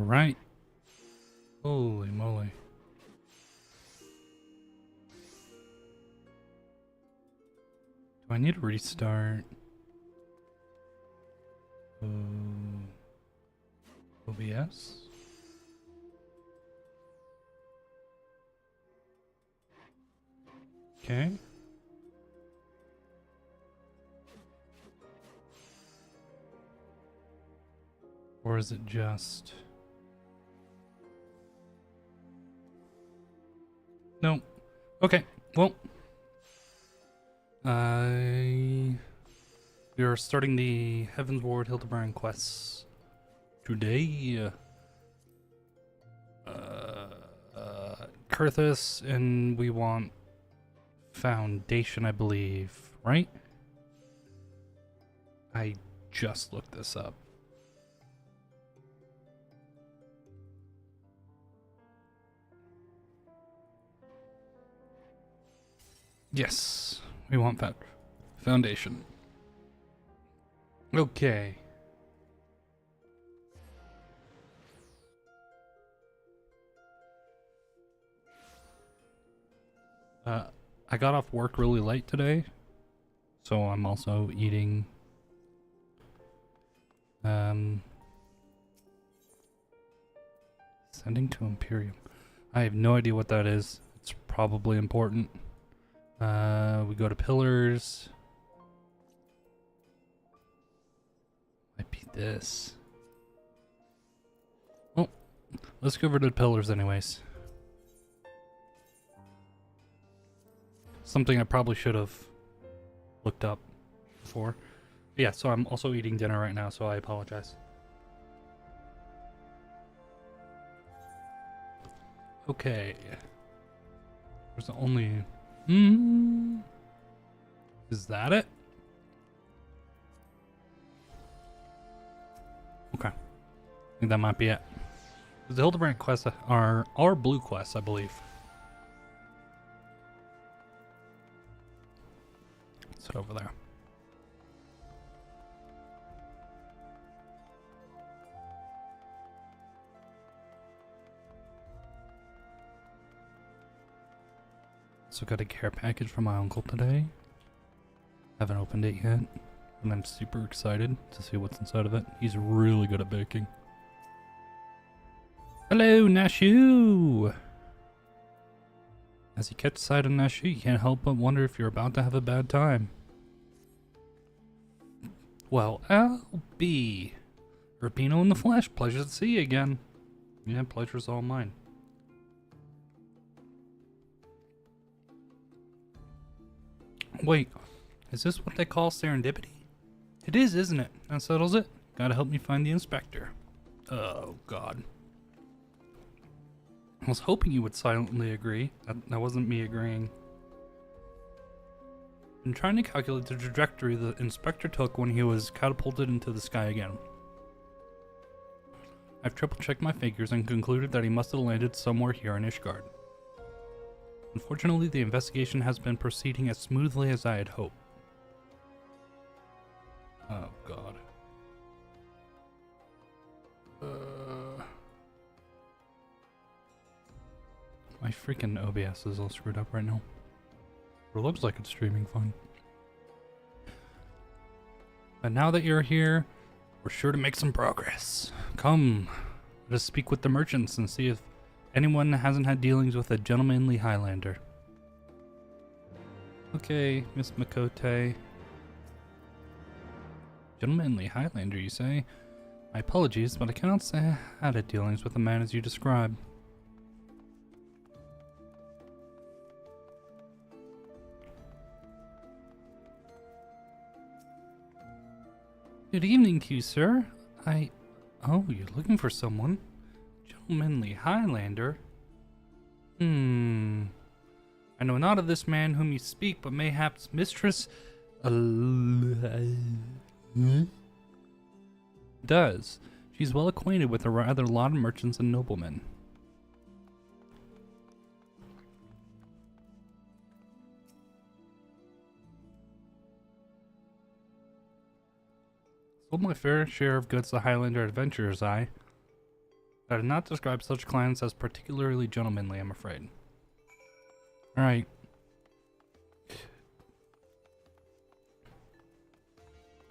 Alright. Holy moly. Do I need to restart? OBS? Okay. Or is it just... No. Okay, well. We are starting the Heavensward Hilidibrand Quests today. Kurthus, and we want Foundation, I believe, right? I just looked this up. Yes, we want Foundation. Okay. I got off work really late today, so I'm also eating sending to Imperium. I have no idea what that is. It's probably important. We go to Pillars. Might be this. Well, let's go over to the Pillars anyways. Something I probably should have looked up before. But yeah, so I'm also eating dinner right now, so I apologize. Okay. There's the only... Is that it? Okay. I think that might be it. The Hildibrand quests are blue quests, I believe. Sit over there. So got a care package from my uncle today. Haven't opened it yet, and I'm super excited to see what's inside of it. He's really good at baking. Hello, Nashu! As you catch sight of Nashu, you can't help but wonder if you're about to have a bad time. Well, LB. Rapino in the flesh, pleasure to see you again. Yeah, pleasure's all mine. Wait, is this what they call serendipity? It is, isn't it? That settles it. Gotta help me find the inspector. Oh, God. I was hoping you would silently agree. That wasn't me agreeing. I'm trying to calculate the trajectory the inspector took when he was catapulted into the sky again. I've triple-checked my figures and concluded that he must have landed somewhere here in Ishgard. Unfortunately, the investigation has been proceeding as smoothly as I had hoped. Oh, God. My freaking OBS is all screwed up right now. It looks like it's streaming fine. But now that you're here, we're sure to make some progress. Come, let us speak with the merchants and see if anyone hasn't had dealings with a gentlemanly Highlander. Okay, Miss Makote. Gentlemanly Highlander, you say? My apologies, but I cannot say I had dealings with a man as you describe. Good evening to you, sir. Oh, you're looking for someone? Gentlemanly Highlander? I know not of this man whom you speak, but mayhaps Mistress... does. She's well acquainted with a rather lot of merchants and noblemen. Sold my fair share of goods to Highlander adventurers, I did not describe such clients as particularly gentlemanly, I'm afraid. Alright.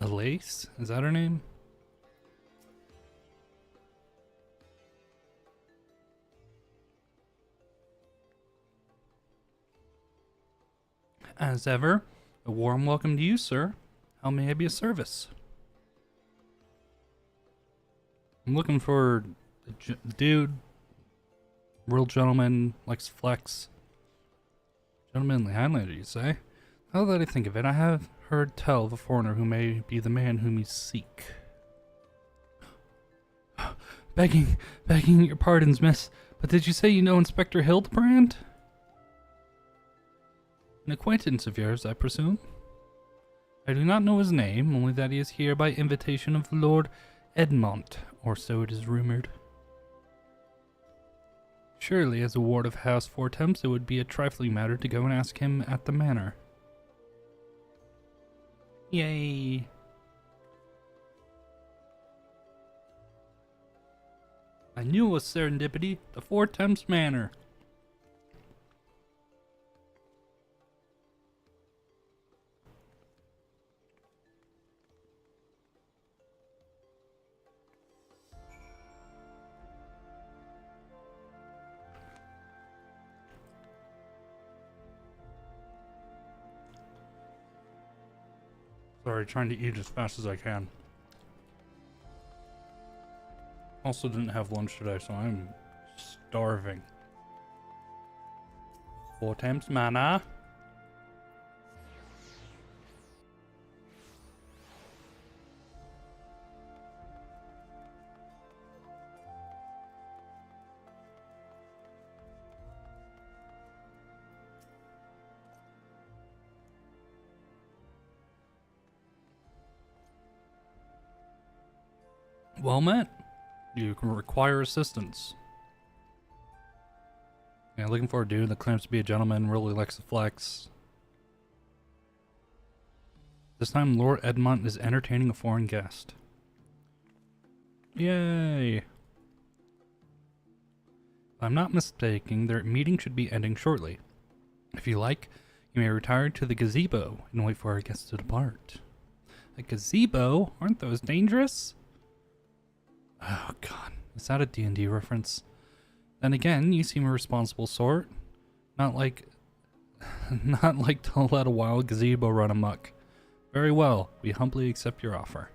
Elise? Is that her name? As ever, a warm welcome to you, sir. How may I be of service? I'm looking for a dude, real gentleman, likes to flex. Gentlemanly Highlander, you say? Now that I think of it, I have heard tell of a foreigner who may be the man whom you seek. Begging your pardons, miss, but did you say you know Inspector Hildibrand? An acquaintance of yours, I presume? I do not know his name, only that he is here by invitation of Lord Edmont, or so it is rumored. Surely, as a ward of House Four Temps, it would be a trifling matter to go and ask him at the manor. Yay! I knew it was serendipity. The Four Temps Manor. Sorry, trying to eat as fast as I can. Also didn't have lunch today, so I'm starving. Four Temps Manor. Well met. You can require assistance. Yeah, looking for a dude that claims to be a gentleman, really likes to flex. This time, Lord Edmont is entertaining a foreign guest. Yay! If I'm not mistaken, their meeting should be ending shortly. If you like, you may retire to the gazebo and wait for our guests to depart. A gazebo? Aren't those dangerous? Oh god, is that a D&D reference? Then again, you seem a responsible sort. Not like to let a wild gazebo run amok. Very well, we humbly accept your offer.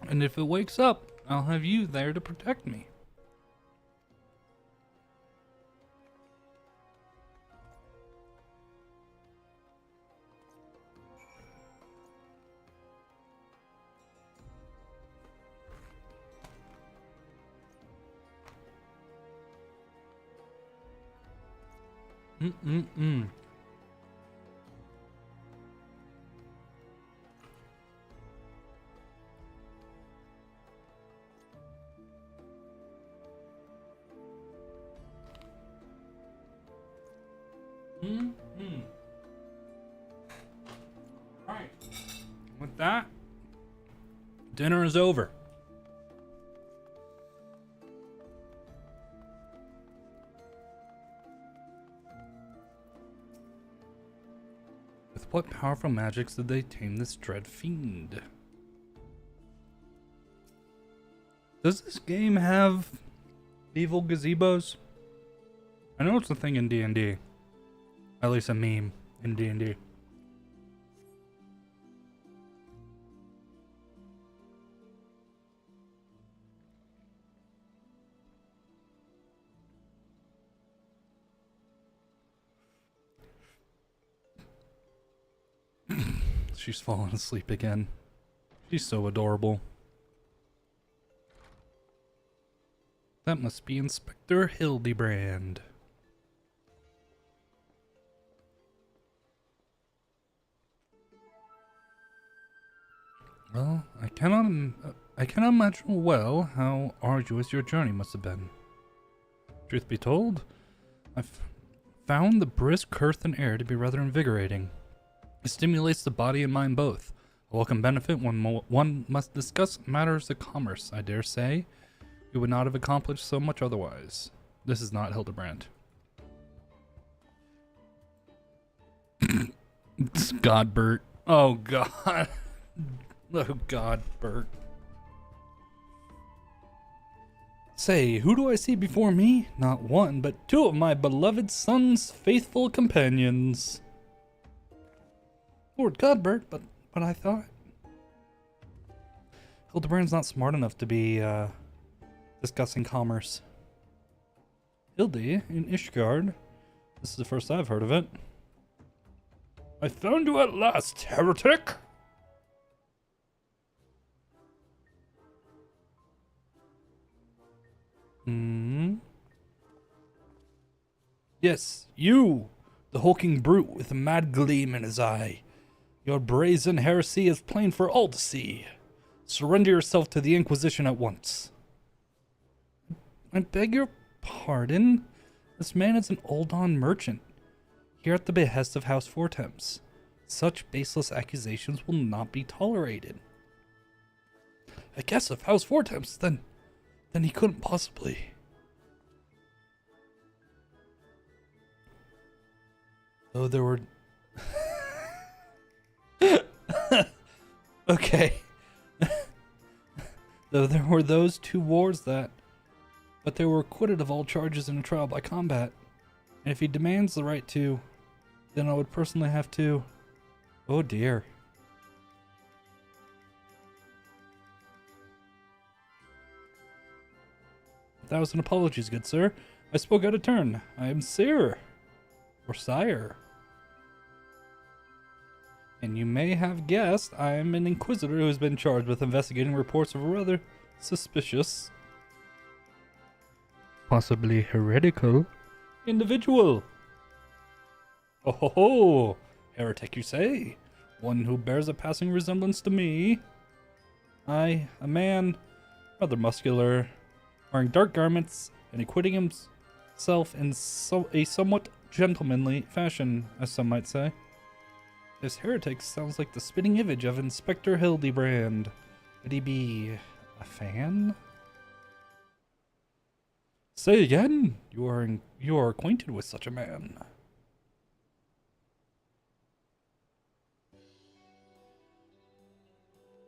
And if it wakes up, I'll have you there to protect me. Mm-mm-mm. Mm-hmm. Alright. With that, dinner is over. With what powerful magics did they tame this dread fiend? Does this game have evil gazebos? I know it's a thing in D&D. At least a meme in D&D. She's fallen asleep again. She's so adorable. That must be Inspector Hildibrand. Well, I cannot imagine well how arduous your journey must have been. Truth be told, I've found the brisk earth and air to be rather invigorating. It stimulates the body and mind both. A welcome benefit when one must discuss matters of commerce, I dare say. We would not have accomplished so much otherwise. This is not Hildibrand. God, Bert. Oh, God. Oh, God, Bert. Say, who do I see before me? Not one, but two of my beloved son's faithful companions. Lord Godbert, but I thought... Hildibrand's not smart enough to be, discussing commerce. Hildy in Ishgard? This is the first I've heard of it. I found you at last, heretic! Yes, you! The hulking brute with a mad gleam in his eye. Your brazen heresy is plain for all to see. Surrender yourself to the Inquisition at once. I beg your pardon? This man is an Uldon merchant, here at the behest of House Fortemps. Such baseless accusations will not be tolerated. I guess if House Fortemps, then he couldn't possibly. Though there were... Okay. Though there were those two wars that... But they were acquitted of all charges in a trial by combat. And if he demands the right to, then I would personally have to... Oh dear. Thousand apologies, good sir. I spoke out of turn. I am sir. Or sire. And you may have guessed I am an inquisitor who has been charged with investigating reports of a rather suspicious, possibly heretical, individual. Oh ho ho! Heretic, you say? One who bears a passing resemblance to me? I, a man, rather muscular, wearing dark garments and acquitting himself in a somewhat gentlemanly fashion, as some might say. This heretic sounds like the spitting image of Inspector Hildibrand. Would he be a fan? Say again, you are acquainted with such a man.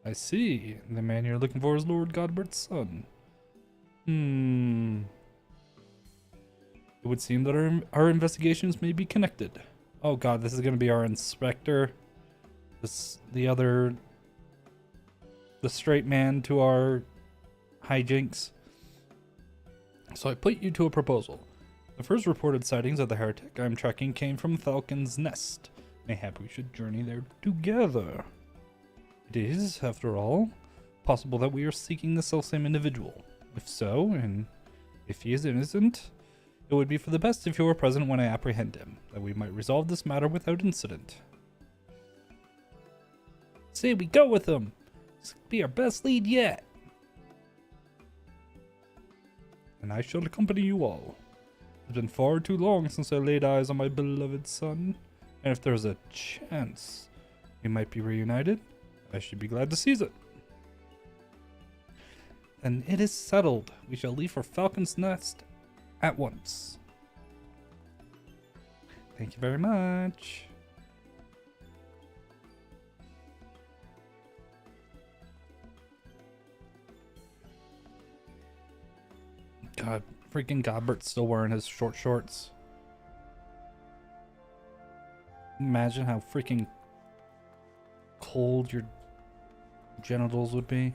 I see. The man you're looking for is Lord Godbert's son. It would seem that our investigations may be connected. Oh god, this is going to be our inspector. The straight man to our hijinks. So I put you to a proposal. The first reported sightings of the heretic I'm tracking came from Falcon's Nest. Mayhap we should journey there together. It is, after all, possible that we are seeking the selfsame individual. If so, and if he is innocent, it would be for the best if you were present when I apprehend him, that we might resolve this matter without incident. Say we go with him! This could be our best lead yet! And I shall accompany you all. It's been far too long since I laid eyes on my beloved son, and if there's a chance we might be reunited, I should be glad to seize it. Then it is settled. We shall leave for Falcon's Nest at once. Thank you very much. God, freaking Godbert's still wearing his short shorts. Imagine how freaking cold your genitals would be.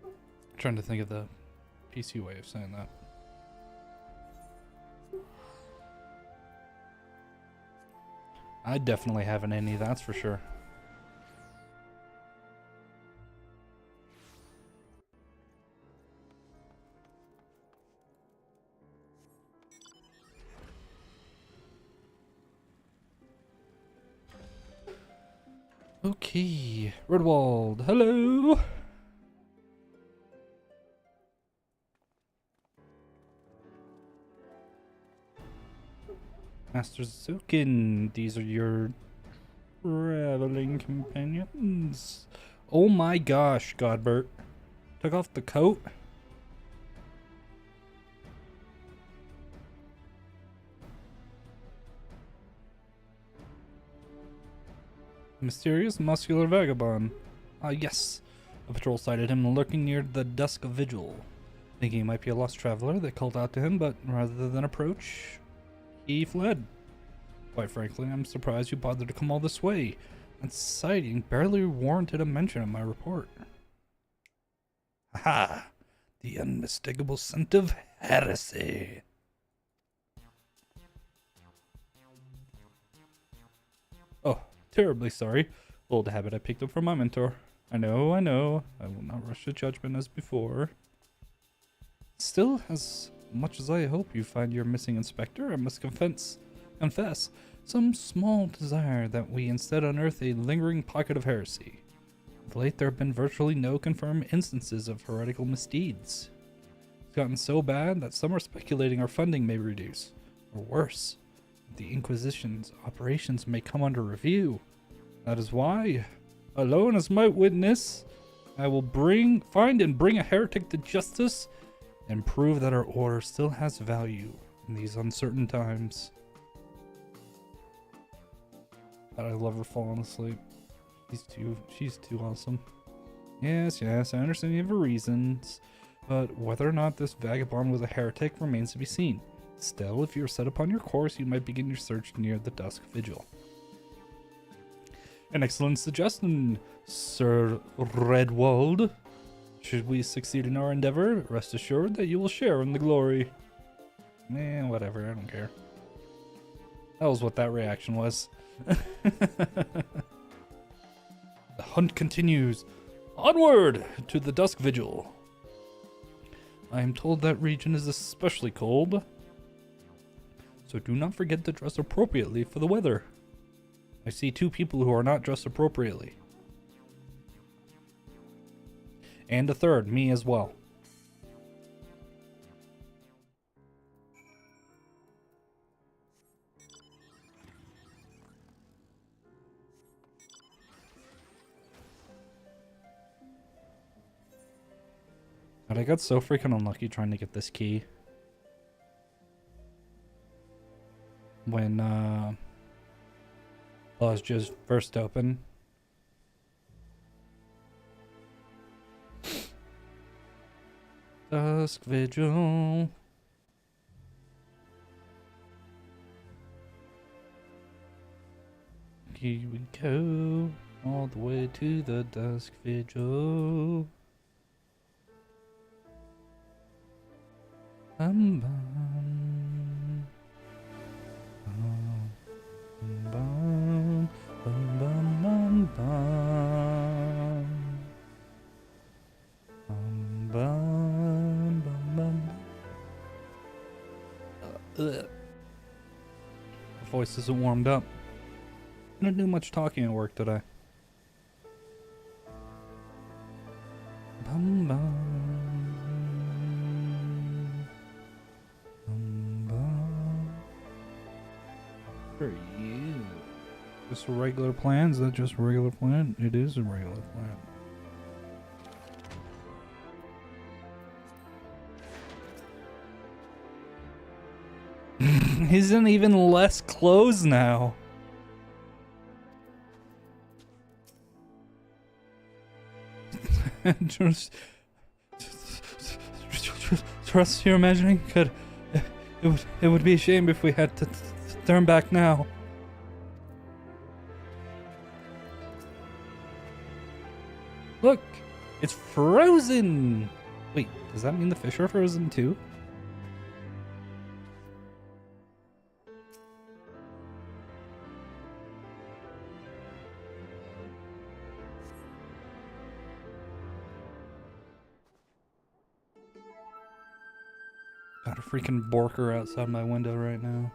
I'm trying to think of the PC way of saying that. I definitely haven't any, that's for sure. Okay, Redwald, hello! Master Zukin, these are your Traveling companions. Oh my gosh, Godbert. Took off the coat? Mysterious muscular vagabond. Ah, yes. A patrol sighted him lurking near the dusk vigil. Thinking he might be a lost traveler, they called out to him, but rather than approach, he fled. Quite frankly, I'm surprised you bothered to come all this way. That sighting barely warranted a mention in my report. Aha! The unmistakable scent of heresy. Oh, terribly sorry. Old habit I picked up from my mentor. I know. I will not rush to judgment as before. Still, as much as I hope you find your missing inspector, I must confess some small desire that we instead unearth a lingering pocket of heresy. Of late, there have been virtually no confirmed instances of heretical misdeeds. It's gotten so bad that some are speculating our funding may reduce, or worse, the Inquisition's operations may come under review. That is why, alone as my witness, I will find and bring a heretic to justice and prove that our order still has value in these uncertain times. God, I love her falling asleep. She's too awesome. Yes, I understand you have your reasons, but whether or not this vagabond was a heretic remains to be seen. Still, if you're set upon your course, you might begin your search near the dusk vigil. An excellent suggestion, Sir Redwald. Should we succeed in our endeavor, rest assured that you will share in the glory. Whatever, I don't care. That was what that reaction was. The hunt continues. Onward to the dusk vigil. I am told that region is especially cold, so do not forget to dress appropriately for the weather. I see two people who are not dressed appropriately. And a third, me as well. But I got so freaking unlucky trying to get this key. When was just first open. Dusk vigil. Here we go, all the way to the dusk vigil. Bum, bum. Bum, bum, bum, bum, bum, bum. Bum, bum, bum, bum. The voice isn't warmed up. I didn't do much talking at work today. Bum, bum. For you. Just a regular plan? Is that just a regular plan? It is a regular plan. He's in even less clothes now. just trust your imagining. It would be a shame if we had to turn back now. Look, it's frozen. Wait, does that mean the fish are frozen too? Got a freaking borker outside my window right now.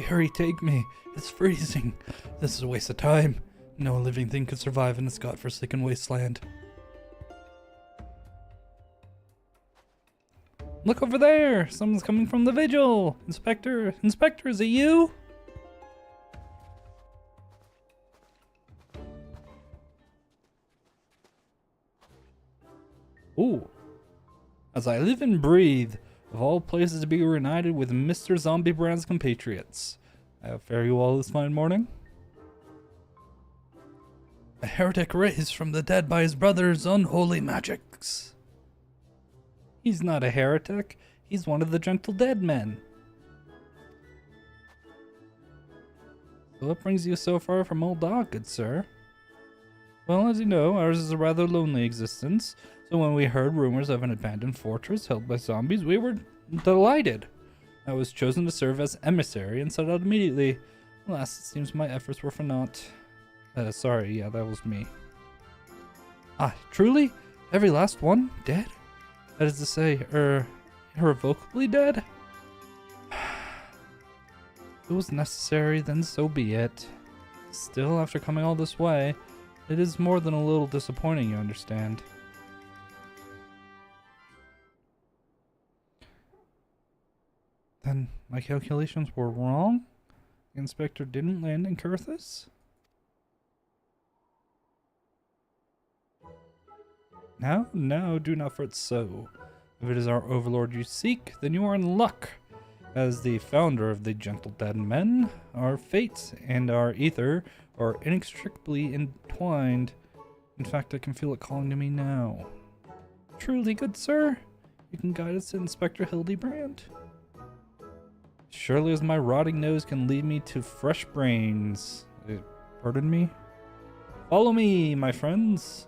Hurry, take me. It's freezing. This is a waste of time. No living thing could survive in this godforsaken wasteland. Look over there! Someone's coming from the vigil! Inspector, is it you? Ooh. As I live and breathe, of all places to be reunited with Mr. Zombiebrand's compatriots. I fare you all this fine morning. A heretic raised from the dead by his brother's unholy magics. He's not a heretic. He's one of the gentle dead men. So what brings you so far from Old Dog, good sir? Well, as you know, ours is a rather lonely existence, so when we heard rumors of an abandoned fortress held by zombies, we were delighted. I was chosen to serve as emissary and set out immediately. Alas, it seems my efforts were for naught. Sorry, yeah, that was me. Ah, truly? Every last one? Dead? That is to say, irrevocably dead? If it was necessary, then so be it. Still, after coming all this way, it is more than a little disappointing, you understand. Then my calculations were wrong? The inspector didn't land in Kurthus? No, do not fret so. If it is our overlord you seek, then you are in luck. As the founder of the Gentle Dead Men, our fate and our ether are inextricably entwined. In fact, I can feel it calling to me now. Truly, good sir, you can guide us to Inspector Hildibrand. Surely as my rotting nose can lead me to fresh brains. Pardon me? Follow me, my friends.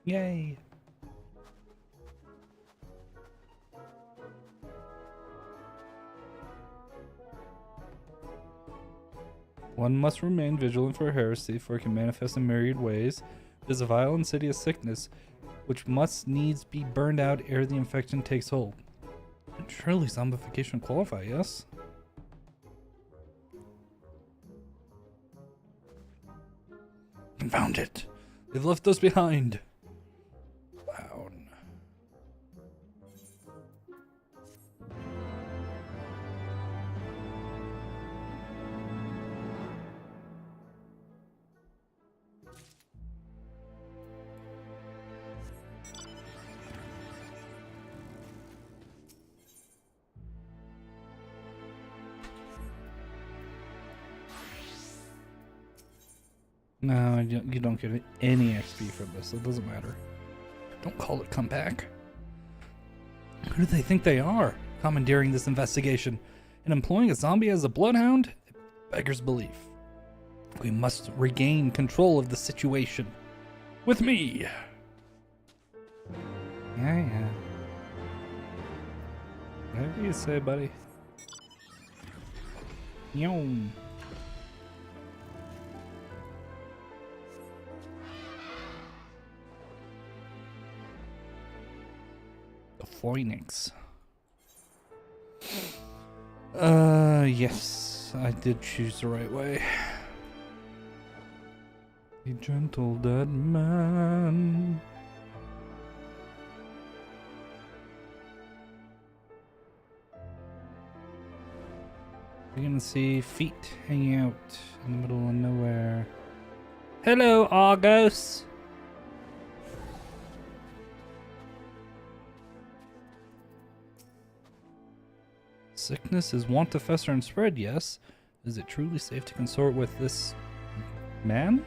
Yay. One must remain vigilant for heresy, for it can manifest in myriad ways. It is a vile, insidious sickness, which must needs be burned out ere the infection takes hold. Surely zombification qualify, yes? Confound it! They've left us behind! Wow. No, you don't get any XP from this. It doesn't matter. Don't call it comeback. Who do they think they are, commandeering this investigation and employing a zombie as a bloodhound? It beggars belief. We must regain control of the situation. With me! Yeah. Whatever you say, buddy. Yum. Phoenix. Yes, I did choose the right way. The Gentle Dead Man. You're gonna see feet hanging out in the middle of nowhere. Hello, Argos. Sickness is wont to fester and spread, yes. Is it truly safe to consort with this man?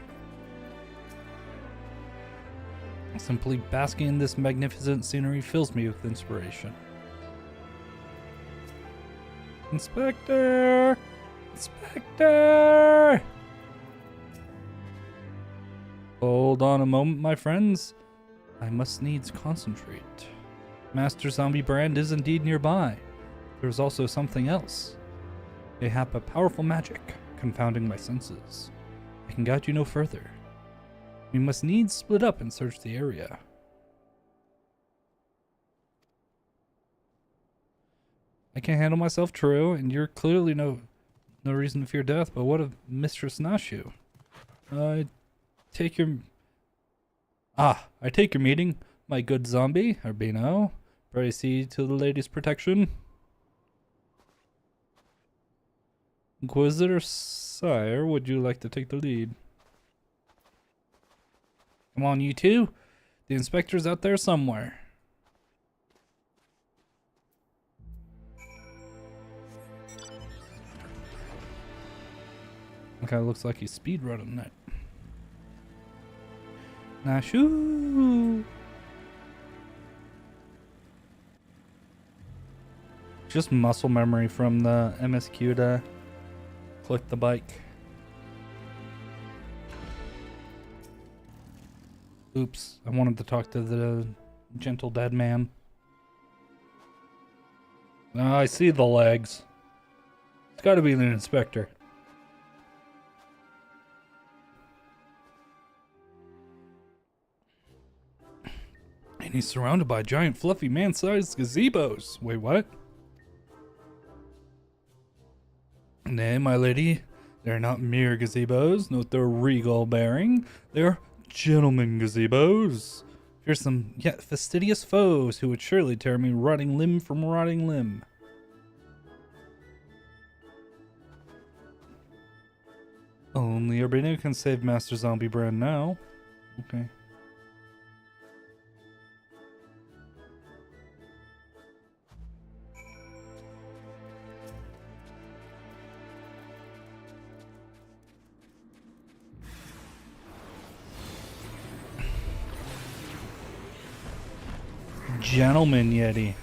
Simply basking in this magnificent scenery fills me with inspiration. Inspector! Inspector! Hold on a moment, my friends. I must needs concentrate. Master Zombiebrand is indeed nearby. There's also something else. Mayhap a powerful magic, confounding my senses. I can guide you no further. We must needs split up and search the area. I can't handle myself, true, and you're clearly no reason to fear death, but what of Mistress Nashu? I take your meaning, my good zombie, Urbino. Pray see to the lady's protection. Inquisitor Sire, would you like to take the lead? Come on, you two. The inspector's out there somewhere. Okay, looks like he's speedrunning it. Nah, shoo! Just muscle memory from the MSQ to click the bike. Oops, I wanted to talk to the gentle dead man. Oh, I see the legs. It's gotta be the inspector. And he's surrounded by giant fluffy man-sized gazebos. Wait, what? Nay, my lady, they're not mere gazebos. Note their regal bearing. They're gentlemen gazebos. Here's some yet fastidious foes who would surely tear me rotting limb from rotting limb. Only Urbino can save Master Zombie Brand now. Okay. Gentleman Yeti.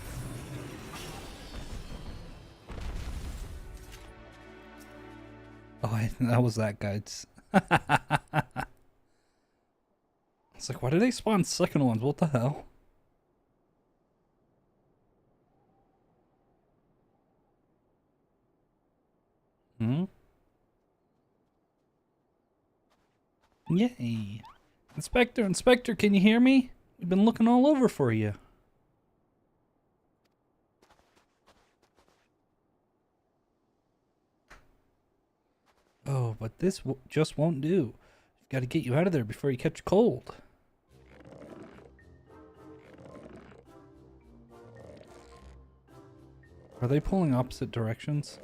Oh, that was that guy's. It's like, why do they spawn second ones? What the hell? Yay. Inspector, can you hear me? We've been looking all over for you. Oh, but this just won't do. We've got to get you out of there before you catch a cold. Are they pulling opposite directions?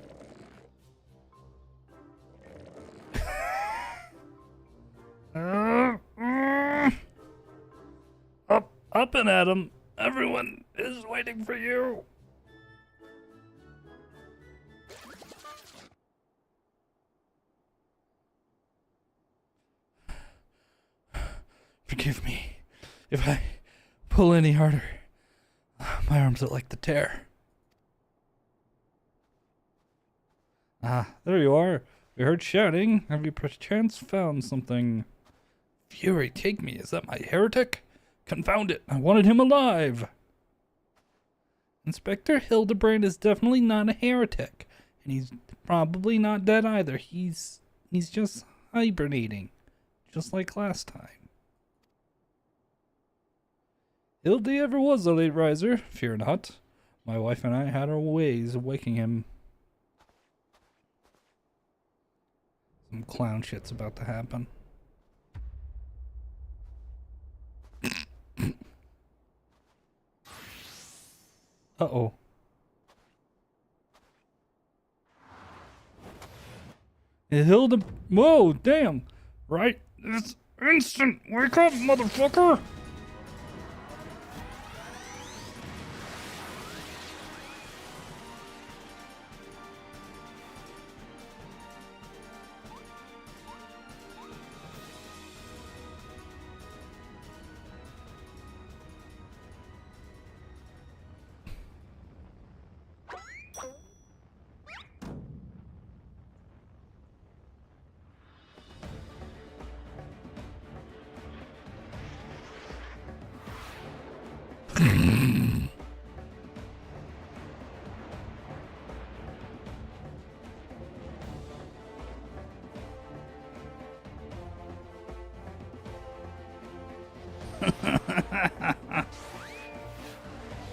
Up and at 'em. Everyone is waiting for you. Forgive me if I pull any harder. My arms are like to tear. Ah, there you are. We heard shouting. Have you perchance found something? Fury, take me. Is that my heretic? Confound it. I wanted him alive. Inspector Hildibrand is definitely not a heretic. And he's probably not dead either. He's just hibernating. Just like last time. Hildy ever was a late riser. Fear not. My wife and I had our ways of waking him. Some clown shit's about to happen. Uh-oh. Hilda... Whoa, damn. Right this instant. Wake up, motherfucker.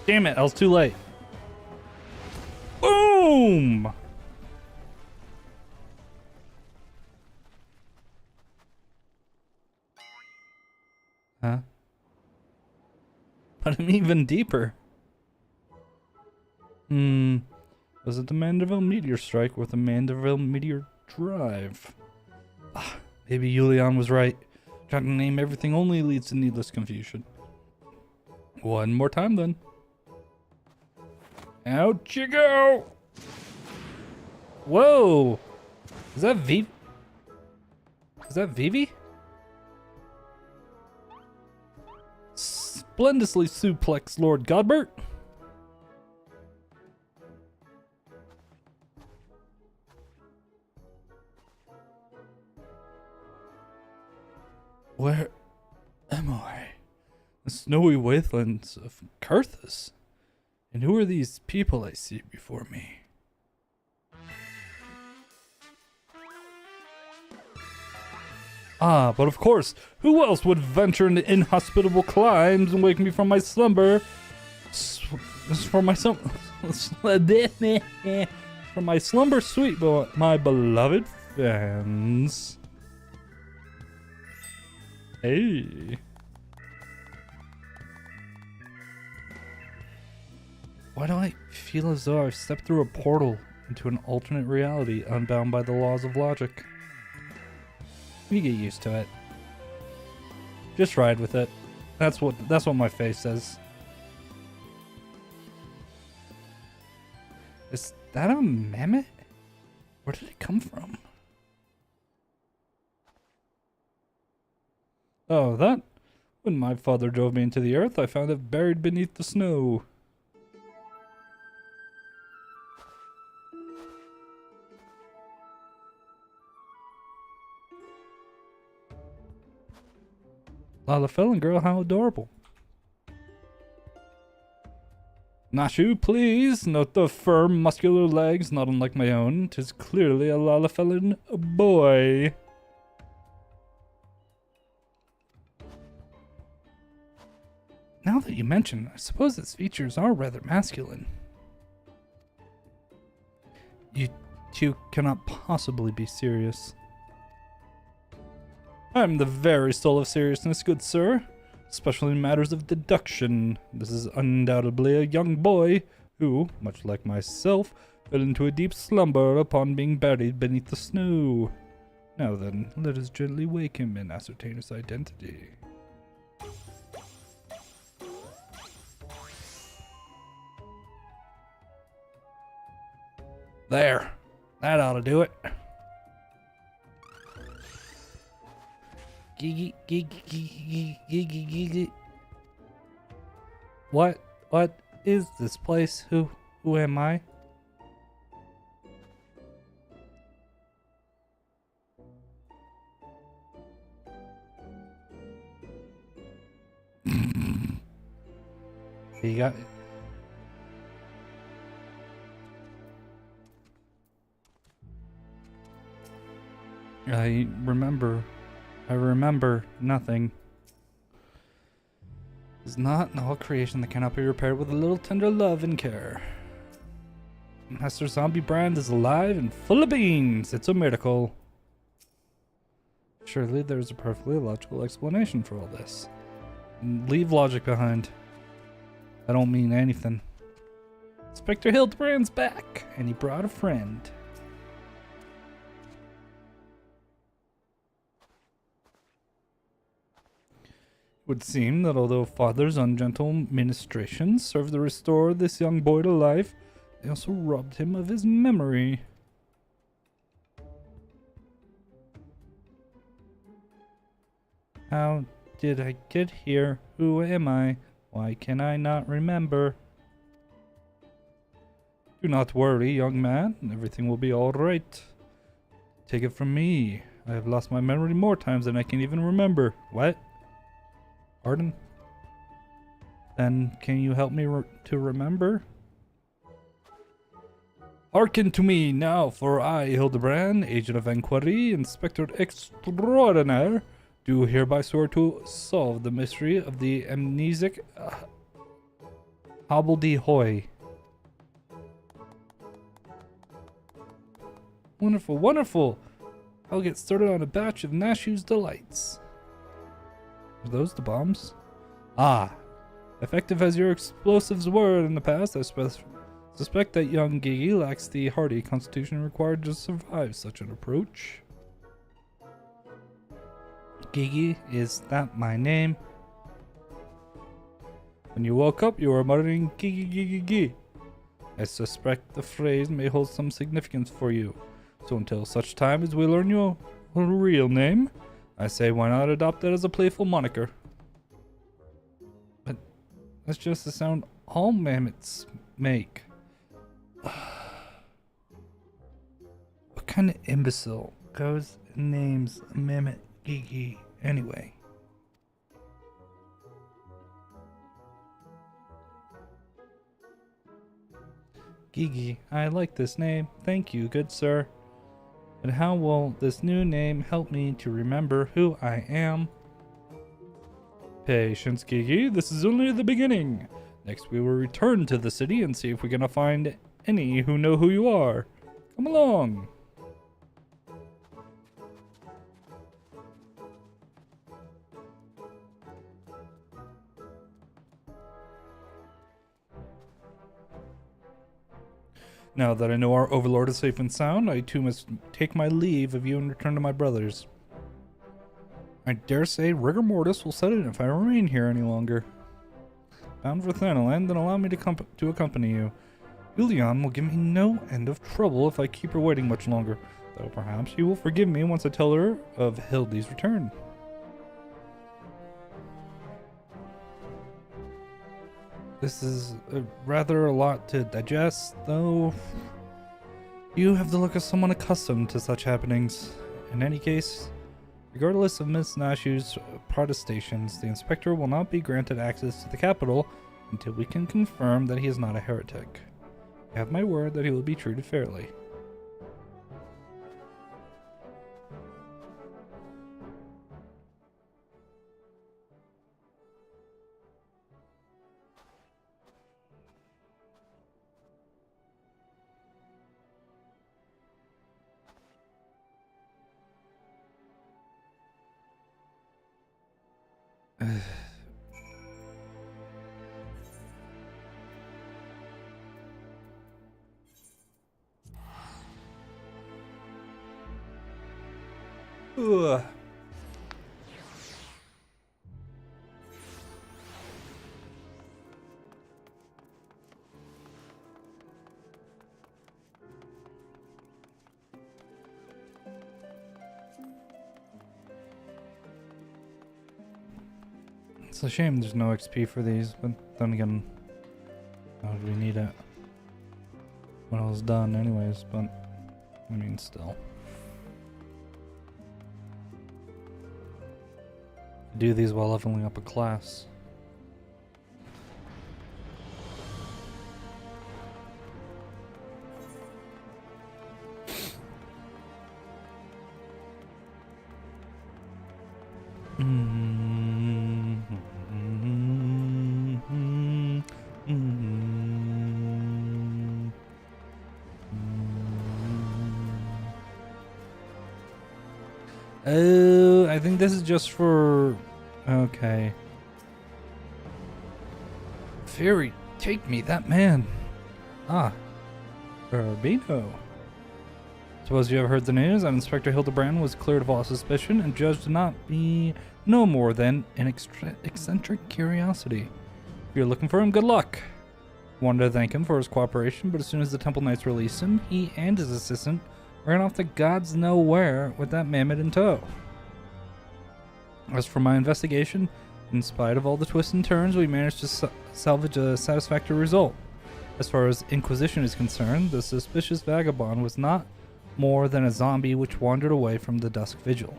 Damn it, I was too late. Boom! Huh? But I'm even deeper. Was it the Mandeville meteor strike with the Mandeville meteor drive? Maybe Julian was right. Trying to name everything only leads to needless confusion. One more time then. Out you go! Whoa! Is that Vivi? Is that Vivi? Splendously suplex, Lord Godbert. Where am I? The snowy wastelands of Carthus. And who are these people I see before me? Ah, but of course, who else would venture into inhospitable climes and wake me from my slumber? From my slumber sweet, my beloved fans. Hey. Why do I feel as though I've stepped through a portal into an alternate reality unbound by the laws of logic? You get used to it. Just ride with it. That's what my face says. Is that a mammoth? Where did it come from? Oh, that? When my father drove me into the earth, I found it buried beneath the snow. Lalafell girl, how adorable. Nashu, please. Note the firm, muscular legs, not unlike my own. 'Tis clearly a Lalafellan boy. Now that you mention, I suppose its features are rather masculine. You two cannot possibly be serious. I'm the very soul of seriousness, good sir, especially in matters of deduction. This is undoubtedly a young boy who, much like myself, fell into a deep slumber upon being buried beneath the snow. Now then, let us gently wake him and ascertain his identity. There. That ought to do it. What is this place? Who am I? You got I remember nothing. It's not an all creation that cannot be repaired with a little tender love and care. Master Zombie Brand is alive and full of beans. It's a miracle. Surely there's a perfectly logical explanation for all this. Leave logic behind. I don't mean anything. Inspector Hildibrand's back, and he brought a friend. It would seem that although father's ungentle ministrations served to restore this young boy to life, they also robbed him of his memory. How did I get here? Who am I? Why can I not remember? Do not worry, young man. Everything will be all right. Take it from me. I have lost my memory more times than I can even remember. What? Pardon? Then can you help me to remember? Hearken to me now, for I, Hildibrand, agent of inquiry, inspector extraordinaire, do hereby swear to solve the mystery of the amnesic hobbledehoy. Wonderful, wonderful! I'll get started on a batch of Nashu's delights. Are those the bombs? Ah, effective as your explosives were in the past, I suspect that young Gigi lacks the hardy constitution required to survive such an approach. Gigi, is that my name? When you woke up, you were muttering gee gee gee gee. I suspect the phrase may hold some significance for you. So until such time as we learn your real name, I say why not adopt it as a playful moniker? But that's just the sound all mammoths make. What kind of imbecile goes and names a mammoth Gigi anyway? Gigi, I like this name. Thank you, good sir. But how will this new name help me to remember who I am? Patience, Gigi. This is only the beginning. Next, we will return to the city and see if we can find any who know who you are. Come along. Now that I know our overlord is safe and sound, I too must take my leave of you and return to my brothers. I dare say rigor mortis will set in if I remain here any longer. Bound for Thanaland, then allow me to accompany you. Julian will give me no end of trouble if I keep her waiting much longer, though perhaps she will forgive me once I tell her of Hildy's return. This is rather a lot to digest, though. You have the look of someone accustomed to such happenings. In any case, regardless of Miss Nashu's protestations, the inspector will not be granted access to the capital until we can confirm that he is not a heretic. I have my word that he will be treated fairly. Ugh. It's a shame there's no XP for these, but then again, how do we need it when I was done anyways, but I mean still. Do these while leveling up a class. Oh, I think this is just for... Okay. Fairy, take me, that man. Ah, Urbino. Suppose you have heard the news that Inspector Hildibrand was cleared of all suspicion and judged to not be no more than an eccentric curiosity. If you're looking for him, good luck. Wanted to thank him for his cooperation, but as soon as the Temple Knights released him, he and his assistant ran off to gods know where with that mammoth in tow. As for my investigation, in spite of all the twists and turns, we managed to salvage a satisfactory result. As far as Inquisition is concerned, the suspicious vagabond was not more than a zombie which wandered away from the Dusk Vigil,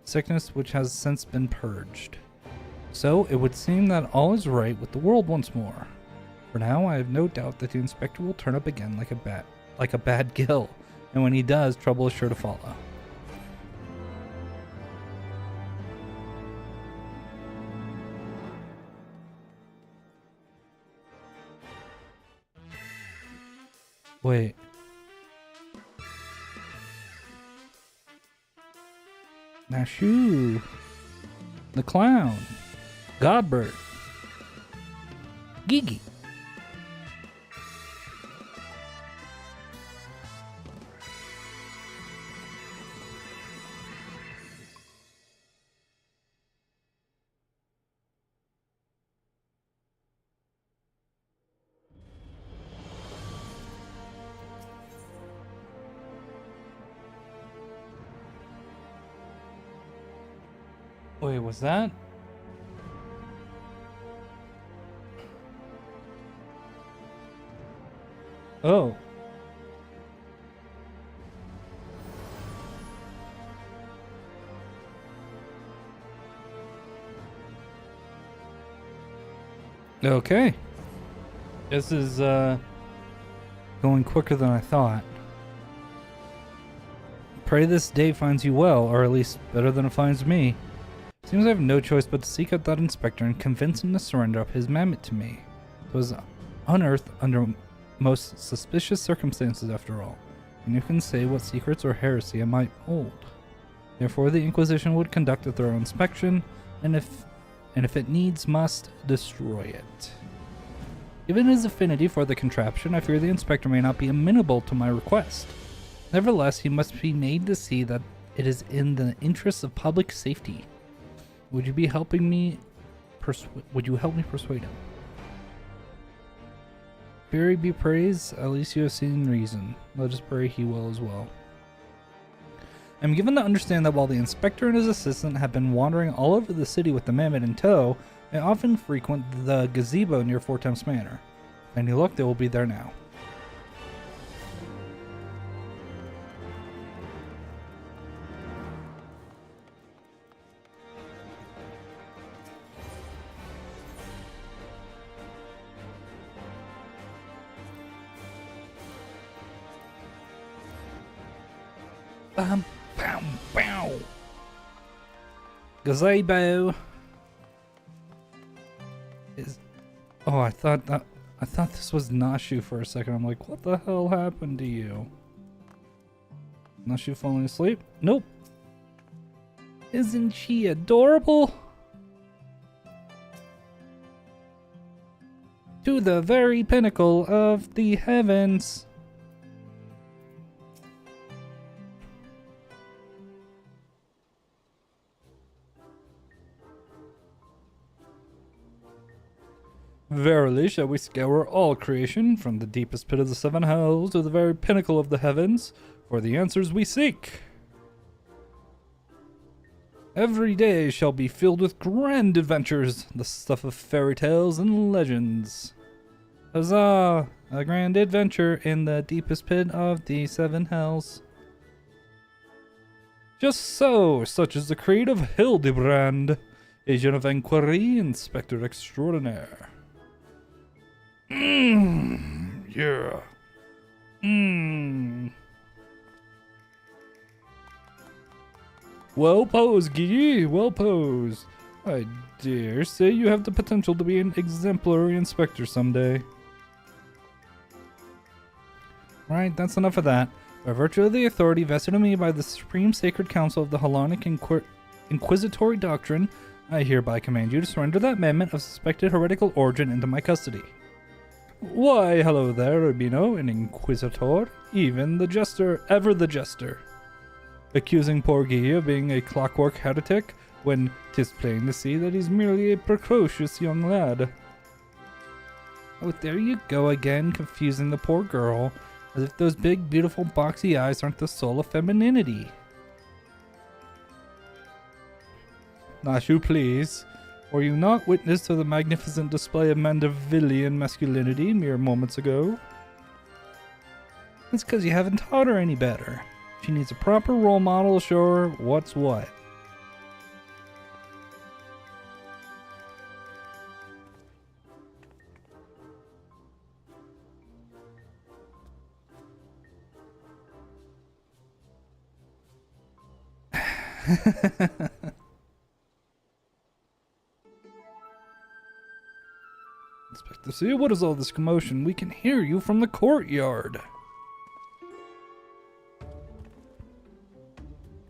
sickness which has since been purged. So it would seem that all is right with the world once more. For now, I have no doubt that the Inspector will turn up again like a bad gill, and when he does, trouble is sure to follow. Wait. Nashu. The clown. Godbert. Gigi. Wait, was that? Oh. Okay. This is going quicker than I thought. Pray this day finds you well, or at least better than it finds me. Seems I have no choice but to seek out that inspector and convince him to surrender up his mammoth to me. It was unearthed under most suspicious circumstances after all, and you can say what secrets or heresy it might hold. Therefore the Inquisition would conduct a thorough inspection, and if it needs must, destroy it. Given his affinity for the contraption, I fear the inspector may not be amenable to my request. Nevertheless, he must be made to see that it is in the interests of public safety. Would you help me persuade him? Fury be praised, at least you have seen reason. Let us pray he will as well. I am given to understand that while the inspector and his assistant have been wandering all over the city with the mammoth in tow, they often frequent the gazebo near Four Times Manor. Any luck, they will be there now. Bam, bam, bow. Gazebo. Oh, I thought this was Nashu for a second. I'm like, what the hell happened to you? Nashu falling asleep? Nope. Isn't she adorable? To the very pinnacle of the heavens. Verily shall we scour all creation, from the deepest pit of the seven hells to the very pinnacle of the heavens, for the answers we seek. Every day shall be filled with grand adventures, the stuff of fairy tales and legends. Huzzah! A grand adventure in the deepest pit of the seven hells. Just so, such is the creed of Hildibrand, agent of inquiry, inspector extraordinaire. Yeah. Well posed, Gigi, well posed. I dare say you have the potential to be an exemplary inspector someday. Right, that's enough of that. By virtue of the authority vested in me by the Supreme Sacred Council of the Hellenic Inquisitory Doctrine, I hereby command you to surrender that amendment of suspected heretical origin into my custody. Why, hello there, Urbino, an inquisitor, even the jester, ever the jester. Accusing poor Guy of being a clockwork heretic, when 'tis plain to see that he's merely a precocious young lad. Oh, there you go again, confusing the poor girl, as if those big, beautiful, boxy eyes aren't the soul of femininity. Nashu, please. Were you not witness to the magnificent display of Mandevillian masculinity mere moments ago? It's because you haven't taught her any better. She needs a proper role model to show her what's what. Inspector C, what is all this commotion? We can hear you from the courtyard.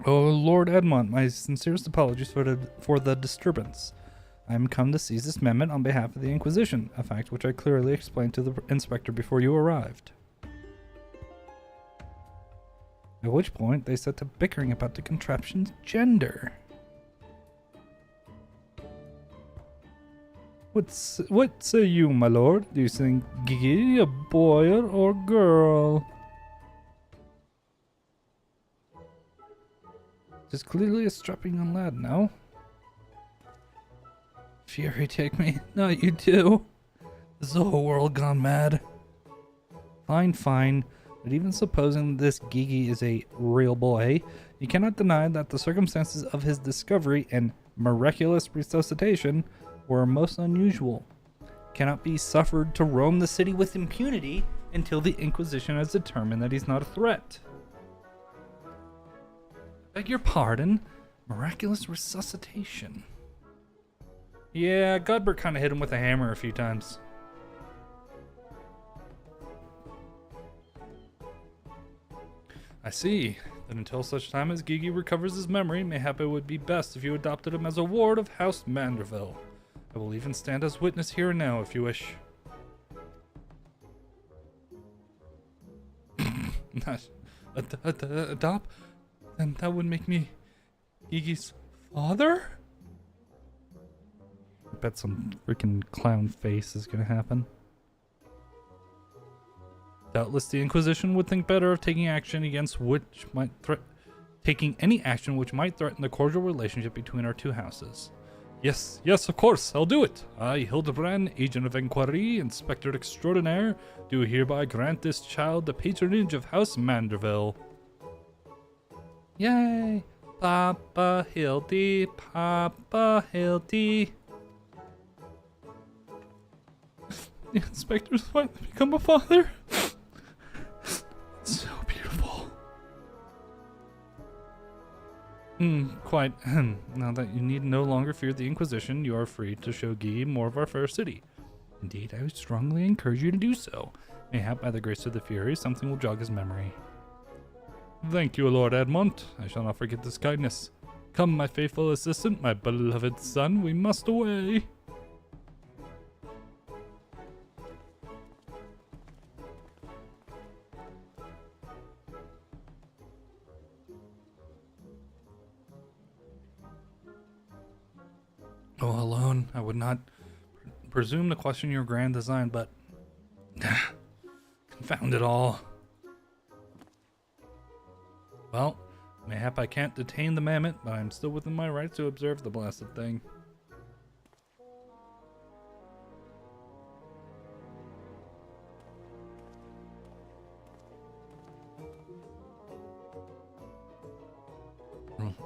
Oh, Lord Edmont, my sincerest apologies for the disturbance. I am come to seize this amendment on behalf of the Inquisition, a fact which I clearly explained to the inspector before you arrived. At which point, they set to bickering about the contraption's gender. What say you, my lord? Do you think Gigi a boy or girl? It's clearly a strapping young lad now. fury take me, not you too. Is the whole world gone mad? Fine. But even supposing this Gigi is a real boy, you cannot deny that the circumstances of his discovery and miraculous resuscitation were most unusual. Cannot be suffered to roam the city with impunity until the Inquisition has determined that he's not a threat. Beg your pardon? Miraculous resuscitation. Yeah, Godbert kind of hit him with a hammer a few times. I see. Then until such time as Gigi recovers his memory, mayhap it would be best if you adopted him as a ward of House Manderville. I will even stand as witness here and now if you wish. Adopt? Then that would make me Gigi's father? I bet some freaking clown face is gonna happen. Doubtless the Inquisition would think better of taking any action which might threaten the cordial relationship between our two houses. Yes, of course, I'll do it. I, Hildibrand, Agent of Inquiry, Inspector Extraordinaire, do hereby grant this child the patronage of House Manderville. Yay! Papa Hildy, Papa Hildy. The Inspector's finally become a father. So beautiful. Quite. Now that you need no longer fear the Inquisition, you are free to show Guy more of our fair city. Indeed, I would strongly encourage you to do so. Mayhap by the grace of the Fury, something will jog his memory. Thank you, Lord Edmont. I shall not forget this kindness. Come, my faithful assistant, my beloved son, we must away. Oh, alone, I would not presume to question your grand design, but confound it all. Well, mayhap I can't detain the mammoth, but I'm still within my rights to observe the blasted thing.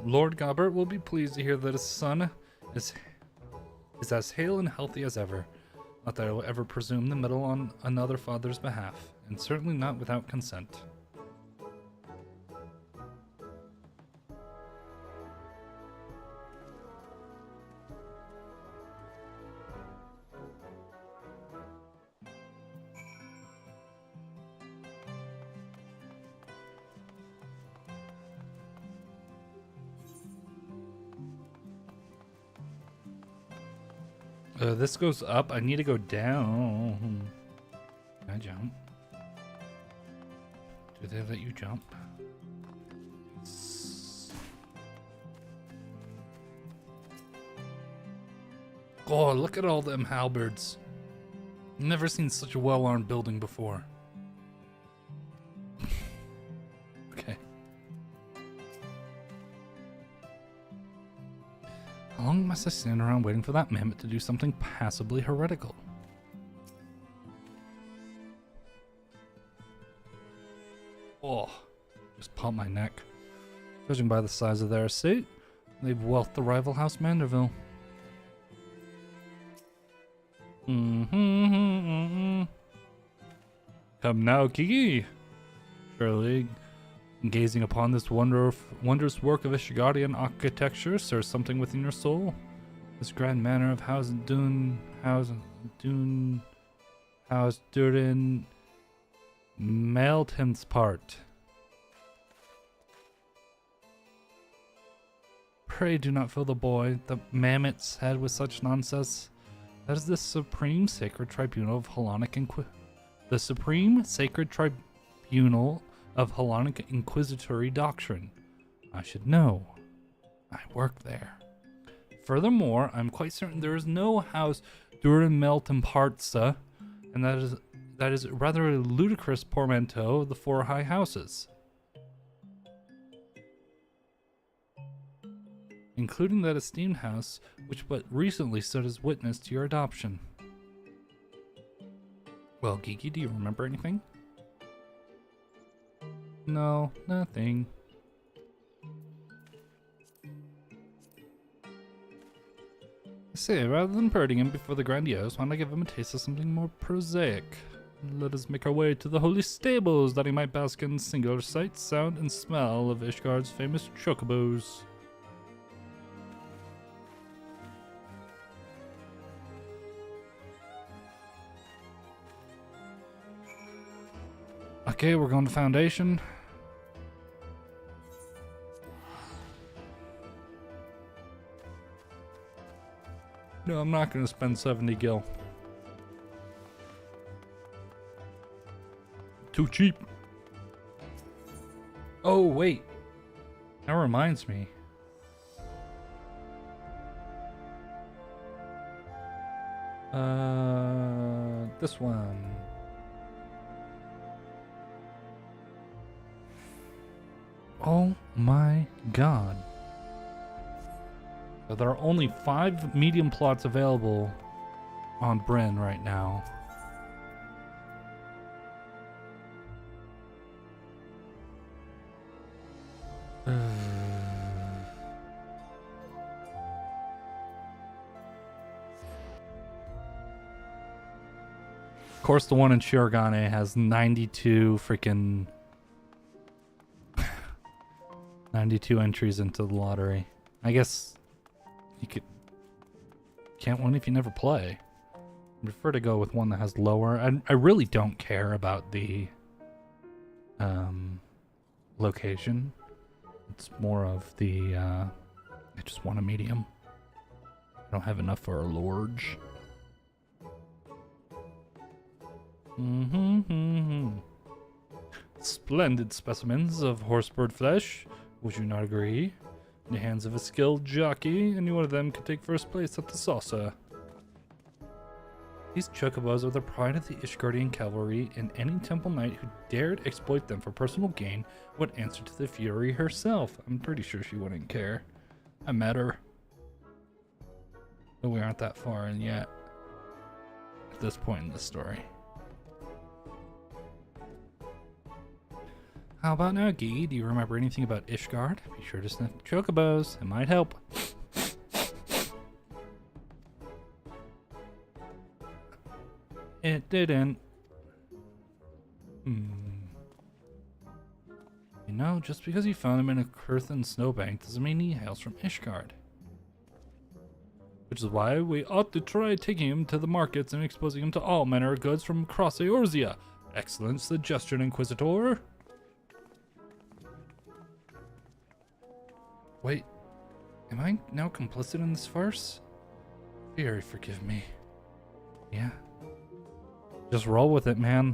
Lord Gobert will be pleased to hear that his son is as hale and healthy as ever. Not that I will ever presume to meddle on another father's behalf, and certainly not without consent. This goes up. I need to go down. Can I jump? Do they let you jump? Oh, look at all them halberds. Never seen such a well-armed building before. Okay. How long must I stand around waiting for that mammoth to do something passably heretical? Oh, just pump my neck. Judging by the size of their estate, they've wealthed the rival House Manderville. Come now, Kiki. Surely, gazing upon this wondrous work of Ishigarian architecture stirs something within your soul. This grand manor of House Durin Melton's part. Pray do not fill the boy, the mammoth's head, with such nonsense. That is the supreme sacred tribunal of Hellenic Inquisitory doctrine. I should know. I work there. Furthermore, I'm quite certain there is no House Durin Meltempartsa, and that is rather a ludicrous portmanteau of the four high houses. including that esteemed house which but recently stood as witness to your adoption. Well, Geeky, do you remember anything? No, nothing. I say, rather than parroting him before the grandiose, why not give him a taste of something more prosaic? Let us make our way to the holy stables, that he might bask in singular sight, sound, and smell of Ishgard's famous chocobos. Okay, we're going to Foundation. No, I'm not going to spend 70 gil. Too cheap. Oh, wait. That reminds me. This one. Oh my god. So there are only 5 medium plots available on Bryn right now. Of course, the one in Shirogane has 92 freaking 92 entries into the lottery. I guess you can't win if you never play. I prefer to go with one that has lower. I really don't care about the location. It's more of the I just want a medium. I don't have enough for a large. Splendid specimens of horsebird flesh. Would you not agree? In the hands of a skilled jockey, any one of them could take first place at the saucer. These chocobos are the pride of the Ishgardian cavalry, and any temple knight who dared exploit them for personal gain would answer to the Fury herself. I'm pretty sure she wouldn't care. I met her. But we aren't that far in yet. At this point in the story. How about now, Gee? Do you remember anything about Ishgard? Be sure to sniff the chocobos. It might help. It didn't. You know, just because you found him in a Kurthan snowbank doesn't mean he hails from Ishgard. Which is why we ought to try taking him to the markets and exposing him to all manner of goods from across Eorzea. Excellent suggestion, Inquisitor. Wait, am I now complicit in this farce? Fury, forgive me. Yeah. Just roll with it, man.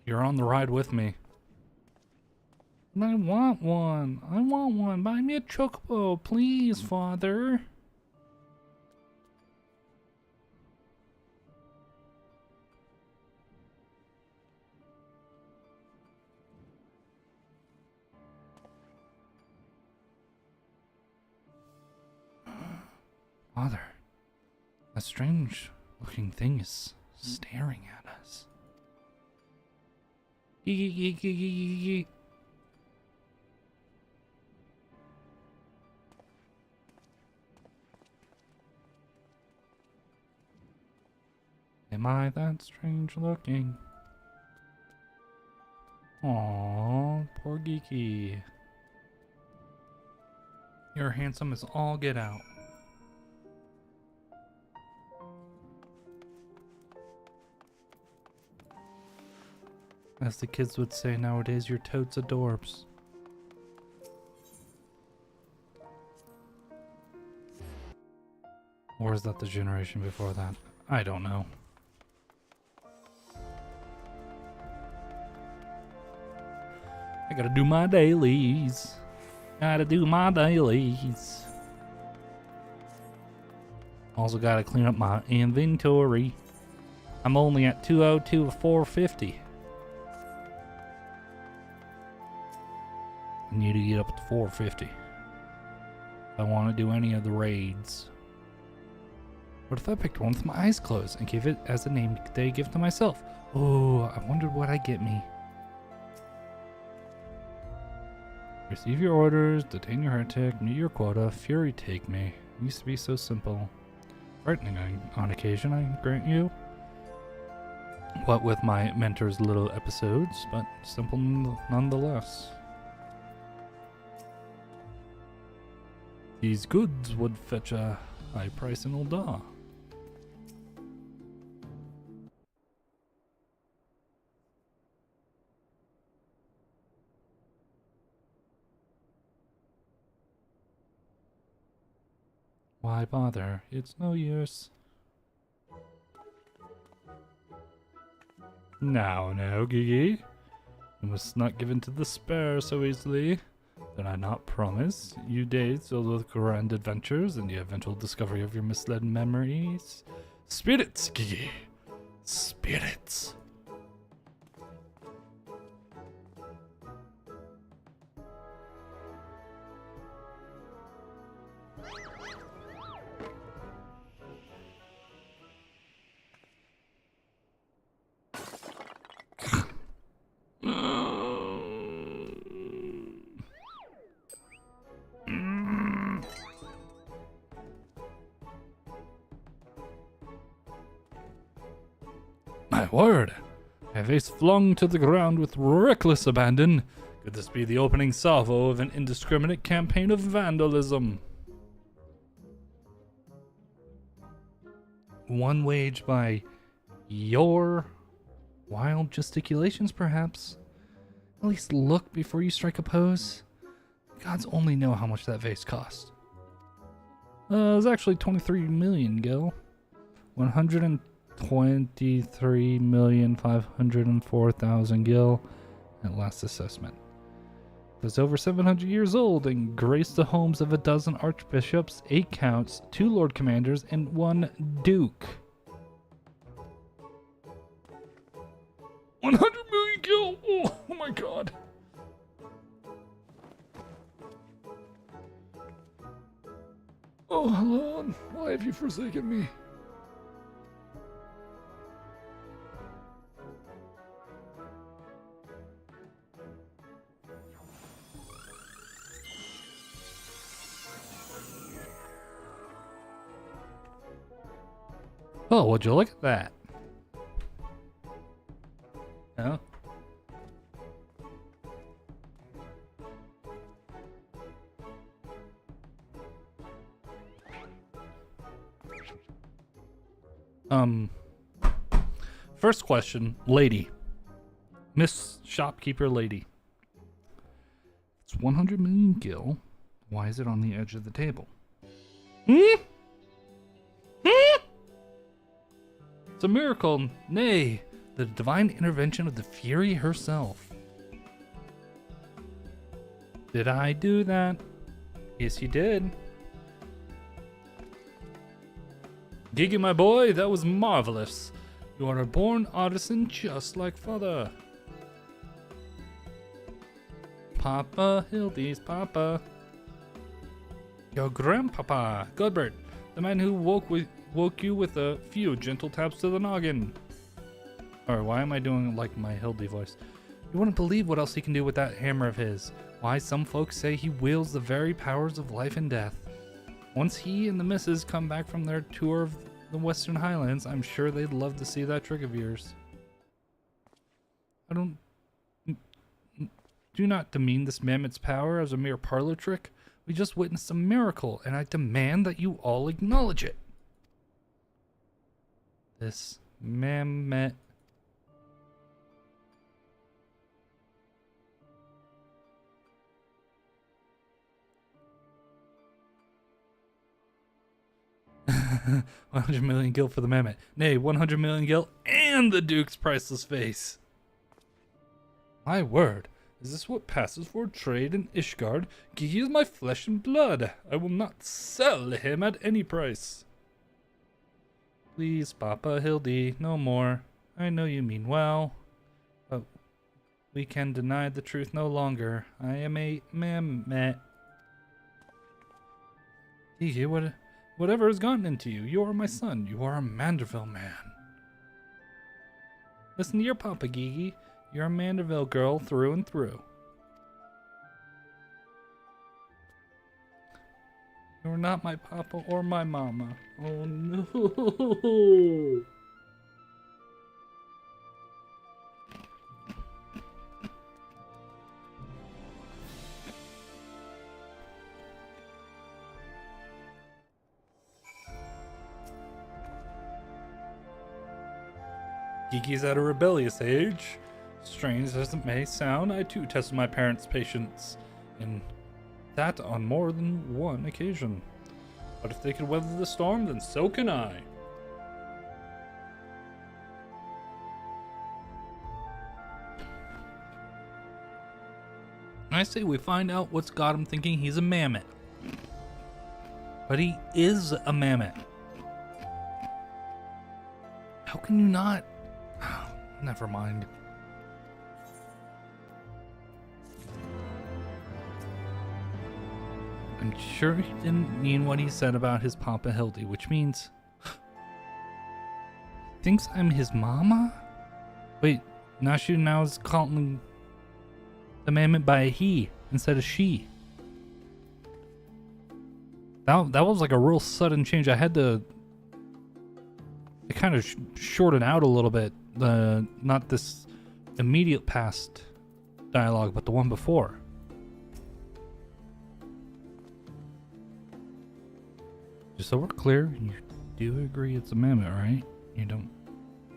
You're on the ride with me. I want one. I want one. Buy me a chocobo, please, Father. Father, a strange looking thing is staring at us. Am I that strange looking? Aww, poor Geeky. You're handsome as all get out. As the kids would say nowadays, you're totes adorbs. Or is that the generation before that? I don't know. I gotta do my dailies. Gotta do my dailies. Also gotta clean up my inventory. I'm only at 202 of 450. I need to get up to 450. I want to do any of the raids. What if I picked one with my eyes closed and gave it as a name day gift to myself? Oh, I wondered what I'd get me. Receive your orders, detain your heretic, meet your quota, fury take me. It used to be so simple. Frightening on occasion, I grant you. What with my mentor's little episodes, but simple nonetheless. These goods would fetch a high price in Ulda. Why bother? It's no use. Now, Gigi. You must not give in to despair so easily. Did I not promise you days filled with grand adventures and the eventual discovery of your misled memories? Spirits, Gigi. Spirits. My word! A vase flung to the ground with reckless abandon. Could this be the opening salvo of an indiscriminate campaign of vandalism? One waged by your wild gesticulations, perhaps? At least look before you strike a pose. Gods only know how much that vase cost. It was actually 23 million, Gil. 123,504,000 Gil at last assessment. It was over 700 years old and graced the homes of a dozen archbishops, 8 counts, 2 lord commanders, and 1 duke. 100 million Gil! Oh my god. Oh, Lord, why have you forsaken me? Oh, would you look at that? Yeah. First question, lady. Miss Shopkeeper Lady. It's 100 million Gil. Why is it on the edge of the table? It's a miracle, nay, the divine intervention of the Fury herself. Did I do that? Yes, you did. Gigi, my boy, that was marvelous. You are a born artisan just like father. Papa, Hildy's papa. Your grandpapa, Godbert, the man who woke you with a few gentle taps to the noggin. Or why am I doing like my Hildy voice? You wouldn't believe what else he can do with that hammer of his. Why, some folks say he wields the very powers of life and death. Once he and the missus come back from their tour of the Western Highlands, I'm sure they'd love to see that trick of yours. Do not demean this mammoth's power as a mere parlor trick. We just witnessed a miracle, and I demand that you all acknowledge it. This mammoth. $100 million gil for the mammoth. Nay, 100 million gil and the Duke's priceless face. My word, is this what passes for trade in Ishgard? Gigi is my flesh and blood. I will not sell him at any price. Please, Papa Hildy, no more. I know you mean well. But We can deny the truth no longer. I am a mammet. Gigi, whatever has gotten into you? You are my son. You are a Manderville man. Listen to your papa, Gigi. You're a Manderville girl through and through. You're not my papa or my mama. Oh no. Gigi's at a rebellious age. Strange as it may sound, I too tested my parents' patience, and that on more than one occasion. But if they could weather the storm, then so can I. I say we find out what's got him thinking he's a mammoth. But he is a mammoth. How can you not? Never mind. I'm sure he didn't mean what he said about his Papa Hildy, which means... thinks I'm his mama? Wait, Nashu now is calling the mammoth by a he instead of she. That was like a real sudden change. I had to... it kind of shorted out a little bit. Not this immediate past dialogue, but the one before. Just so we're clear, you do agree it's a mammoth, right? You don't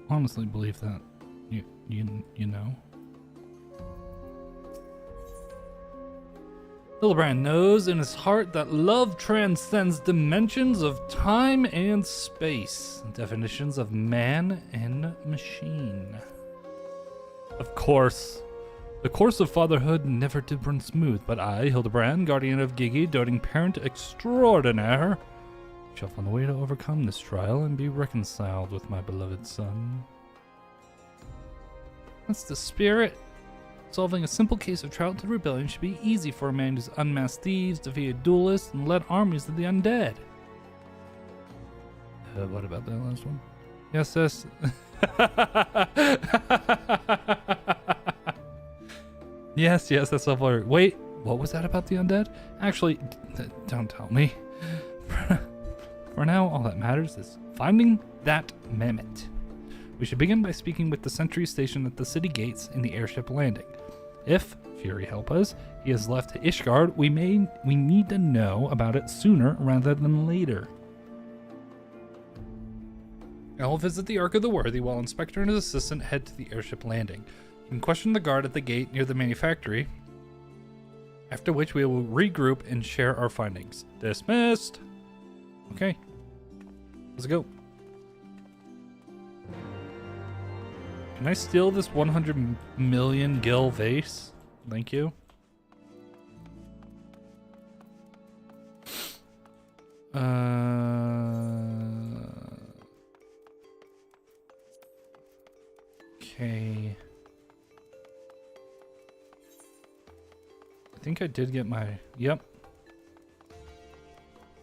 honestly believe that, you know? Hildibrand knows in his heart that love transcends dimensions of time and space, definitions of man and machine. Of course, the course of fatherhood never did run smooth, but I, Hildibrand, guardian of Gigi, doting parent extraordinaire, shall find a way to overcome this trial and be reconciled with my beloved son. That's the spirit. Solving a simple case of childhood rebellion should be easy for a man who's unmasked thieves, defeated duelists, and led armies of the undead. What about that last one? Yes, yes. yes, that's all for... Wait, what was that about the undead? Actually, don't tell me. For now, all that matters is finding that mammoth. We should begin by speaking with the sentry stationed at the city gates in the airship landing. If, Fury help us, he has left Ishgard, we need to know about it sooner rather than later. I'll visit the Ark of the Worthy while Inspector and his assistant head to the airship landing. You can question the guard at the gate near the manufactory, after which we will regroup and share our findings. Dismissed! Okay, let's go. Can I steal this 100 million gil vase? Thank you. Okay. I think I did get my... Yep.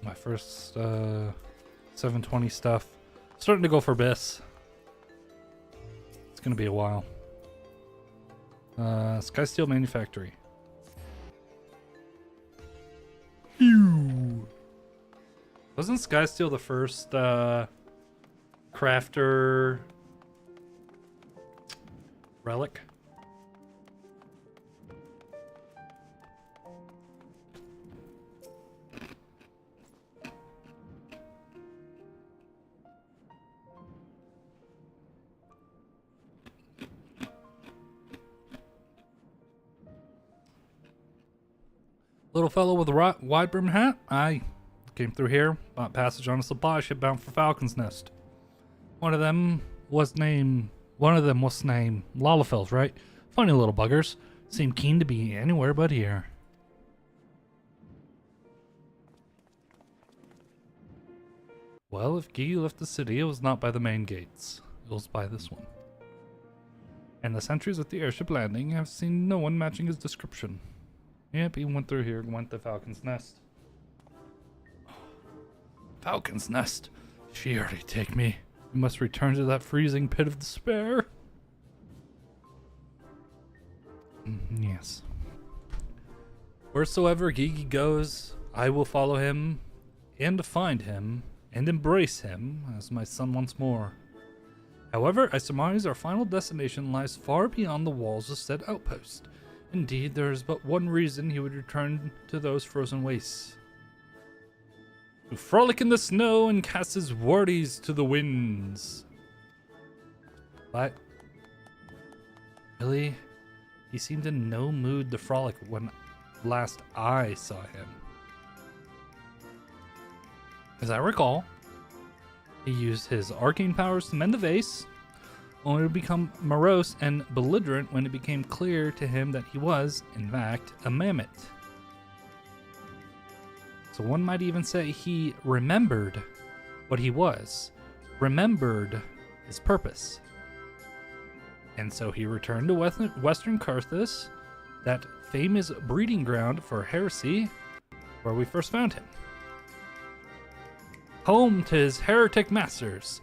My first 720 stuff. Starting to go for Biss. Gonna be a while. Skysteel Manufactory. Ew. Wasn't Skysteel the first crafter relic? Little fellow with a wide brim hat? I came through here, bought passage on a supply ship bound for Falcon's Nest. One of them was named Lalafels, right? Funny little buggers. Seemed keen to be anywhere but here. Well, if Gigi left the city, it was not by the main gates. It was by this one. And the sentries at the airship landing have seen no one matching his description. Yep, he went through here, went to Falcon's Nest. Falcon's Nest. Surely take me. We must return to that freezing pit of despair. Yes. Wheresoever Gigi goes, I will follow him, and find him, and embrace him as my son once more. However, I surmise our final destination lies far beyond the walls of said outpost. Indeed, there is but one reason he would return to those frozen wastes. To frolic in the snow and cast his wordies to the winds. But really, he seemed in no mood to frolic when last I saw him. As I recall, he used his arcane powers to mend the vase, only to become morose and belligerent when it became clear to him that he was, in fact, a mammoth. So one might even say he remembered what he was, remembered his purpose. And so he returned to Western Carthus, that famous breeding ground for heresy, where we first found him. Home to his heretic masters,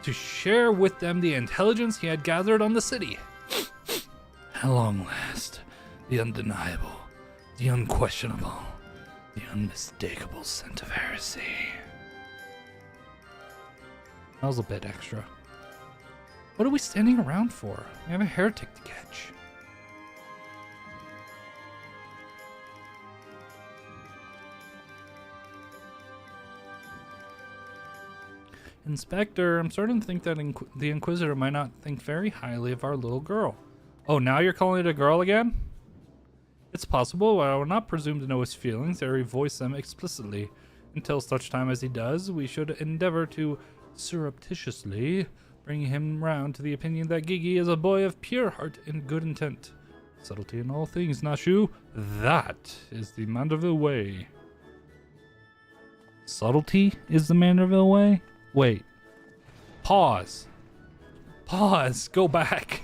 to share with them the intelligence he had gathered on the city. At long last, the undeniable, the unquestionable, the unmistakable scent of heresy. That was a bit extra. What are we standing around for? We have a heretic to catch. Inspector, I'm starting to think that the Inquisitor might not think very highly of our little girl. Oh, now you're calling it a girl again? It's possible, but I will not presume to know his feelings or voice them explicitly. Until such time as he does, we should endeavor to surreptitiously bring him round to the opinion that Gigi is a boy of pure heart and good intent. Subtlety in all things, Nashu. That is the Manderville way. Subtlety is the Manderville way? Wait. Pause. Pause. Go back.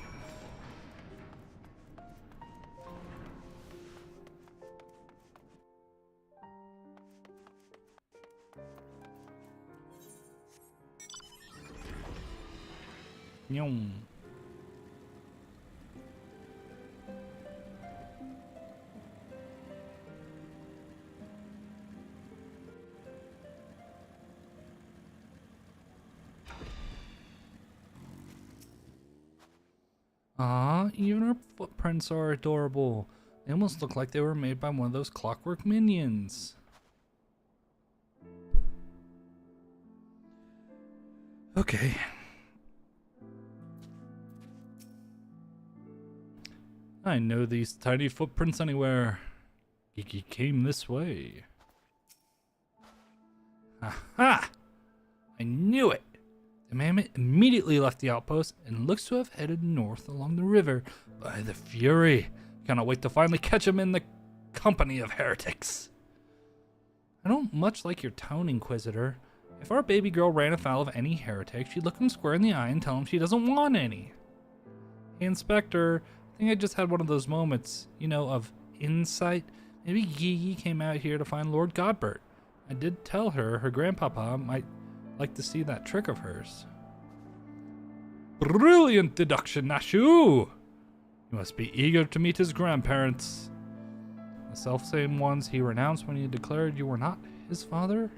Nyom. Even our footprints are adorable. They almost look like they were made by one of those clockwork minions. Okay. I know these tiny footprints anywhere. Gigi came this way. Aha! I knew it! The mammoth immediately left the outpost and looks to have headed north along the river. By the Fury! Cannot wait to finally catch him in the company of heretics. I don't much like your tone, Inquisitor. If our baby girl ran afoul of any heretic, she'd look him square in the eye and tell him she doesn't want any. Hey, Inspector, I think I just had one of those moments, you know, of insight. Maybe Gigi came out here to find Lord Godbert. I did tell her grandpapa might like to see that trick of hers. Brilliant deduction, Nashu! You must be eager to meet his grandparents. The self-same ones he renounced when he declared you were not his father?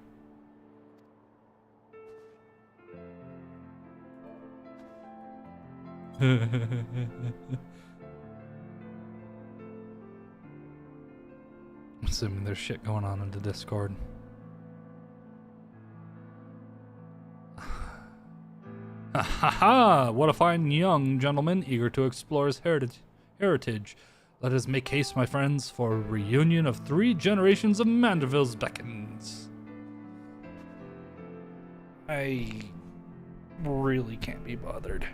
Assuming there's shit going on in the Discord. Ha ha ha! What a fine young gentleman, eager to explore his heritage. Let us make haste, my friends, for a reunion of 3 generations of Mandervilles beckons. I really can't be bothered.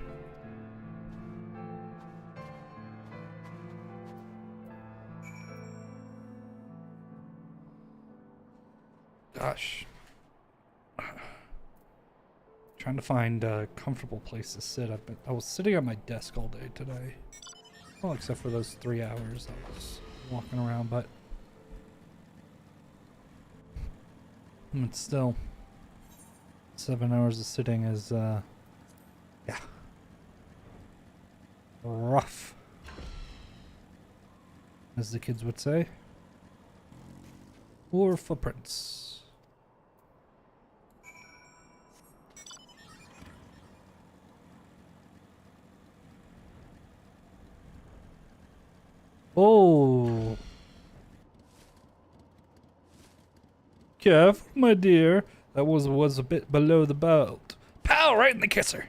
Gosh. Trying to find a comfortable place to sit. I was sitting at my desk all day today. Well, except for those 3 hours I was walking around, but it's still 7 hours of sitting is yeah, rough, as the kids would say. Or footprints. Oh, careful, my dear. That was a bit below the belt. Pow! Right in the kisser.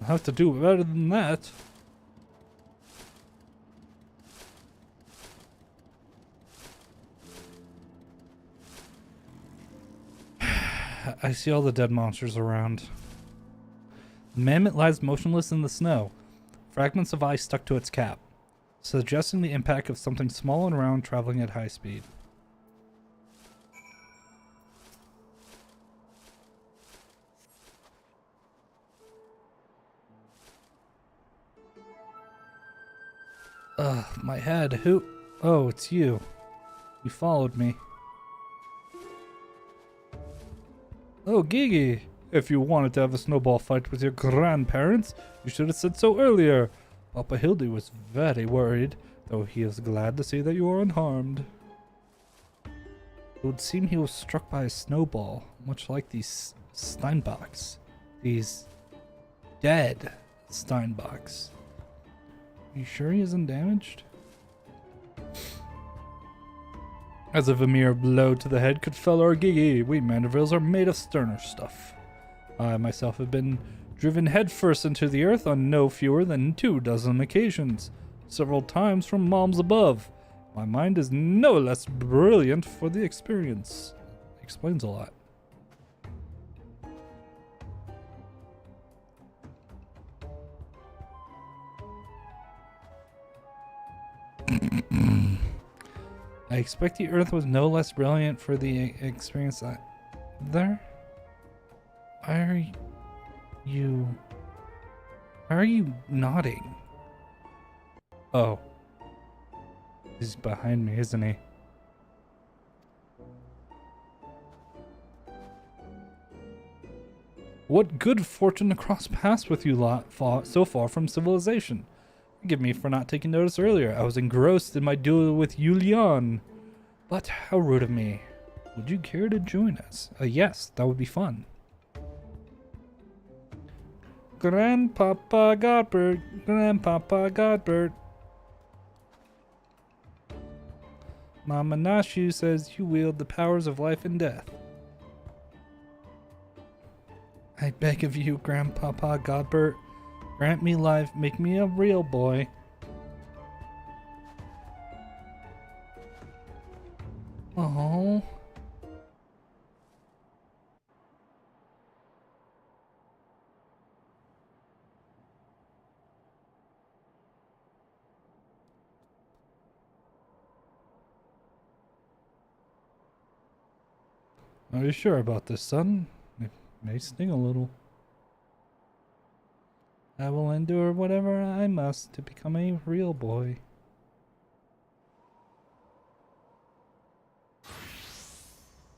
I'll have to do better than that. I see all the dead monsters around. The mammoth lies motionless in the snow, fragments of ice stuck to its cap, suggesting the impact of something small and round traveling at high speed. Ugh, my head. Who? Oh, it's you. You followed me. Oh, Gigi, if you wanted to have a snowball fight with your grandparents, you should have said so earlier. Papa Hildy was very worried, though he is glad to see that you are unharmed. It would seem he was struck by a snowball, much like these Steinbocks. These dead Steinbocks. Are you sure he isn't damaged? As if a mere blow to the head could fell our Gigi, we Mandervilles are made of sterner stuff. I myself have been driven headfirst into the earth on no fewer than 24 occasions, several times from moms above. My mind is no less brilliant for the experience. Explains a lot. I expect the earth was no less brilliant for the experience there. Why are you nodding? Oh. He's behind me, isn't he? What good fortune to cross paths with you lot so far from civilization. Forgive me for not taking notice earlier. I was engrossed in my duel with Julian. But how rude of me. Would you care to join us? Yes, that would be fun. Grandpapa Godbert, Grandpapa Godbert. Mama Nashu says you wield the powers of life and death. I beg of you, Grandpapa Godbert, grant me life, make me a real boy. Oh. Are you sure about this, son? It may sting a little. I will endure whatever I must to become a real boy.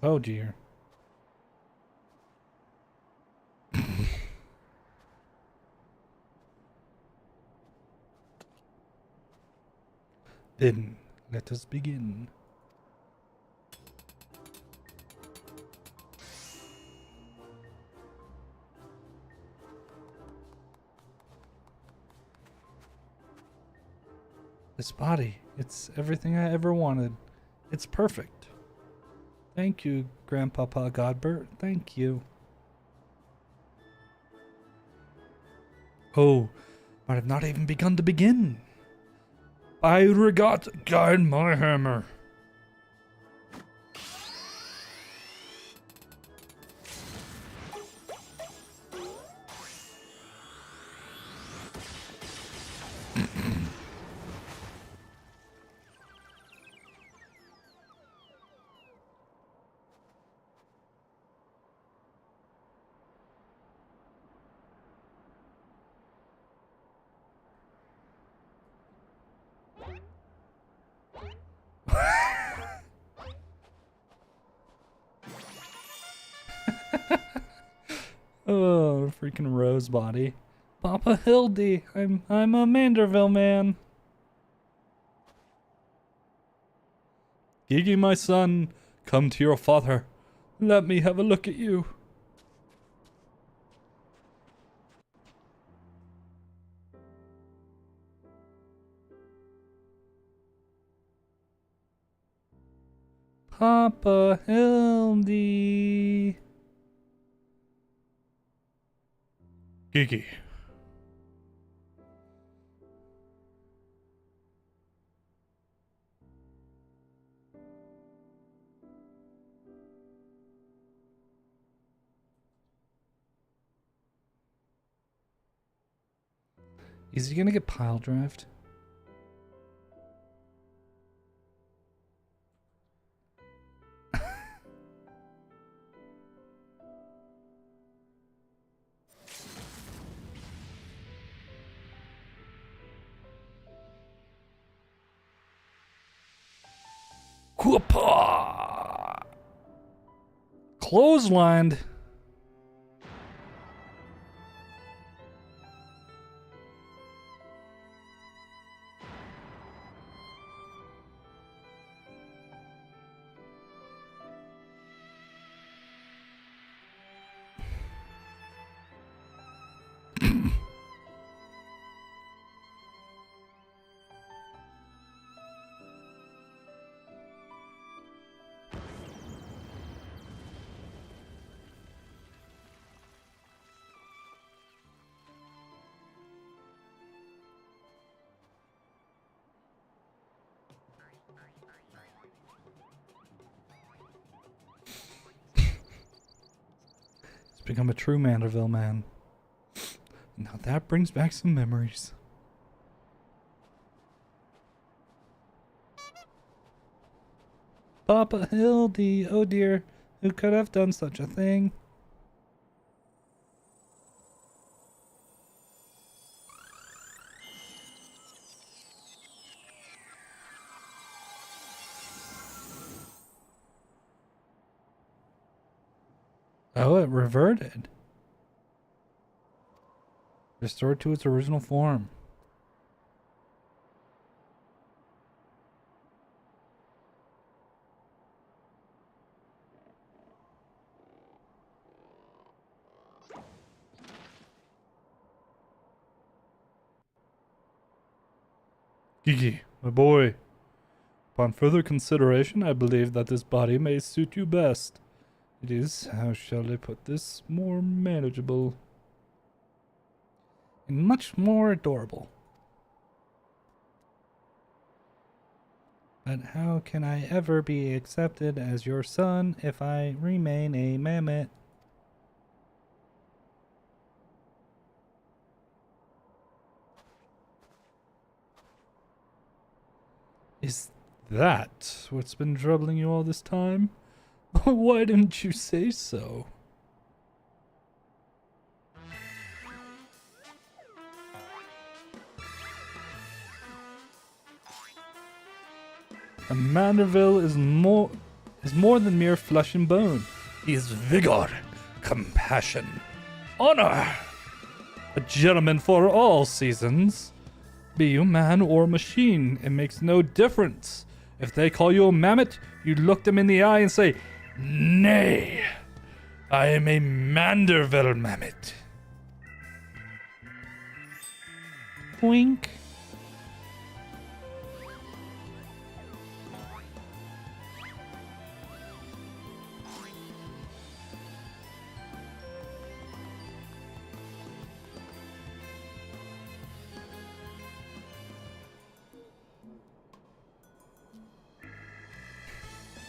Oh dear. Then let us begin. This body, it's everything I ever wanted. It's perfect. Thank you, Grandpapa Godbert. Thank you. Oh, but I've not even begun to begin. I regot guide my hammer. Oh, freaking Rose body. Papa Hildy, I'm a Manderville man. Gigi, my son, come to your father. Let me have a look at you. Papa Hildy. Gigi. Is he gonna get pile drived? Whoopah! Clotheslined. Become a true Manderville man. Now that brings back some memories. Papa Hildy, oh dear, who could have done such a thing? Oh, it reverted. Restored to its original form. Gigi, my boy. Upon further consideration, I believe that this body may suit you best. It is, how shall I put this, more manageable. And much more adorable. But how can I ever be accepted as your son if I remain a mammoth? Is that what's been troubling you all this time? Why didn't you say so? A Manderville is more than mere flesh and bone. He is vigor, compassion, honor. A gentleman for all seasons. Be you man or machine, it makes no difference. If they call you a mammoth, you look them in the eye and say, "Nay, I am a Manderville mammoth." Wink.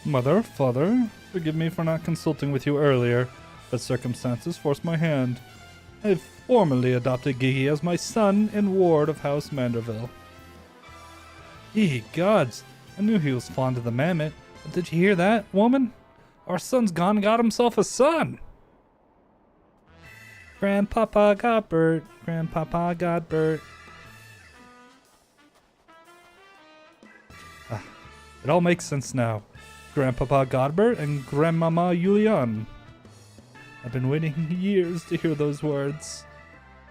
Mother, father, forgive me for not consulting with you earlier, but circumstances forced my hand. I have formally adopted Gigi as my son and ward of House Manderville. Ye gods, I knew he was fond of the mammoth, but did you hear that, woman? Our son's gone and got himself a son! Grandpapa got Bert, Grandpapa got Bert. It all makes sense now. Grandpapa Godbert and Grandmama Julian. I've been waiting years to hear those words.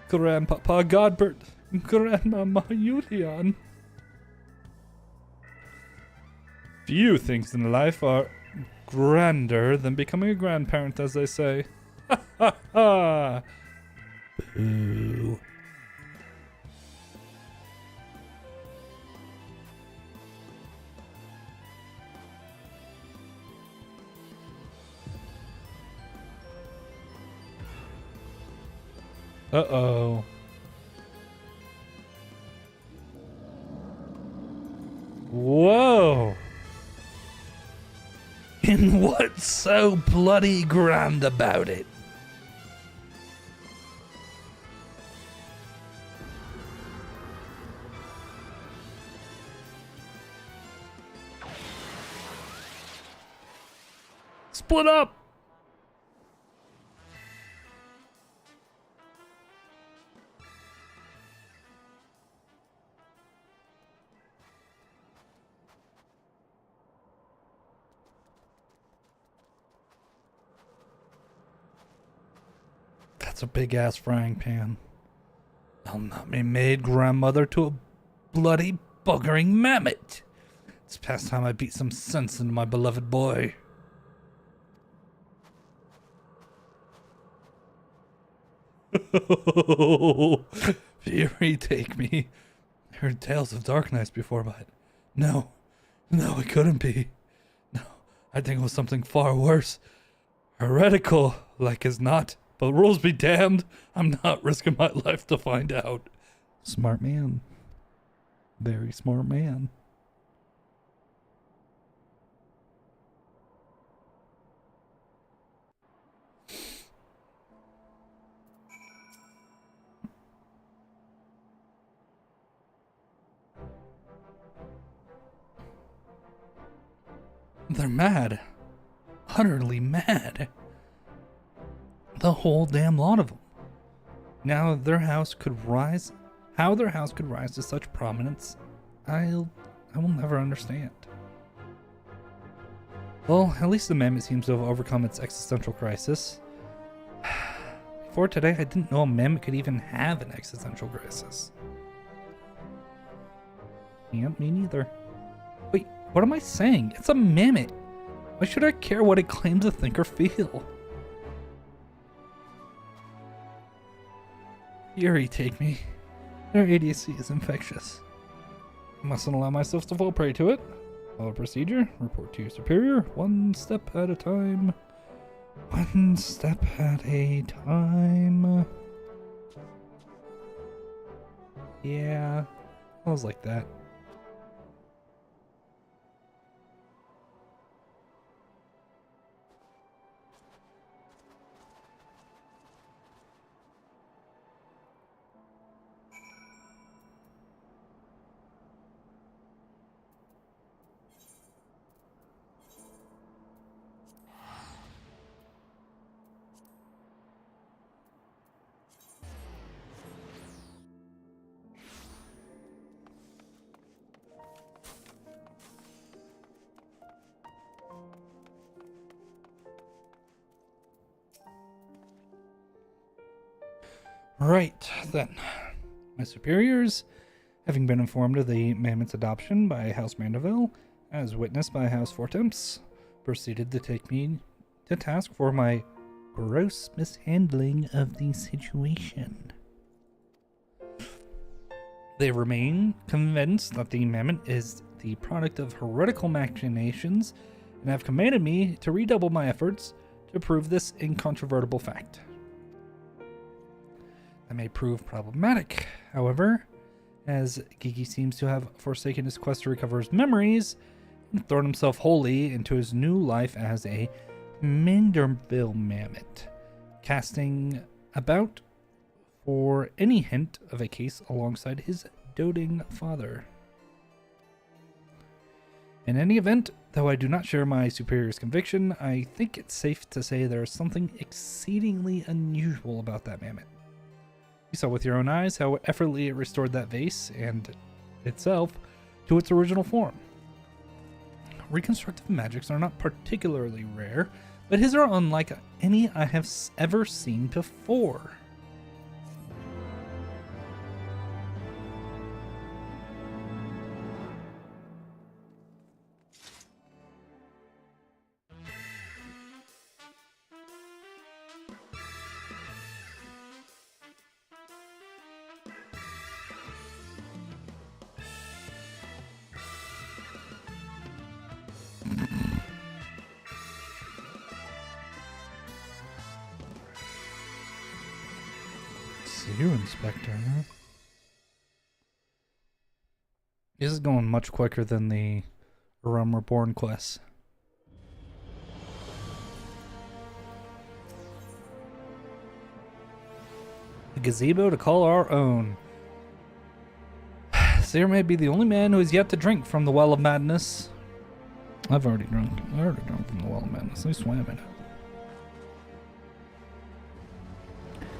Grandpapa Godbert, Grandmama Julian. Few things in life are grander than becoming a grandparent, as they say. Ha ha ha! Boo. Uh-oh. Whoa! And what's so bloody grand about it? Split up! That's a big ass frying pan. I'll not be made grandmother to a bloody buggering mammoth. It's past time I beat some sense into my beloved boy. Fury take me. I heard tales of dark nights before, but no, it couldn't be. No, I think it was something far worse. Heretical, like as not. But rules be damned, I'm not risking my life to find out. Smart man. Very smart man. They're mad. Utterly mad. The whole damn lot of them. Now their house could rise. How their house could rise to such prominence, I will never understand. Well, at least the mammoth seems to have overcome its existential crisis. Before today, I didn't know a mammoth could even have an existential crisis. Yep, me neither. Wait, what am I saying? It's a mammoth. Why should I care what it claims to think or feel? Fury take me. Their idiocy is infectious. I mustn't allow myself to fall prey to it. Follow procedure. Report to your superior. One step at a time. One step at a time. Yeah, I was like that. Right, then. My superiors, having been informed of the mammoth's adoption by House Mandeville, as witnessed by House Fortemps, proceeded to take me to task for my gross mishandling of the situation. They remain convinced that the mammoth is the product of heretical machinations and have commanded me to redouble my efforts to prove this incontrovertible fact. That may prove problematic, however, as Gigi seems to have forsaken his quest to recover his memories and thrown himself wholly into his new life as a Manderville mammoth, casting about for any hint of a case alongside his doting father. In any event, though I do not share my superior's conviction, I think it's safe to say there is something exceedingly unusual about that mammoth. You saw with your own eyes how effortlessly it restored that vase and itself to its original form. Reconstructive magics are not particularly rare, but his are unlike any I have ever seen before. You, Inspector. This is going much quicker than the Realm Reborn quests. The gazebo to call our own. Seer may be the only man who has yet to drink from the Well of Madness. I've already drunk. I already drunk from the Well of Madness. I swam in it.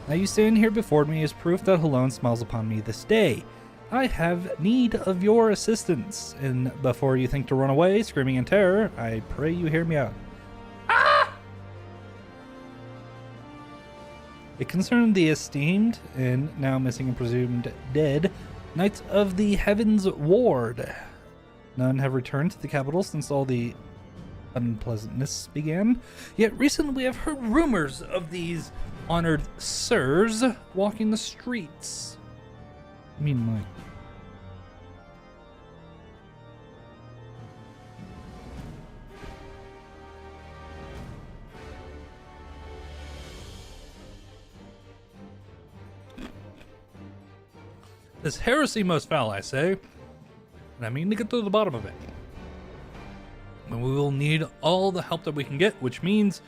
Now you stand here before me as proof that Halone smiles upon me this day. I have need of your assistance, and before you think to run away, screaming in terror, I pray you hear me out. Ah! It concerned the esteemed, and now missing and presumed dead, Knights of the Heavensward. None have returned to the capital since all the unpleasantness began, yet recently we have heard rumors of these honored sirs walking the streets. I mean, like, this heresy most foul, I say, and I mean to get to the bottom of it. And we will need all the help that we can get, which means,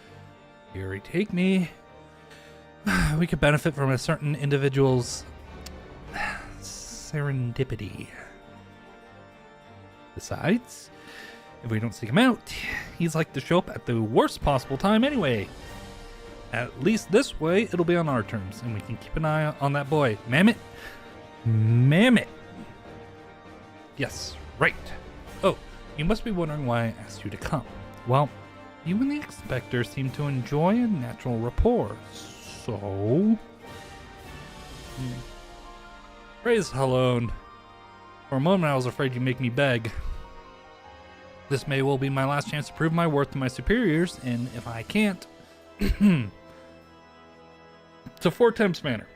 here we take me. We could benefit from a certain individual's serendipity. Besides, if we don't seek him out, he's like to show up at the worst possible time anyway. At least this way, it'll be on our terms, and we can keep an eye on that boy. Mammoth. Mammoth. Yes, right. Oh, you must be wondering why I asked you to come. Well, you and the Inspector seem to enjoy a natural rapport. So, praise Halone. For a moment I was afraid you'd make me beg. This may well be my last chance to prove my worth to my superiors, and if I can't, it's a 4-times manner.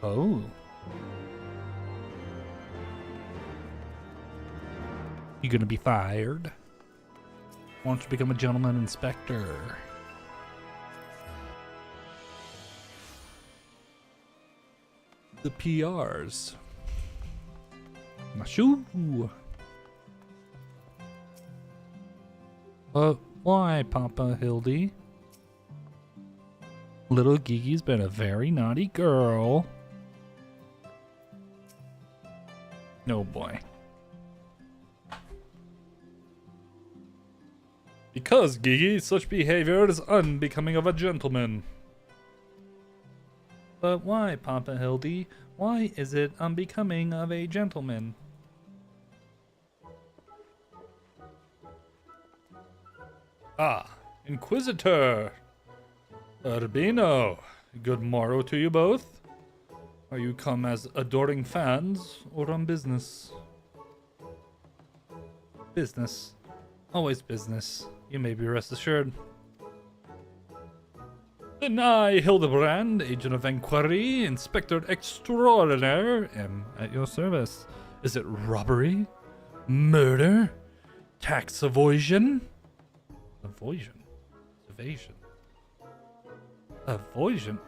Oh. You gonna be fired? Why don't you become a gentleman inspector? The PRs. Mashoo. Why, Papa Hildy? Little Gigi's been a very naughty girl. No boy. Because, Gigi, such behavior is unbecoming of a gentleman. But why, Papa Hildy? Why is it unbecoming of a gentleman? Ah, Inquisitor! Urbino, good morrow to you both. Are you come as adoring fans, or on business? Business. Always business. You may be rest assured. And I, Hildibrand, Agent of Inquiry, Inspector Extraordinaire, am at your service. Is it robbery? Murder? Tax evasion? Evasion? Evasion? Evasion?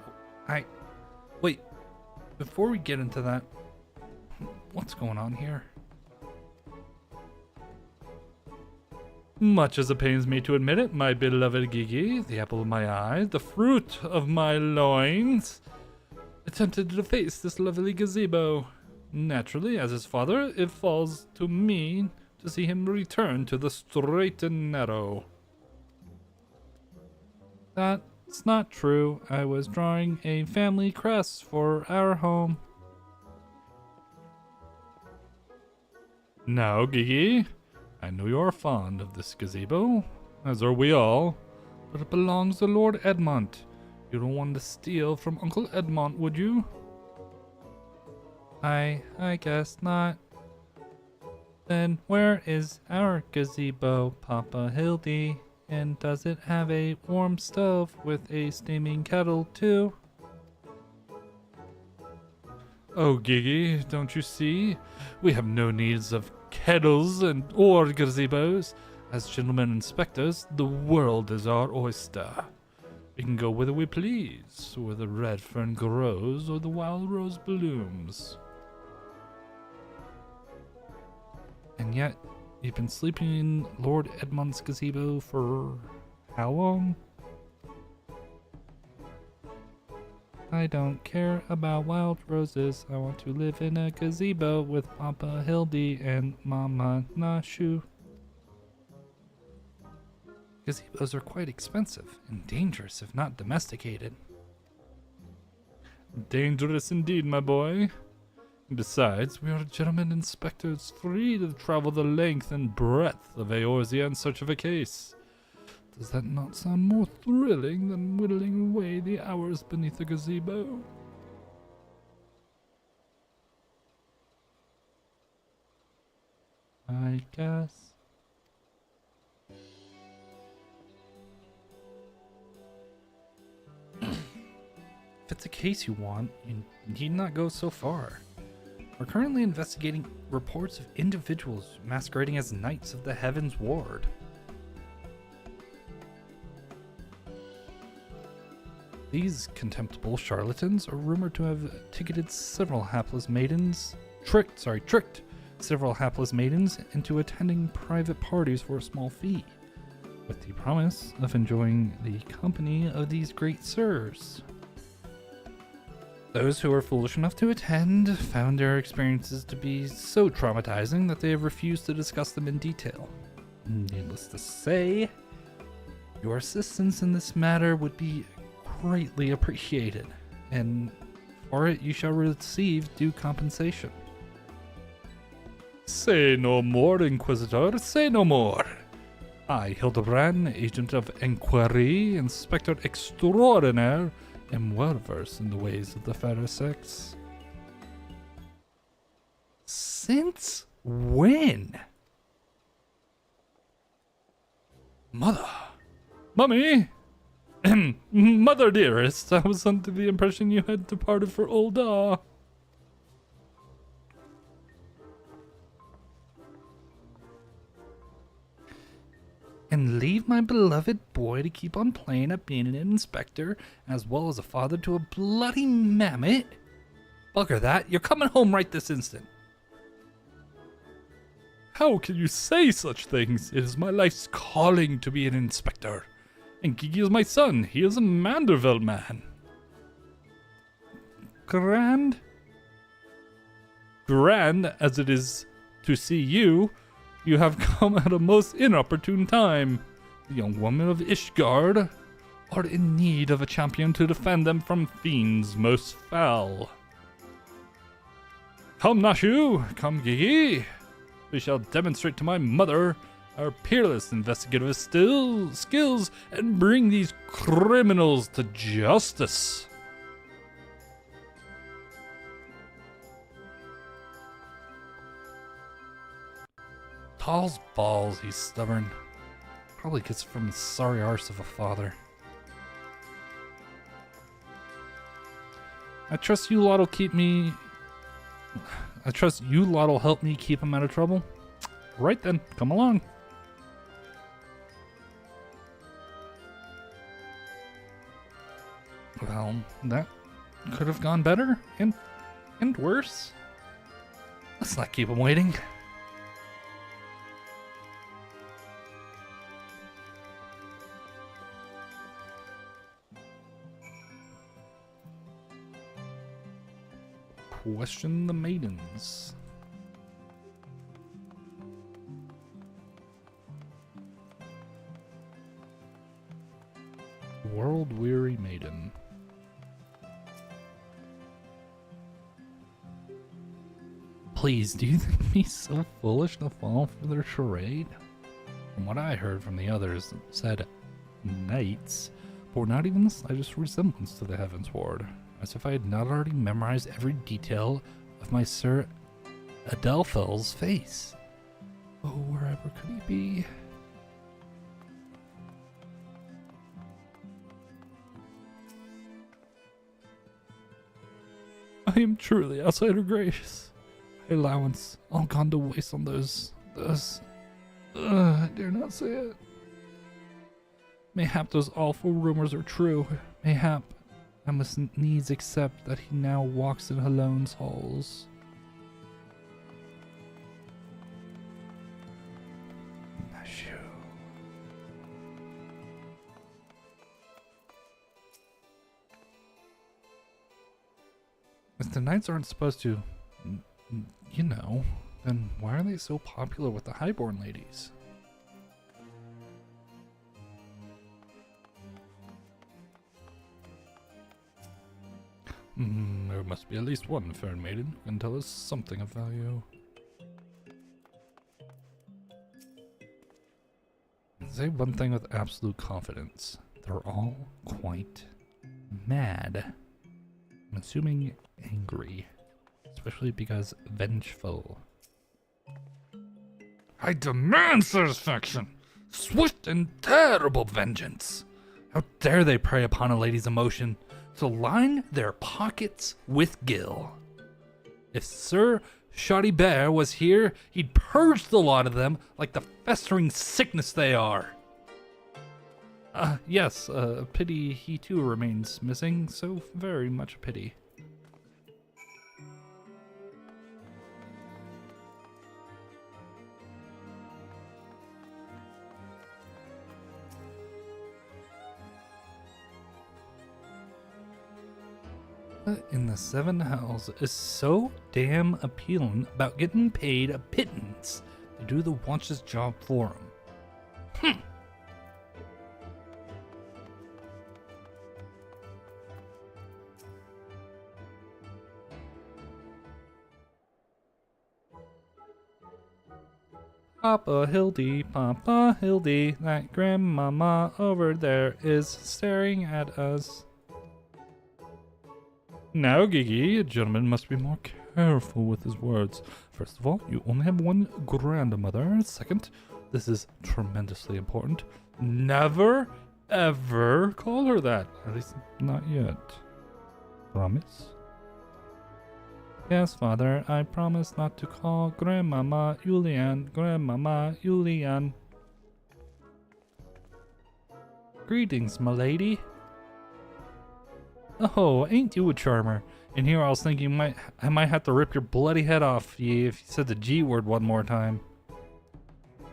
Wait, before we get into that, what's going on here? Much as it pains me to admit it, my beloved Gigi, the apple of my eye, the fruit of my loins, attempted to deface this lovely gazebo. Naturally, as his father, it falls to me to see him return to the straight and narrow. That's not true. I was drawing a family crest for our home. Now, Gigi, I know you are fond of this gazebo. as are we all. But it belongs to Lord Edmont. You don't want to steal from Uncle Edmont, would you? I guess not. Then where is our gazebo, Papa Hildy? And does it have a warm stove with a steaming kettle too? Oh, Gigi, don't you see? We have no needs of kettles or gazebos. As gentlemen inspectors, the world is our oyster. We can go whither we please, where the red fern grows or the wild rose blooms. And yet, you've been sleeping in Lord Edmond's gazebo for how long? I don't care about wild roses. I want to live in a gazebo with Papa Hildy and Mama Nashu. Gazebos are quite expensive and dangerous if not domesticated. Dangerous indeed, my boy. Besides, we are gentlemen inspectors free to travel the length and breadth of Eorzea in search of a case. Does that not sound more thrilling than whittling away the hours beneath a gazebo? I guess. If it's a case you want, you need not go so far. We're currently investigating reports of individuals masquerading as knights of the Heavensward. These contemptible charlatans are rumored to have ticketed several hapless maidens, tricked several hapless maidens into attending private parties for a small fee, with the promise of enjoying the company of these great sirs. Those who were foolish enough to attend found their experiences to be so traumatizing that they have refused to discuss them in detail. Needless to say, your assistance in this matter would be greatly appreciated, and for it you shall receive due compensation. Say no more, Inquisitor, say no more. I, Hildibrand, Agent of Inquiry, Inspector Extraordinaire, am well versed in the ways of the fairer sex. Since when? Mother. Mummy! Mother dearest, I was under the impression you had departed for Old And leave my beloved boy to keep on playing at being an inspector, as well as a father to a bloody mammoth? Bugger that, you're coming home right this instant. How can you say such things? It is my life's calling to be an inspector. And Gigi is my son, he is a Manderveld man. Grand as it is to see you, you have come at a most inopportune time. The young women of Ishgard are in need of a champion to defend them from fiends most foul. Come, Nashu, come, Gigi. We shall demonstrate to my mother our peerless investigative skills and bring these criminals to justice. Tall's balls, he's stubborn. Probably gets it from the sorry arse of a father. I trust you lot'll help me keep him out of trouble. Right then, come along. Well, that could have gone better and worse. Let's not keep him waiting. Question the maidens. World-weary maiden. Please, do you think me so foolish to fall for their charade? From what I heard from the others, said knights bore not even the slightest resemblance to the Heavensward, as if I had not already memorized every detail of my Sir Adelphel's face. Oh, wherever could he be? I am truly outside her grace. My allowance all gone to waste on those, I dare not say it. Mayhap those awful rumors are true. Mayhap I must needs accept that he now walks in Halone's halls. If the knights aren't supposed to, you know, then why are they so popular with the highborn ladies? There must be at least one fair maiden who can tell us something of value. I'll say one thing with absolute confidence. They're all quite mad. I'm assuming angry, especially because vengeful. I demand satisfaction! Swift and terrible vengeance! How dare they prey upon a lady's emotion to line their pockets with gil? If Sir Shoddy Bear was here, he'd purge the lot of them like the festering sickness they are. Yes, pity he too remains missing, so very much a pity. In the seven hells is so damn appealing about getting paid a pittance to do the watch's job for him. Papa Hildy, that grandmama over there is staring at us. Now, Gigi, a gentleman must be more careful with his words. First of all, you only have one grandmother. Second, this is tremendously important. Never, ever call her that. At least not yet. Promise? Yes, Father, I promise not to call Grandmama Julian Grandmama Julian. Greetings, my lady. Oh, ain't you a charmer? And here I was thinking I might have to rip your bloody head off if you said the G word one more time.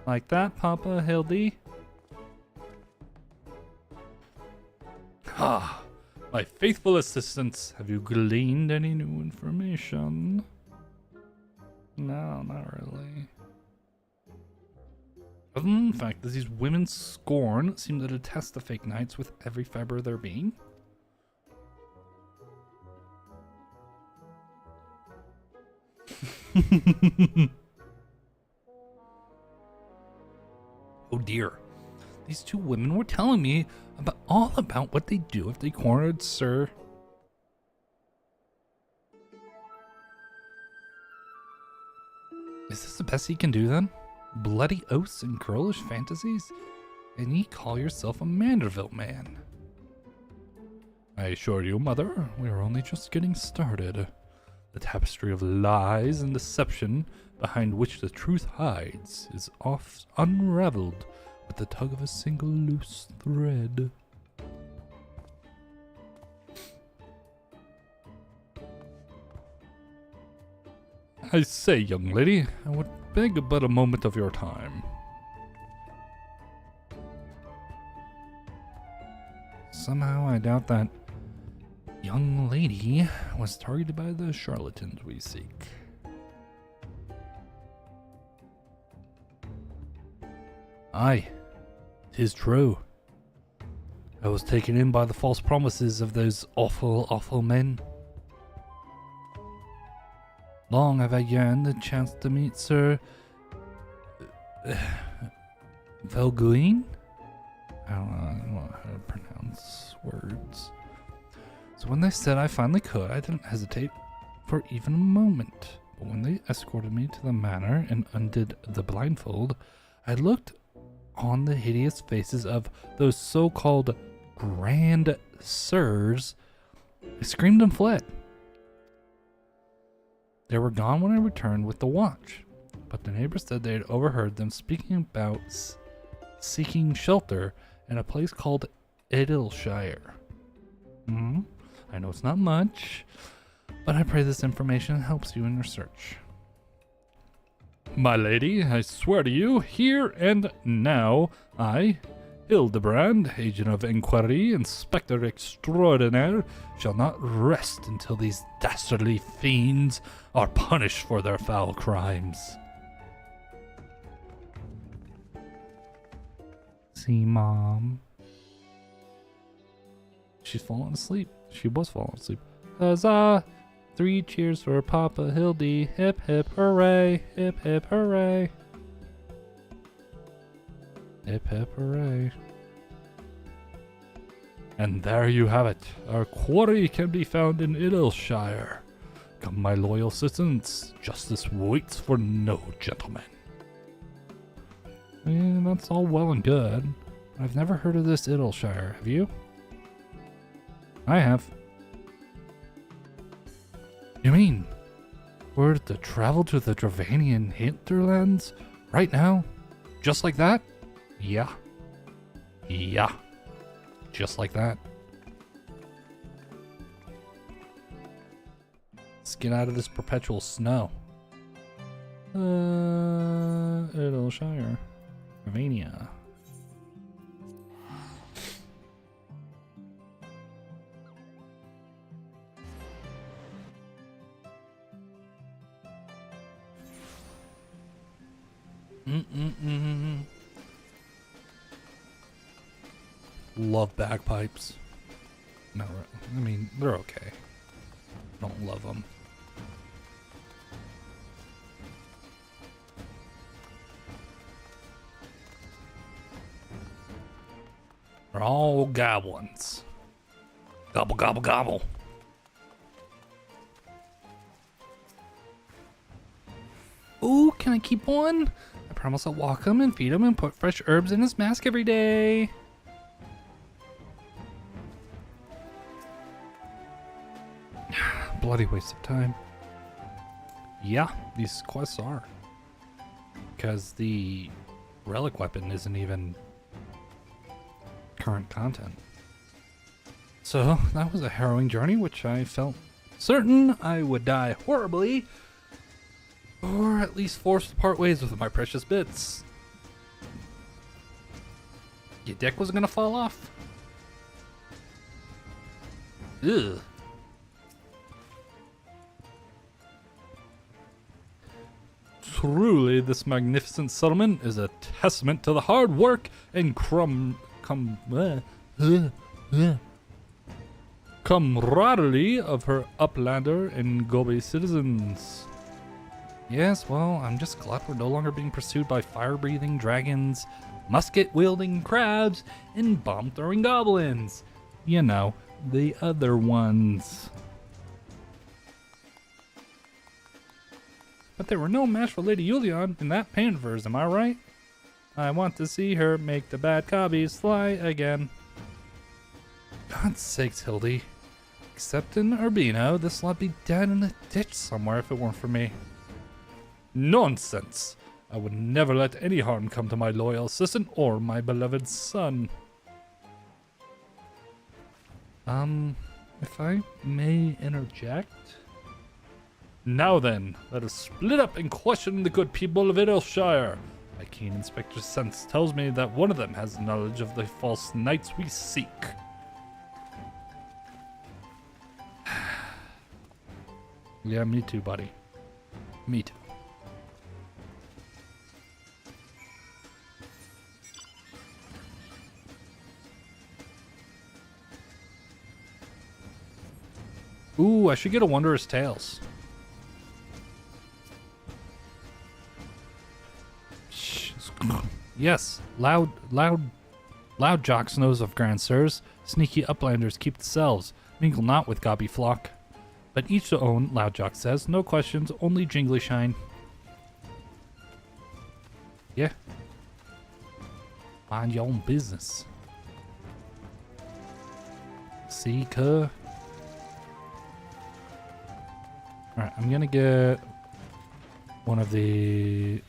Like that, Papa Hildy? Ha! My faithful assistants, have you gleaned any new information? No, not really. Other than the fact that these women scorn seem to detest the fake knights with every fiber of their being. Oh dear. These two women were telling me all about what they do if they cornered Sir. Is this the best he can do then? Bloody oaths and girlish fantasies? And ye call yourself a Manderville man? I assure you, Mother, we are only just getting started. The tapestry of lies and deception behind which the truth hides is oft unraveled with the tug of a single loose thread. I say, young lady, I would beg but a moment of your time. Somehow I doubt that young lady was targeted by the charlatans we seek. Aye, 'tis true. I was taken in by the false promises of those awful, awful men. Long have I yearned the chance to meet Sir Velguin? I don't know how to pronounce words. So when they said I finally could, I didn't hesitate for even a moment. But when they escorted me to the manor and undid the blindfold, I looked on the hideous faces of those so-called grand sirs. I screamed and fled. They were gone when I returned with the watch, but the neighbors said they had overheard them speaking about seeking shelter in a place called Idleshire. I know it's not much, but I pray this information helps you in your search. My lady, I swear to you, here and now, I, Hildibrand, agent of inquiry, inspector extraordinaire, shall not rest until these dastardly fiends are punished for their foul crimes. See, Mom. She's falling asleep. She was falling asleep. Huzzah! 3 cheers for Papa Hildy. Hip hip hooray. Hip hip hooray. Hip hip hooray. And there you have it. Our quarry can be found in Idleshire. Come, my loyal citizens. Justice waits for no gentleman. That's all well and good. I've never heard of this Idleshire. Have you? I have. You mean we're to travel to the Dravanian hinterlands right now? Just like that? Yeah. Yeah. Just like that. Let's get out of this perpetual snow. Idleshire. Dravania. Love bagpipes. No, I mean, they're okay. Don't love them. They're all goblins. Gobble, gobble, gobble. Ooh, can I keep one? I promise I'll walk him and feed him and put fresh herbs in his mask every day. Bloody waste of time. Yeah, these quests are. Because the relic weapon isn't even current content. So that was a harrowing journey, which I felt certain I would die horribly, or at least forced to part ways with my precious bits. Your dick was gonna fall off? Ugh. Truly, this magnificent settlement is a testament to the hard work and camaraderie of her Uplander and Gobi citizens. Yes, well, I'm just glad we're no longer being pursued by fire-breathing dragons, musket-wielding crabs, and bomb-throwing goblins. You know, the other ones. But there were no match for Lady Yulion in that paint of hers, am I right? I want to see her make the bad cobbies fly again. God's sakes, Hildy. Except in Urbino, this lot'd be dead in a ditch somewhere if it weren't for me. Nonsense! I would never let any harm come to my loyal assistant or my beloved son. If I may interject? Now then, let us split up and question the good people of Idleshire. My keen inspector's sense tells me that one of them has knowledge of the false knights we seek. Yeah, me too, buddy. Me too. Ooh, I should get a Wondrous Tales. Yes, loud jocks knows of grand sirs. Sneaky uplanders keep the cells. Mingle not with gobby flock. But each to own, loud jock says. No questions, only jingly shine. Yeah. Mind your own business. See, cuh. Alright, I'm gonna get one of the...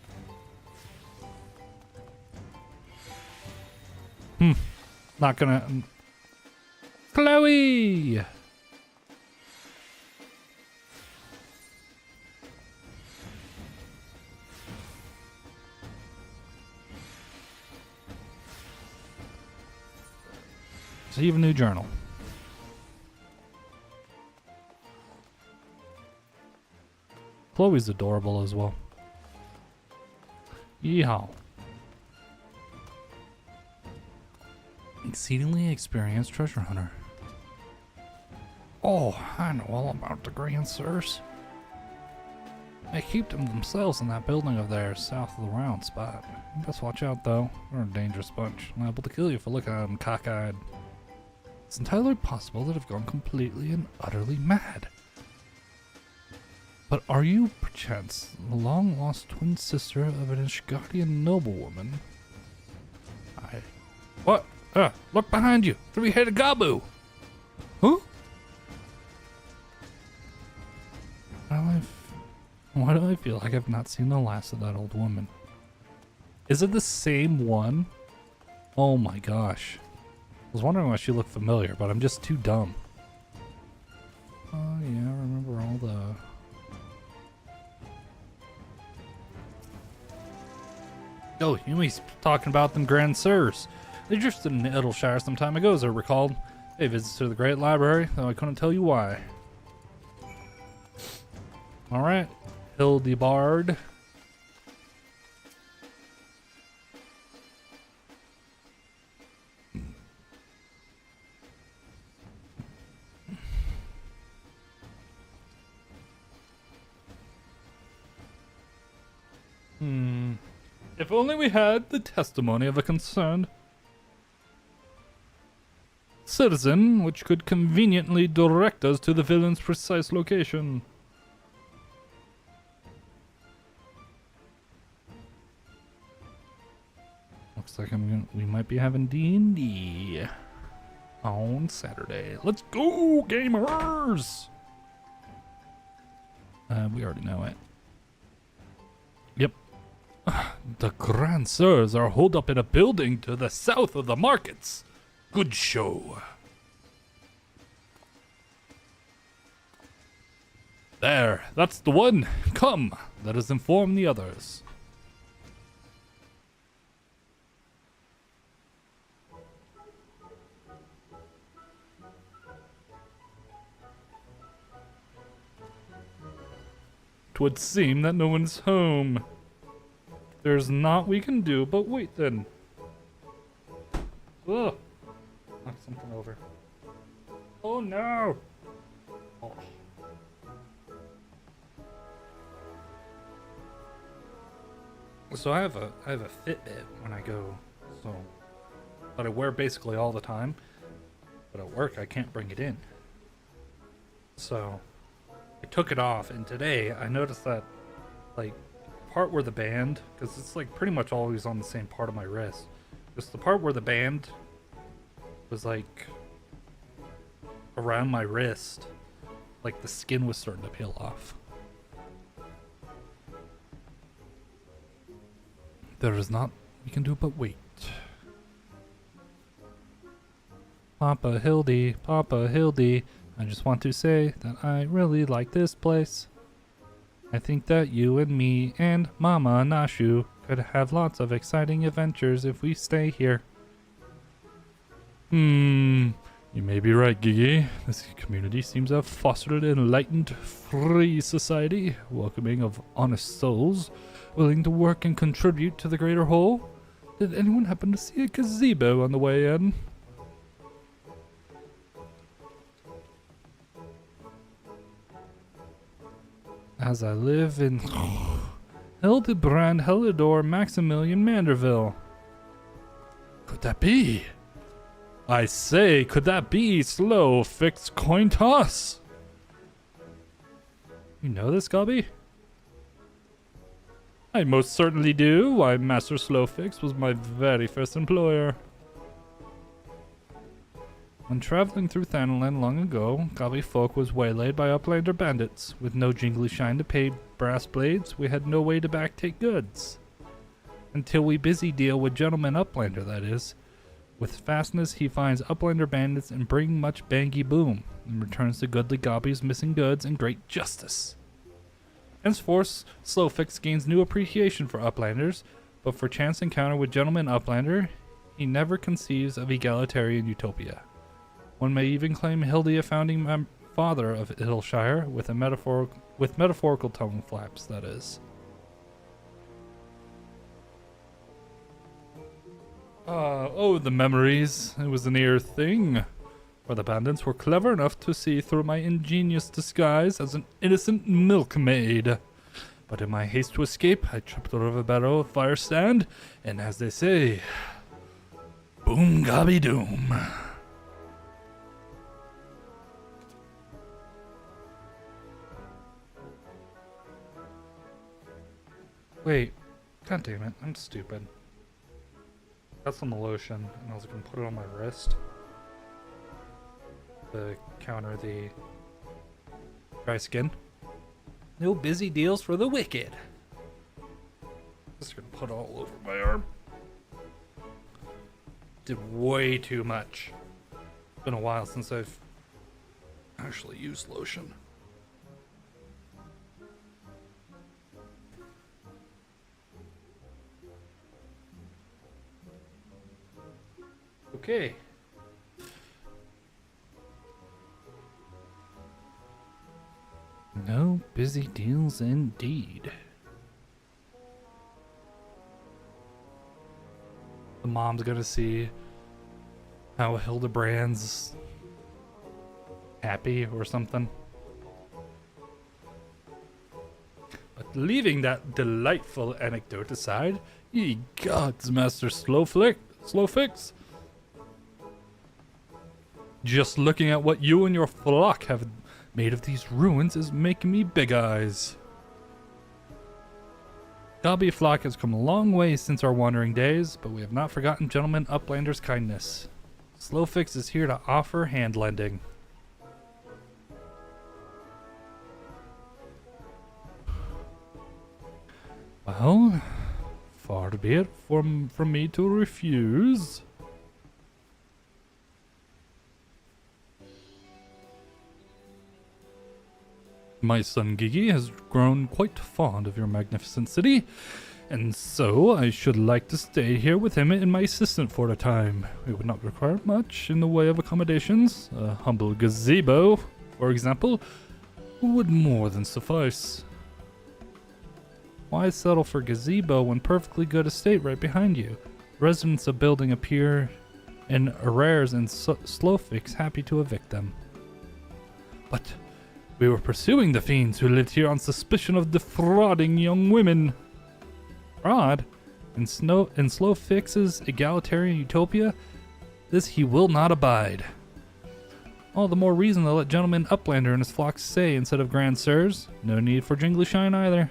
Not gonna... Chloe! Receive a new journal. Chloe's adorable as well. Yeehaw. Exceedingly experienced treasure hunter. Oh, I know all about the grand sirs. They keep them themselves in that building of theirs south of the round spot. You best watch out though. They're a dangerous bunch. Liable to kill you for looking at them cockeyed. It's entirely possible that they've gone completely and utterly mad. But are you, perchance, the long-lost twin sister of an Ishgardian noblewoman? What? Look behind you! Three-headed Gabu! Huh? Why do I feel like I've not seen the last of that old woman? Is it the same one? Oh my gosh. I was wondering why she looked familiar, but I'm just too dumb. Oh yeah, I remember all the... Oh, you mean talking about them grand sirs. They drifted in Idleshire some time ago, as I recalled. They visited to the Great Library, though I couldn't tell you why. Alright, Hildibrand. If only we had the testimony of a concerned citizen, which could conveniently direct us to the villain's precise location. Looks like we might be having D&D on Saturday. Let's go, gamers! We already know it. Yep. The Grand Sirs are holed up in a building to the south of the markets. Good show. There, that's the one. Come, let us inform the others. Twould seem that no one's home. There's naught we can do but wait then. Ugh. Knock something over. Oh no! Oh. So I have a Fitbit when I go, so that I wear basically all the time. But at work I can't bring it in. So I took it off, and today I noticed that like part where the band, because it's like pretty much always on the same part of my wrist, just the part where the band was like around my wrist, like the skin was starting to peel off. There is not we can do but wait. Papa Hildy, I just want to say that I really like this place. I think that you and me and Mama Nashu could have lots of exciting adventures if we stay here. You may be right, Gigi. This community seems to have fostered an enlightened, free society, welcoming of honest souls, willing to work and contribute to the greater whole. Did anyone happen to see a gazebo on the way in? As I live in Hildibrand, Helidor, Maximilian, Manderville. Could that be? I say, could that be Slow Fix coin toss? You know this, Gobby? I most certainly do. Why, Master Slowfix was my very first employer. When traveling through Thanalan long ago, Gobby folk was waylaid by Uplander bandits. With no jingly shine to pay brass blades, we had no way to backtake goods. Until we busy deal with gentleman Uplander, that is. With fastness, he finds Uplander bandits and bring much bangy boom, and returns to goodly Gobby's missing goods and great justice. Henceforth, Slowfix gains new appreciation for Uplanders, but for chance encounter with gentleman Uplander, he never conceives of egalitarian utopia. One may even claim Hildy a founding father of Hillshire, with metaphorical tongue flaps, that is. Oh, the memories. It was a near thing. For the bandits were clever enough to see through my ingenious disguise as an innocent milkmaid. But in my haste to escape, I tripped over a barrel of fire stand, and as they say, boom gobby doom. Wait, god damn it, I'm stupid. That's on the lotion, and I was gonna put it on my wrist to counter the dry skin. No busy deals for the wicked. Just gonna put all over my arm. Did way too much. It's been a while since I've actually used lotion. Okay. No busy deals indeed. The mom's gonna see how Hildibrand's happy or something. But leaving that delightful anecdote aside, ye gods, Master Slowfix. Just looking at what you and your flock have made of these ruins is making me big eyes. Gobby flock has come a long way since our wandering days, but we have not forgotten gentleman Uplander's kindness. Slowfix is here to offer hand lending. Well, far be it from me to refuse. My son Gigi has grown quite fond of your magnificent city, and so I should like to stay here with him and my assistant for a time. It would not require much in the way of accommodations. A humble gazebo, for example, would more than suffice. Why settle for gazebo when perfectly good estate right behind you? Residents of building appear in arrears and Slowfix happy to evict them. But we were pursuing the fiends who lived here on suspicion of defrauding young women. Fraud? In Slowfix's egalitarian utopia? This he will not abide. All the more reason to let gentleman Uplander and his flock say instead of grand sirs. No need for jingly shine either.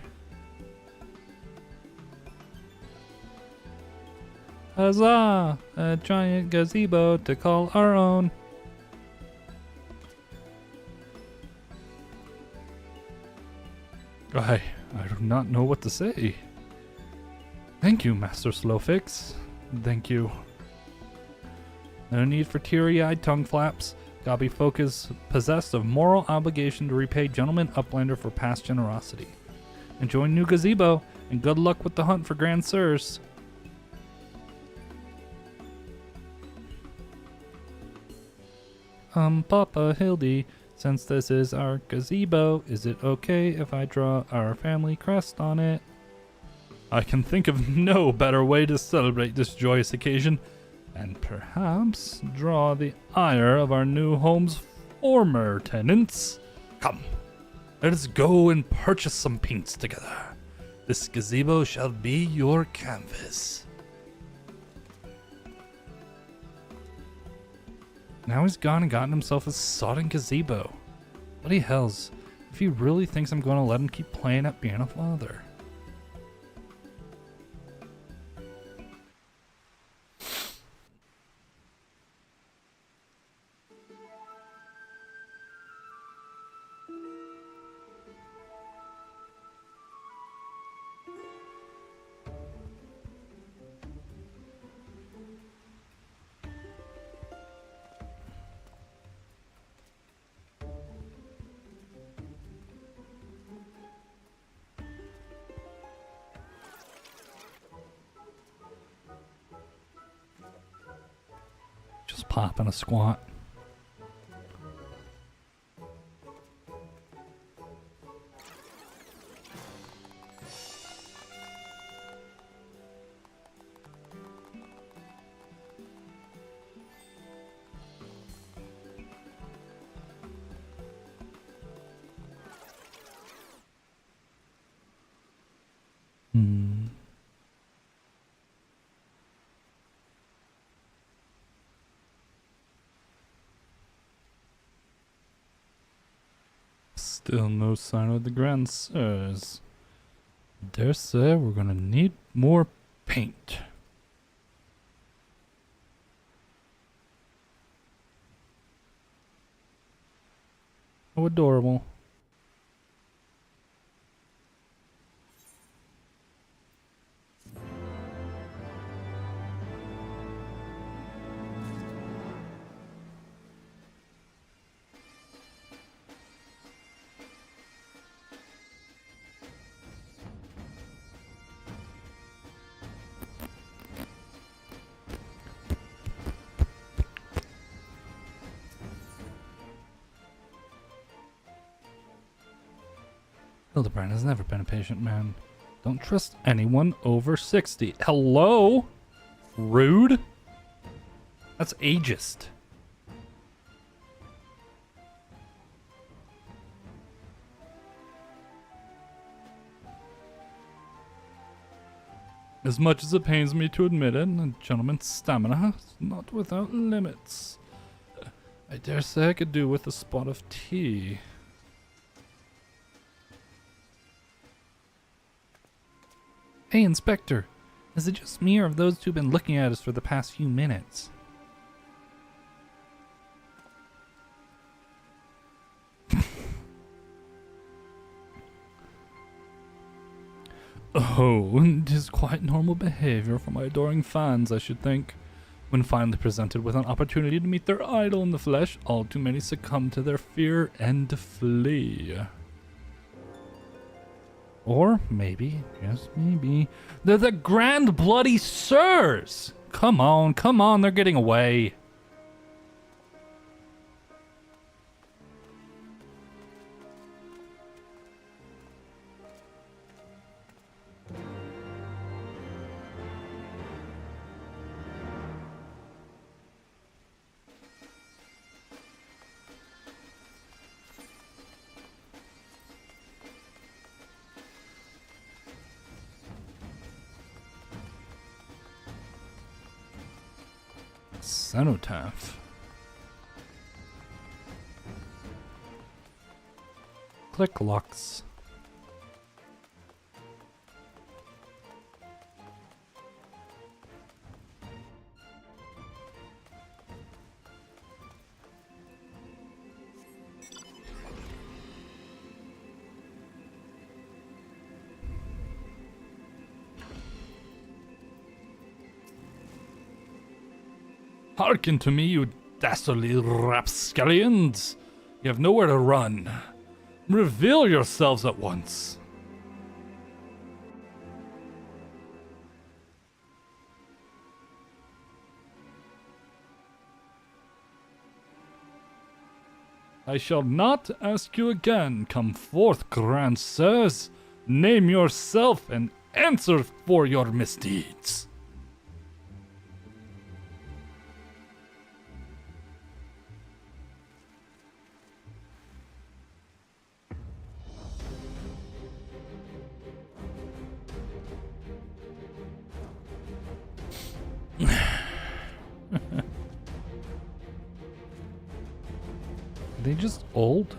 Huzzah! A giant gazebo to call our own. I do not know what to say. Thank you, Master Slowfix. Thank you. No need for teary-eyed tongue flaps. Gobby folk is possessed of moral obligation to repay gentleman Uplander for past generosity. Enjoy new gazebo, and good luck with the hunt for grand sirs. Papa Hildy, since this is our gazebo, is it okay if I draw our family crest on it? I can think of no better way to celebrate this joyous occasion, and perhaps draw the ire of our new home's former tenants. Come, let us go and purchase some paints together. This gazebo shall be your canvas. Now he's gone and gotten himself a sodding gazebo. Bloody hells. If he really thinks I'm going to let him keep playing at being a father. Just popping a squat. Still no sign of the Grand Sirs. Dare say we're gonna need more paint. Oh, adorable. Hildibrand has never been a patient man. Don't trust anyone over 60. Hello? Rude? That's ageist. As much as it pains me to admit it, a gentleman's stamina is not without limits. I dare say I could do with a spot of tea. Hey, Inspector. Is it just me or have those two been looking at us for the past few minutes? Oh, it is quite normal behavior for my adoring fans, I should think. When finally presented with an opportunity to meet their idol in the flesh, all too many succumb to their fear and flee. Or maybe, just maybe, they're the Grand Bloody Sirs! Come on, they're getting away. Cenotaph. Click locks. Hearken to me, you dastardly rapscallions! You have nowhere to run. Reveal yourselves at once. I shall not ask you again. Come forth, Grand Sirs. Name yourself and answer for your misdeeds. they just old?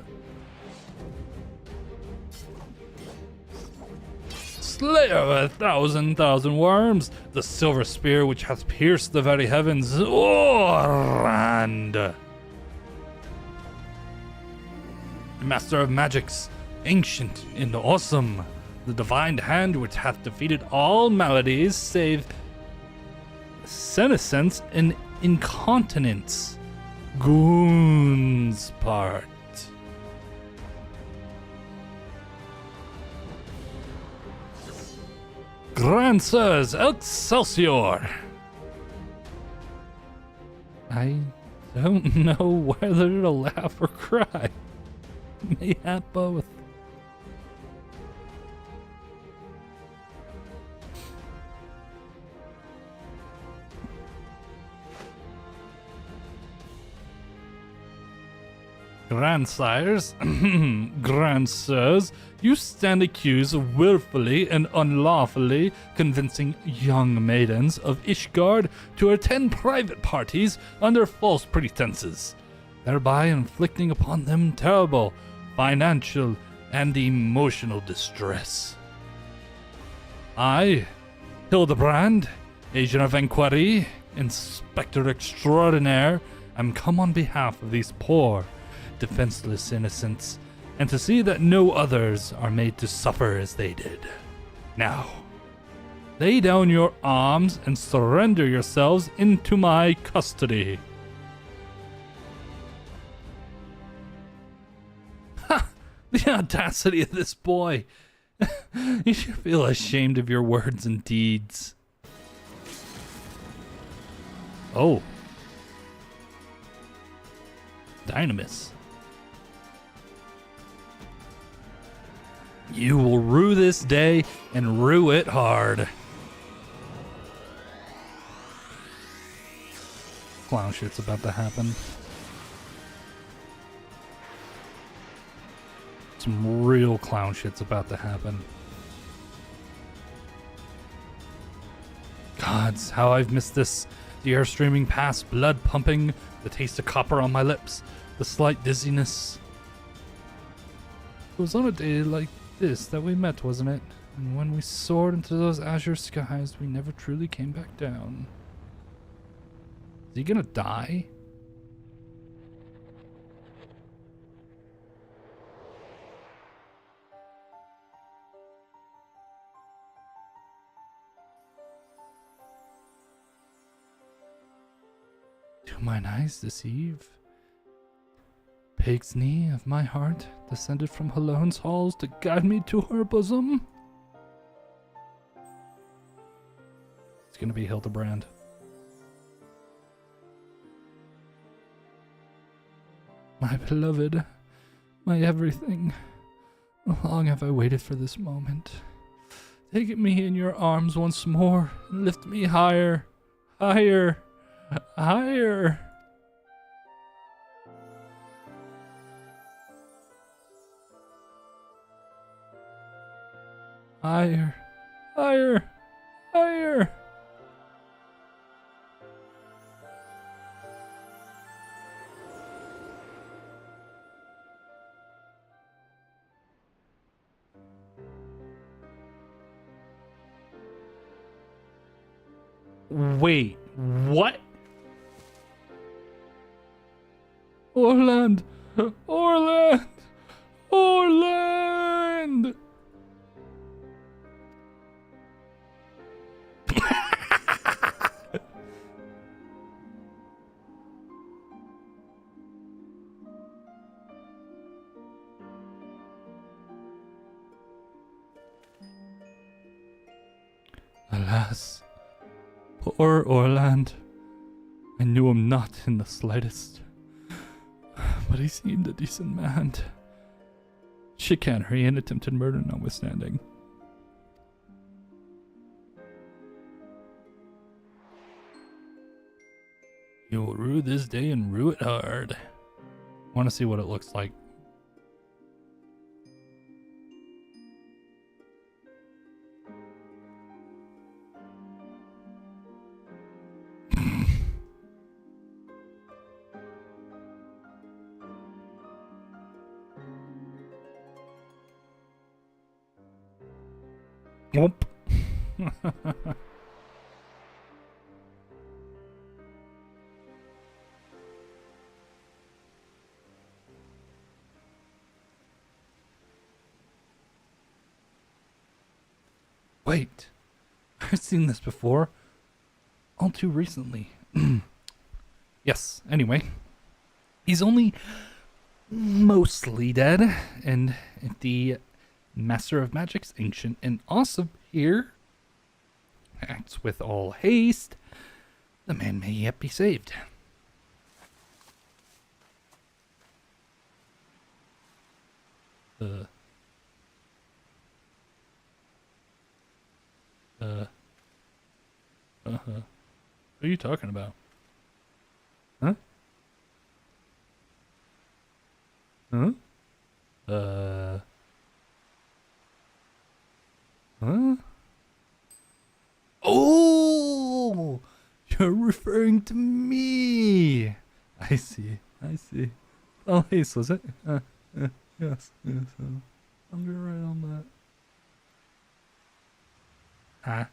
Slayer of 1,000 worms, the silver spear which hath pierced the very heavens, Orand! Master of magics, ancient and awesome, the divine hand which hath defeated all maladies save senescence and incontinence. Goon's part. Grand Sirs, Excelsior! I don't know whether to laugh or cry. Mayhap both. Grandsires, grandsirs, you stand accused of willfully and unlawfully convincing young maidens of Ishgard to attend private parties under false pretenses, thereby inflicting upon them terrible financial and emotional distress. I, Hildibrand, agent of inquiry, inspector extraordinaire, am come on behalf of these poor, defenseless innocents, and to see that no others are made to suffer as they did. Now, lay down your arms and surrender yourselves into my custody. Ha! The audacity of this boy. You should feel ashamed of your words and deeds. Oh. Dynamis. You will rue this day and rue it hard. Clown shit's about to happen. Some real clown shit's about to happen. Gods, how I've missed this. The air streaming past, blood pumping, the taste of copper on my lips, the slight dizziness. It was on a day like this that we met, wasn't it? And when we soared into those azure skies, we never truly came back down. Is he gonna die? Do mine eyes deceive? Pig's knee of my heart descended from Halone's halls to guide me to her bosom. It's gonna be Hildibrand. My beloved, my everything. Long have I waited for this moment. Take me in your arms once more and lift me higher, higher, higher. Higher, higher, higher. Wait, what? Orland! Orland! Orland! Alas, poor Orland. I knew him not in the slightest, but he seemed a decent man. Chicanery and attempted murder notwithstanding. You will rue this day and rue it hard. I want to see what it looks like. Whoop. Wait, I've seen this before. All too recently. Yes, anyway. He's only mostly dead, and if the Master of Magic's ancient and awesome here acts with all haste, the man may yet be saved. What are you talking about? Huh? Huh? Huh? Oh! You're referring to me! I see. Oh, Ace, was it? Yes. I'm gonna write on that. Huh?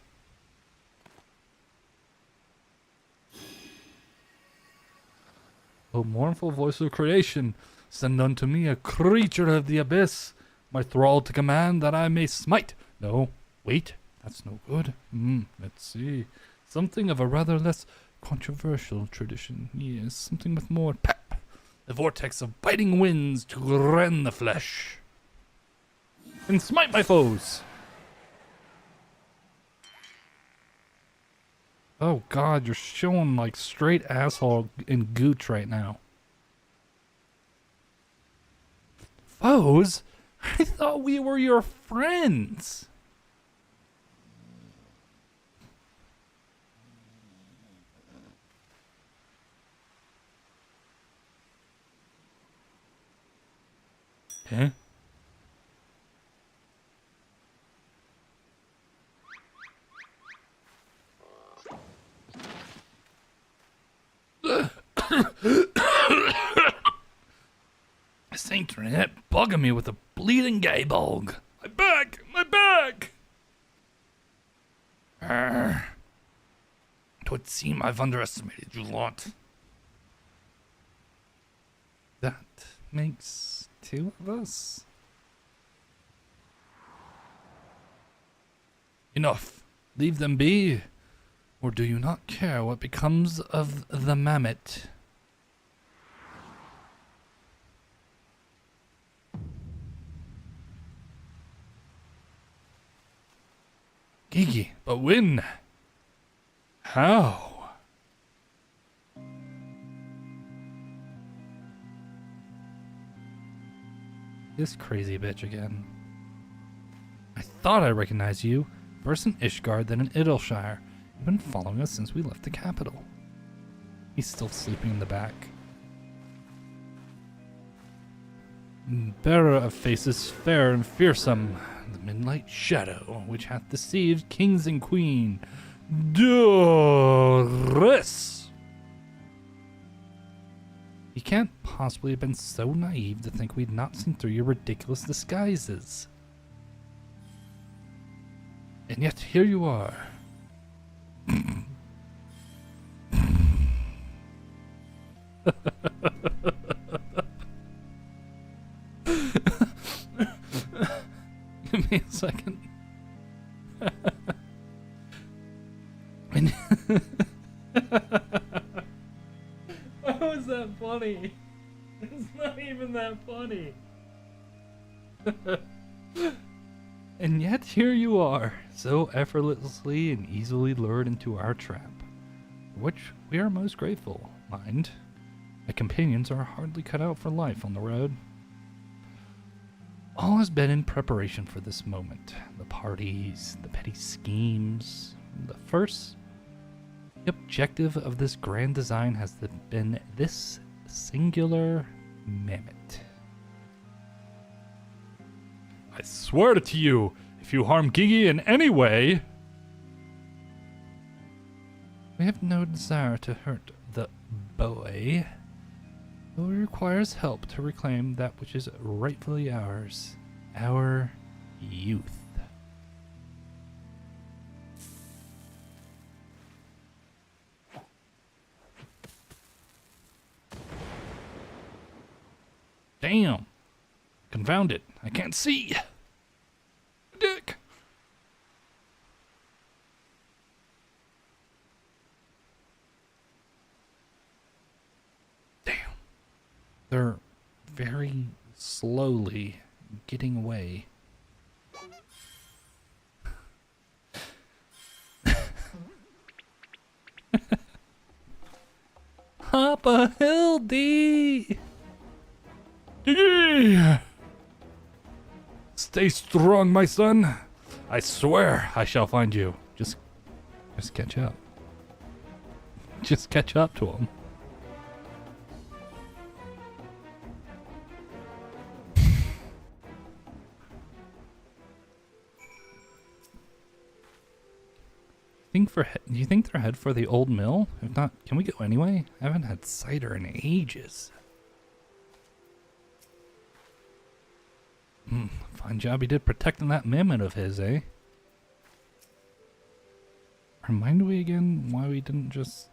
O mournful voice of creation, send unto me a creature of the abyss, my thrall to command that I may smite. No, wait, that's no good. Let's see. Something of a rather less controversial tradition. Yes, something with more pep. The vortex of biting winds to rend the flesh. And smite my foes. Oh god, you're showing like straight asshole and gooch right now. Foes? I thought we were your friends. Huh? Saint Renette bugging me with a bleeding gay bog. My back! My back! Twould seem I've underestimated you lot. That makes two of us. Enough. Leave them be. Or do you not care what becomes of the mammoth? Gigi, but when? How? This crazy bitch again. I thought I recognized you. First in Ishgard, then in Idleshire. You've been following us since we left the capital. He's still sleeping in the back. Bearer of faces fair and fearsome, the midnight shadow which hath deceived kings and queen. Doris! You can't possibly have been so naive to think we'd not seen through your ridiculous disguises. And yet here you are. Give me a second. Why was that funny? It's not even that funny. And yet here you are, so effortlessly and easily lured into our trap, for which we are most grateful. Mind, my companions are hardly cut out for life on the road. All has been in preparation for this moment. The parties, the petty schemes. The objective of this grand design has been this singular mammoth. I swear to you, if you harm Gigi in any way... We have no desire to hurt the boy, but it requires help to reclaim that which is rightfully ours, our youth. Damn. Confound it. I can't see. Dick. Damn. They're very slowly getting away. Papa Hildy! Yeah. Stay strong, my son. I swear I shall find you. Just catch up. Just catch up to him. Do you think they're head for the old mill? If not, can we go anyway? I haven't had cider in ages. Fine job he did protecting that mammoth of his, eh? Remind me again why we didn't just...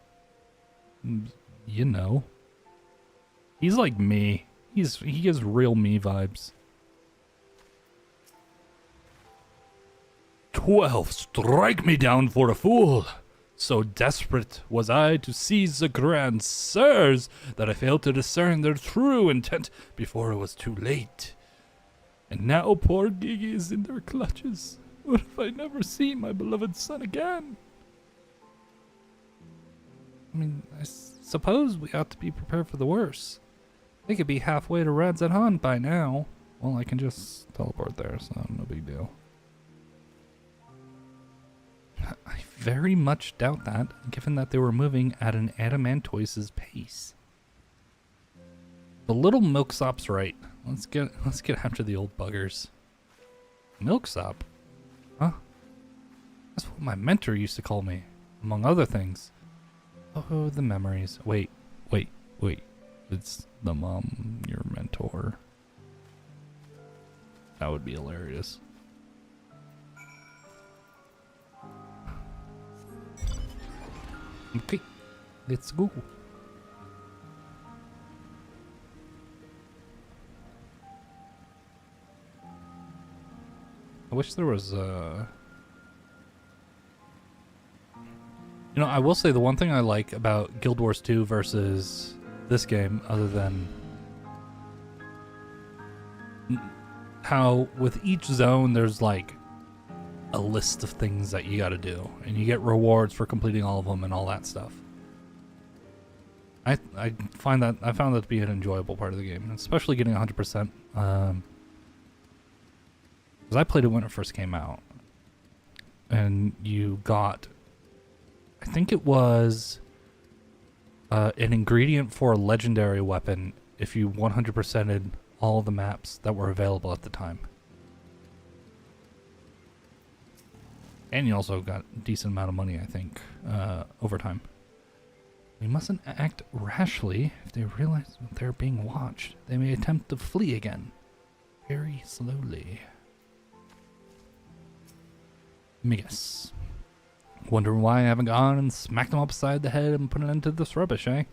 You know. He's like me. He gives real me vibes. 12, strike me down for a fool. So desperate was I to seize the grand sirs that I failed to discern their true intent before it was too late. And now poor Gigi is in their clutches. What if I never see my beloved son again? I mean, I suppose we ought to be prepared for the worst. They could be halfway to Radzat Han by now. Well, I can just teleport there, so no big deal. I very much doubt that, given that they were moving at an adamantoise's pace. The little milksop's right. Let's get after the old buggers. Milksop? Huh? That's what my mentor used to call me, among other things. Oh, the memories. Wait. It's the mom, your mentor. That would be hilarious. Okay, let's go. I wish there was You know, I will say the one thing I like about Guild Wars 2 versus this game, other than how with each zone there's like a list of things that you gotta do, and you get rewards for completing all of them and all that stuff. I found that to be an enjoyable part of the game, especially getting 100%. Because I played it when it first came out, and you got, I think it was an ingredient for a legendary weapon if you 100%ed all of the maps that were available at the time. And you also got a decent amount of money, I think, over time. We mustn't act rashly. If they realize that they're being watched, they may attempt to flee again. Very slowly. Let me guess. Wondering why I haven't gone and smacked them upside the head and put an end to this rubbish, eh?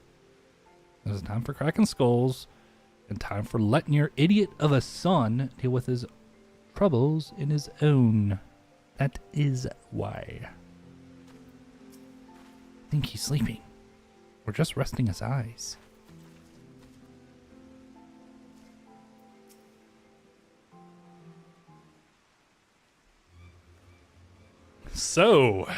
There's time for cracking skulls, and time for letting your idiot of a son deal with his troubles in his own. That is why. I think he's sleeping. Or just resting his eyes. So,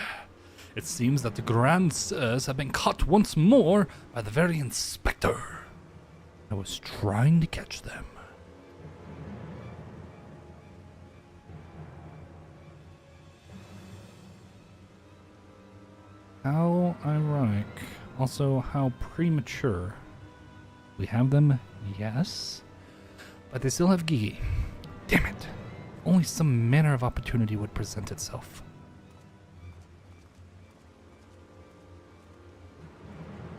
it seems that the Grand Sirs have been caught once more by the very inspector that was trying to catch them. How ironic. Also, how premature. We have them, yes. But they still have Gigi. Damn it. Only some manner of opportunity would present itself.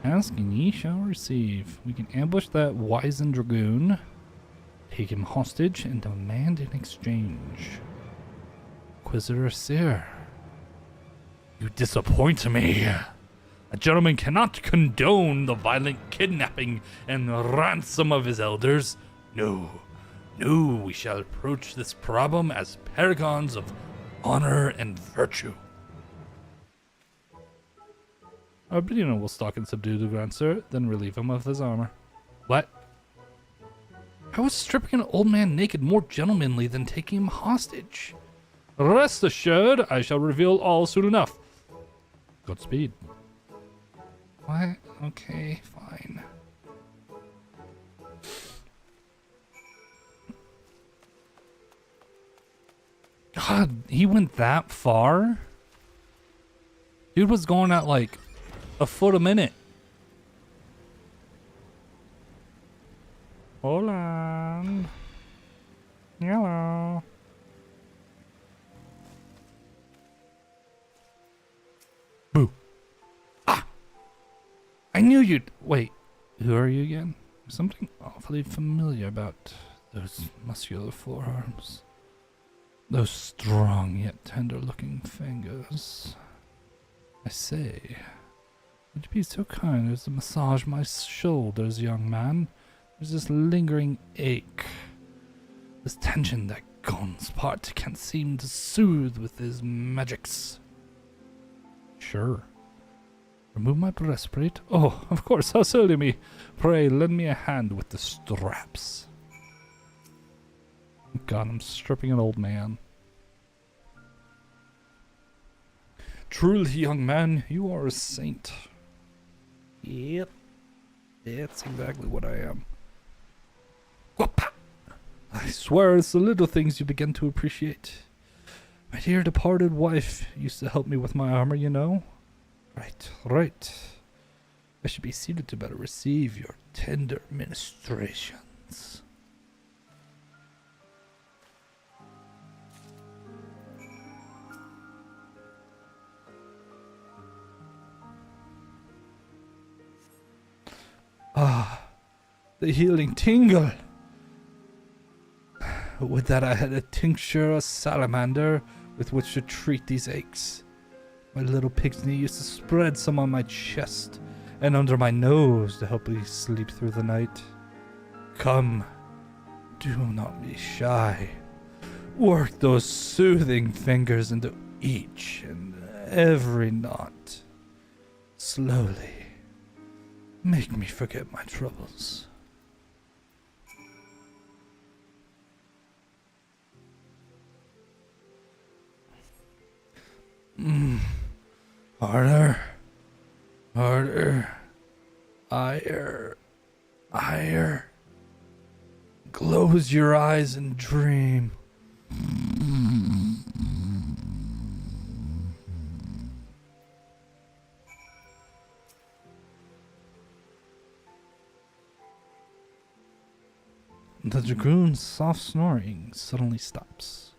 Ask and ye shall receive. We can ambush that wizened dragoon, take him hostage, and demand an exchange. Inquisitor Seer, you disappoint me. A gentleman cannot condone the violent kidnapping and ransom of his elders. No, no, we shall approach this problem as paragons of honor and virtue. Albino will stalk and subdue the Grand Sir, then relieve him of his armor. What? How is stripping an old man naked more gentlemanly than taking him hostage? Rest assured, I shall reveal all soon enough. Godspeed. What? Okay, fine. God, he went that far? Dude was going at like a foot a minute. Hold on. Hello. Boo. Ah! I knew you'd... Wait, who are you again? Something awfully familiar about those muscular forearms. Those strong yet tender-looking fingers. I say, would you be so kind as to massage my shoulders, young man? There's this lingering ache. This tension that Gon's part can't seem to soothe with his magics. Sure. Remove my breastplate? Oh, of course, how silly me. Pray, lend me a hand with the straps. God, I'm stripping an old man. Truly, young man, you are a saint. Yep. That's exactly what I am. I swear it's the little things you begin to appreciate. My dear departed wife used to help me with my armor, you know. Right. I should be seated to better receive your tender ministrations. Ah, the healing tingle. Would that I had a tincture of salamander with which to treat these aches. My little pixie used to spread some on my chest and under my nose to help me sleep through the night. Come, do not be shy. Work those soothing fingers into each and every knot. Slowly. Make me forget my troubles. Harder. Higher. Close your eyes and dream. The dragoon's soft snoring suddenly stops.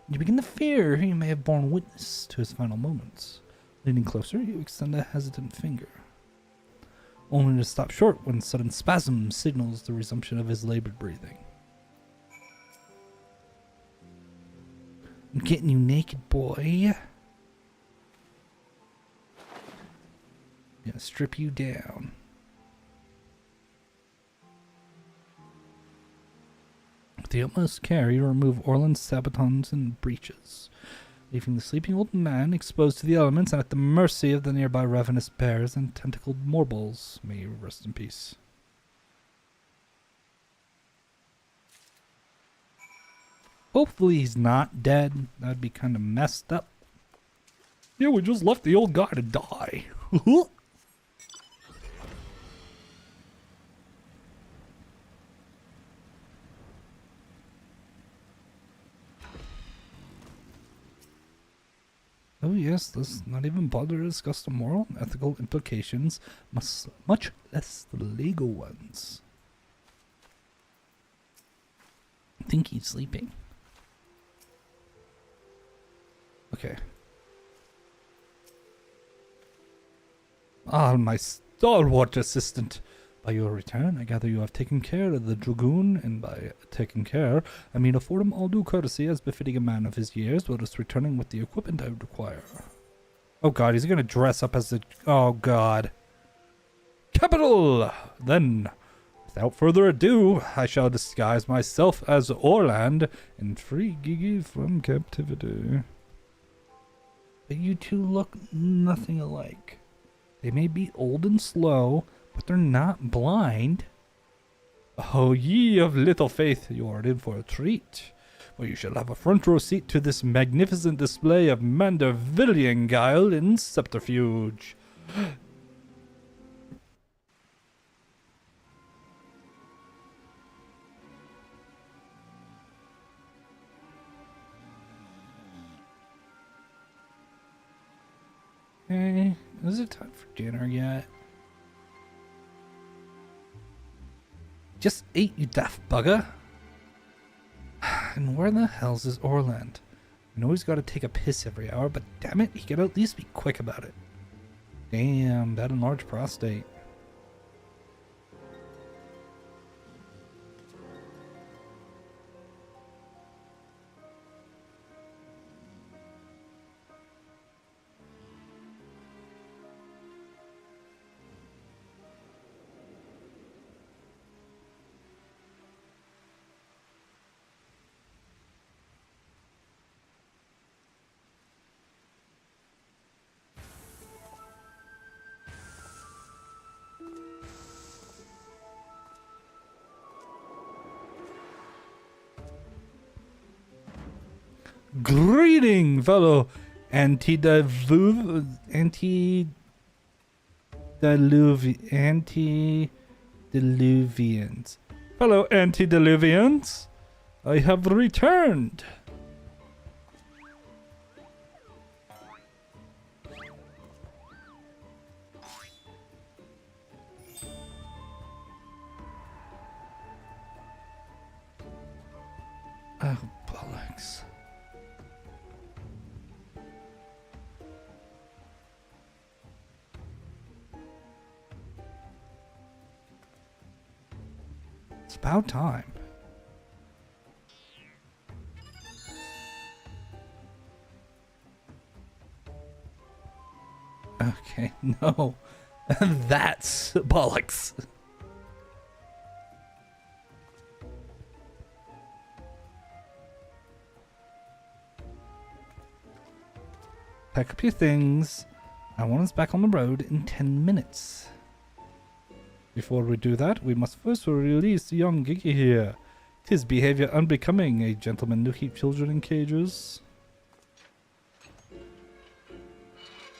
You begin to fear he may have borne witness to his final moments. Leaning closer, you extend a hesitant finger, only to stop short when sudden spasm signals the resumption of his labored breathing. I'm getting you naked, boy. Gonna strip you down. With the utmost care, you remove Orland's sabatons and breeches, leaving the sleeping old man exposed to the elements and at the mercy of the nearby ravenous bears and tentacled morbals. May you rest in peace. Hopefully he's not dead. That'd be kind of messed up. Yeah, we just left the old guy to die. Oh yes, let's not even bother to discuss the moral and ethical implications, much less the legal ones. I think he's sleeping. Okay. Ah, my stalwart assistant. By your return, I gather you have taken care of the dragoon, and by taking care, I mean afford him all due courtesy as befitting a man of his years, whilst returning with the equipment I would require. Oh god, he's gonna dress up as the... Oh god. Capital! Then, Without further ado, I shall disguise myself as Orland and free Gigi from captivity. But you two look nothing alike. They may be old and slow, but they're not blind. Oh, ye of little faith, you are in for a treat. Well, you shall have a front row seat to this magnificent display of Mandervillian guile and subterfuge. Hey, is it time for dinner yet? Just ate, you daft bugger. And where the hell's is Orland? I know he's got to take a piss every hour, but damn it, he can at least be quick about it. Damn, that enlarged prostate. Greeting, fellow antediluvians. Fellow antediluvians, I have returned. Oh, bollocks. It's about time. Okay, no. That's bollocks. Pack up your things. I want us back on the road in 10 minutes. Before we do that, we must first release young Gigi here. 'Tis behavior unbecoming a gentleman to keep children in cages.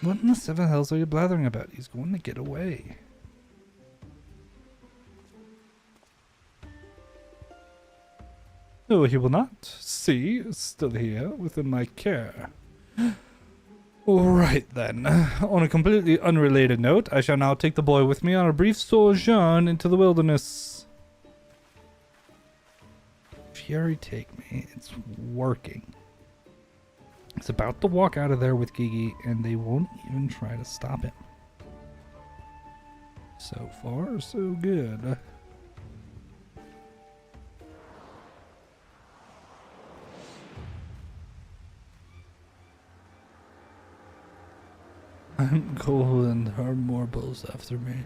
What in the seven hells are you blathering about? He's going to get away. No, he will not. See, still here, within my care. Alright then. On a completely unrelated note, I shall now take the boy with me on a brief sojourn into the wilderness. Fury take me. It's working. He's about to walk out of there with Gigi, and they won't even try to stop him. So far, so good. I'm cold and there are more bulls after me.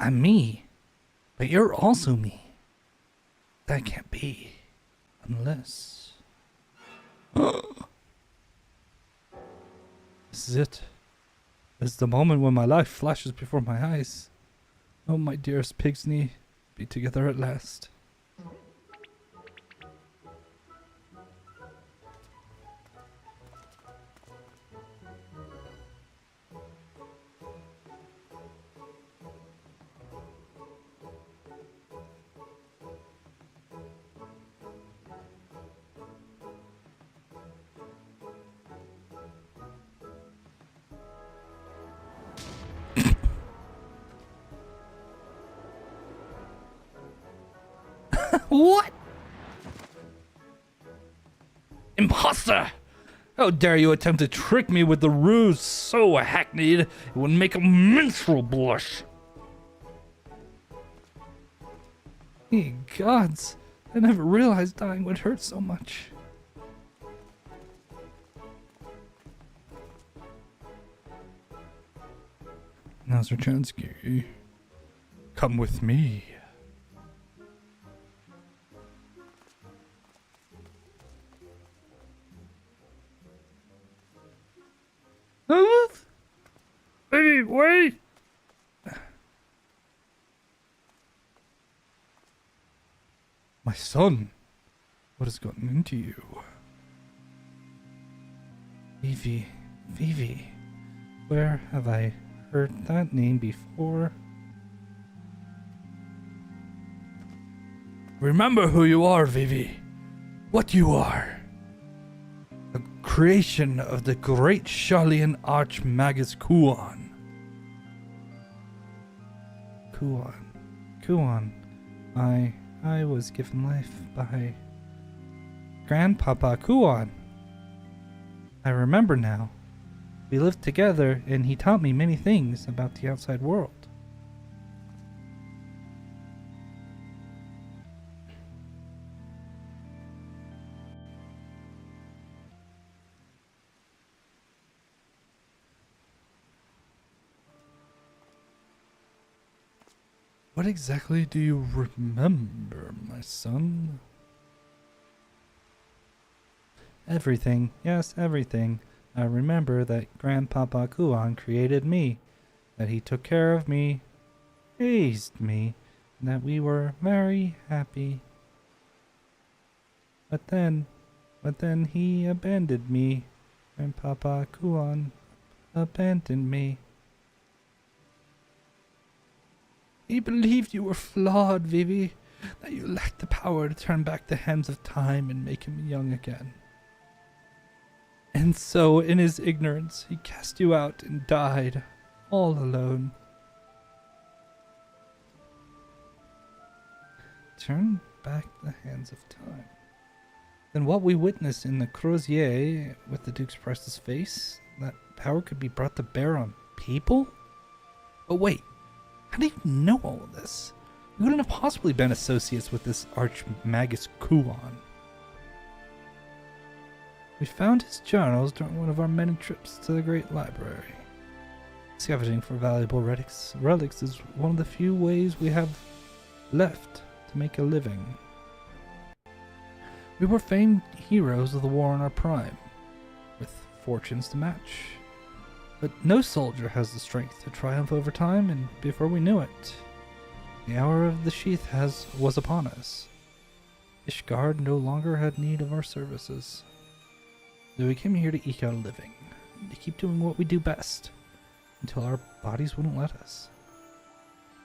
I'm me, but you're also me. That can't be, unless... This is it. This is the moment when my life flashes before my eyes. Oh, my dearest pig's knee, be together at last. What? Imposter! How dare you attempt to trick me with the ruse so hackneyed it would make a minstrel blush? Ye gods, I never realized dying would hurt so much. Nazarchansky, come with me. Hey, wait! My son, what has gotten into you? Vivi, where have I heard that name before? Remember who you are, Vivi. What you are. A creation of the great Sharlayan Archmagus Kuon. Kuon. I was given life by Grandpapa Kuon. I remember now. We lived together and he taught me many things about the outside world. What exactly do you remember, my son? Everything. Yes, everything. I remember that Grandpapa Kuon created me, that he took care of me, raised me, and that we were very happy. But then he abandoned me. Grandpapa Kuon abandoned me. He believed you were flawed, Vivi, that you lacked the power to turn back the hands of time and make him young again. And so, in his ignorance, he cast you out and died, all alone. Turn back the hands of time. Then what we witnessed in the Crozier with the Duke's Priceless face, that power could be brought to bear on people? But wait. How do you know all of this? You couldn't have possibly been associates with this Archmagus Kuon. We found his journals during one of our many trips to the Great Library. Scavenging for valuable relics is one of the few ways we have left to make a living. We were famed heroes of the war in our prime, with fortunes to match. But no soldier has the strength to triumph over time, and before we knew it, the hour of the sheath was upon us. Ishgard no longer had need of our services. So we came here to eke out a living, to keep doing what we do best, until our bodies wouldn't let us.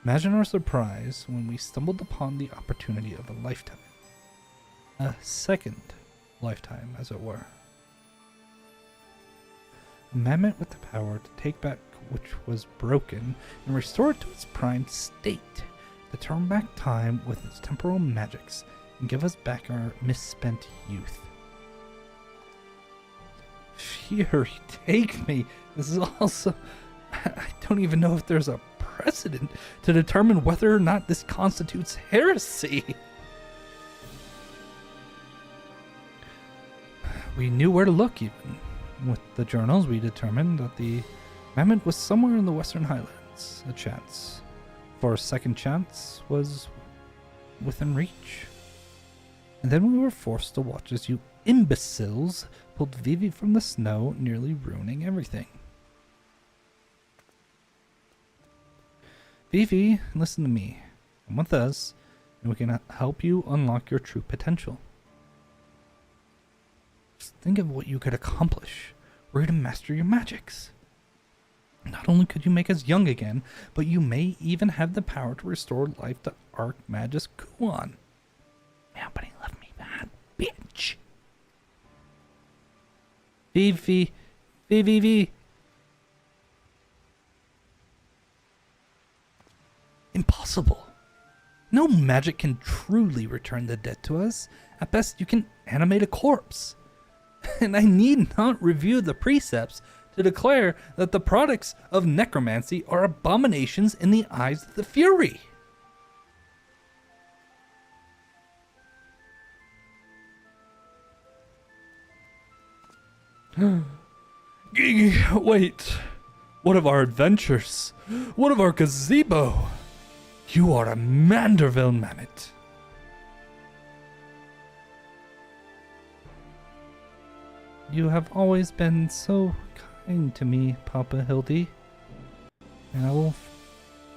Imagine our surprise when we stumbled upon the opportunity of a lifetime. A second lifetime, as it were. A mammoth with the power to take back which was broken and restore it to its prime state, to turn back time with its temporal magics and give us back our misspent youth. Fury, take me. This is also... I don't even know if there's a precedent to determine whether or not this constitutes heresy. We knew where to look, even. With the journals, we determined that the mammoth was somewhere in the Western Highlands. A chance for a second chance was within reach. And then we were forced to watch as you imbeciles pulled Vivi from the snow, nearly ruining everything. Vivi, listen to me. Come with us, and we can help you unlock your true potential. Just think of what you could accomplish were you to master your magics. Not only could you make us young again, but you may even have the power to restore life to Archmagus Kuon. Yeah, but he left me bad, bitch. Vivi. Impossible. No magic can truly return the dead to us. At best, you can animate a corpse. And I need not review the precepts to declare that the products of necromancy are abominations in the eyes of the Fury. Wait, what of our adventures? What of our gazebo? You are a Manderville mammoth. You have always been so kind to me, Papa Hildy, and I will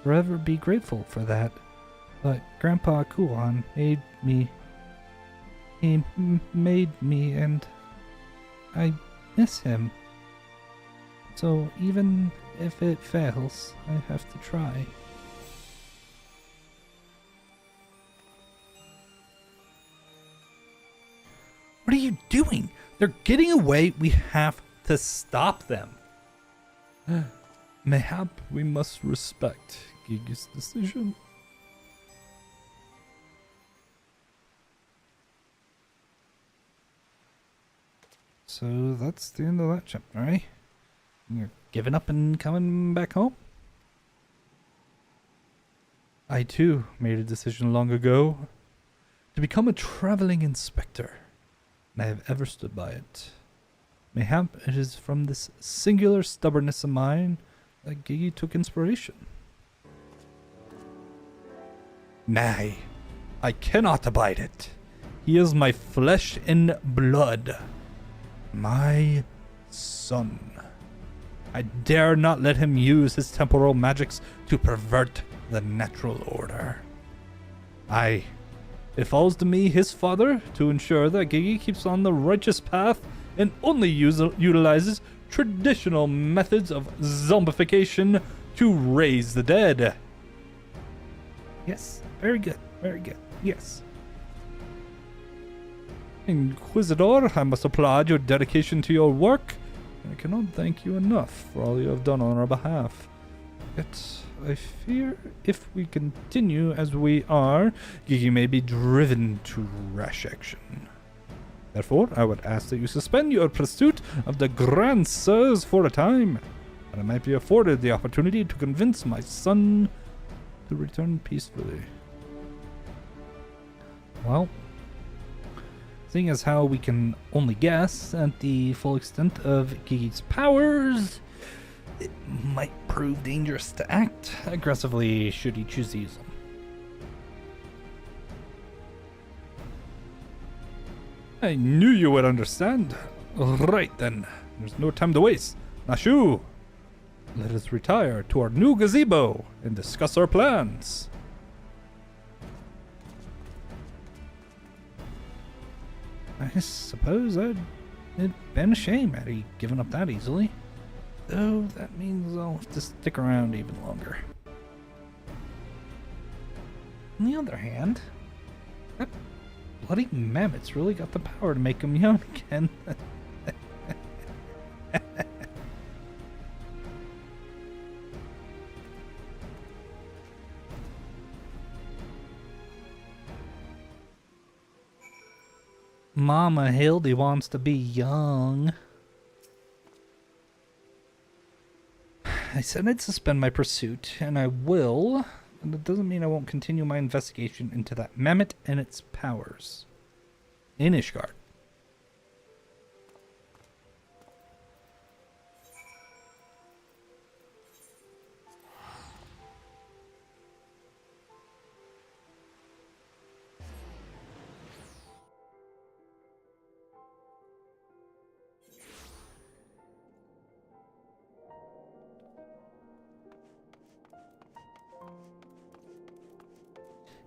forever be grateful for that. But Grandpa Kuan made me. He made me, and I miss him. So even if it fails, I have to try. What are you doing? They're getting away. We have to stop them. Mayhap we must respect Gigi's decision. So that's the end of that chapter, right? You're giving up and coming back home? I too made a decision long ago to become a traveling inspector, and I have ever stood by it. Mayhap it is from this singular stubbornness of mine that Gigi took inspiration. Nay, I cannot abide it. He is my flesh and blood. My son. I dare not let him use his temporal magics to pervert the natural order. Aye, it falls to me, his father, to ensure that Gigi keeps on the righteous path and only utilizes traditional methods of zombification to raise the dead. Yes, very good, yes. Inquisitor, I must applaud your dedication to your work. I cannot thank you enough for all you have done on our behalf. Yet, I fear if we continue as we are, Gigi may be driven to rash action. Therefore, I would ask that you suspend your pursuit of the Grand Sirs for a time, that I might be afforded the opportunity to convince my son to return peacefully. Well, seeing as how we can only guess at the full extent of Gigi's powers, it might prove dangerous to act aggressively should he choose to use them. I knew you would understand. Right then, there's no time to waste. Nashu, let us retire to our new gazebo and discuss our plans. I suppose it'd been a shame had he given up that easily. Though that means I'll have to stick around even longer. On the other hand, that bloody mammoth's really got the power to make him young again. Mama Hildy wants to be young. I said I'd suspend my pursuit, and I will. And that doesn't mean I won't continue my investigation into that mammoth and its powers in Ishgard.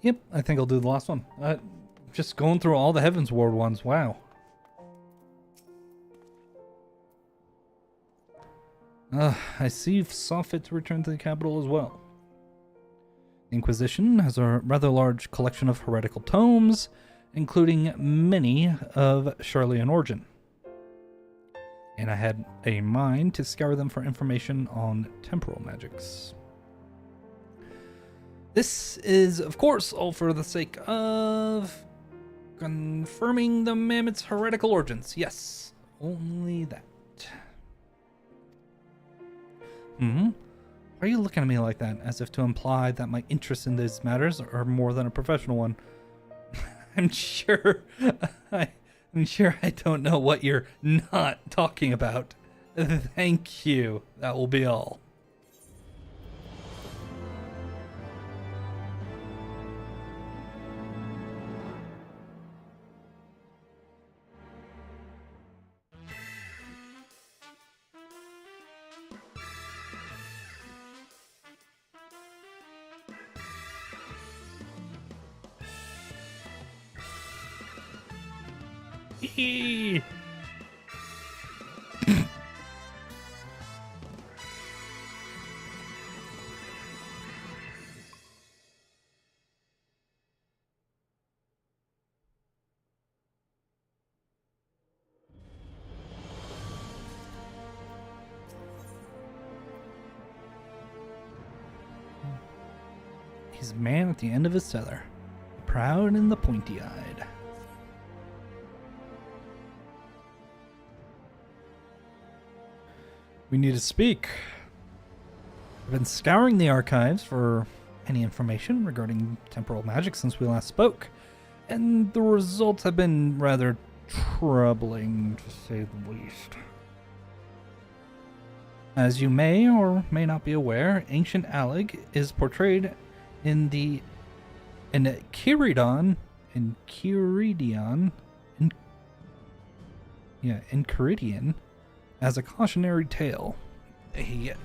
Yep, I think I'll do the last one. Just going through all the Heavensward ones. Wow. I see you've saw fit to return to the capital as well. The Inquisition has a rather large collection of heretical tomes, including many of Charlian origin. And I had a mind to scour them for information on temporal magics. This is, of course, all for the sake of confirming the mammoth's heretical origins. Yes, only that. Why are you looking at me like that, as if to imply that my interest in these matters are more than a professional one? I'm sure I don't know what you're not talking about. Thank you. That will be all. He's a man at the end of his tether, proud and the pointy-eyed. We need to speak. I've been scouring the archives for any information regarding temporal magic since we last spoke, and the results have been rather troubling, to say the least. As you may or may not be aware, ancient Alec is portrayed in Caridion as a cautionary tale. A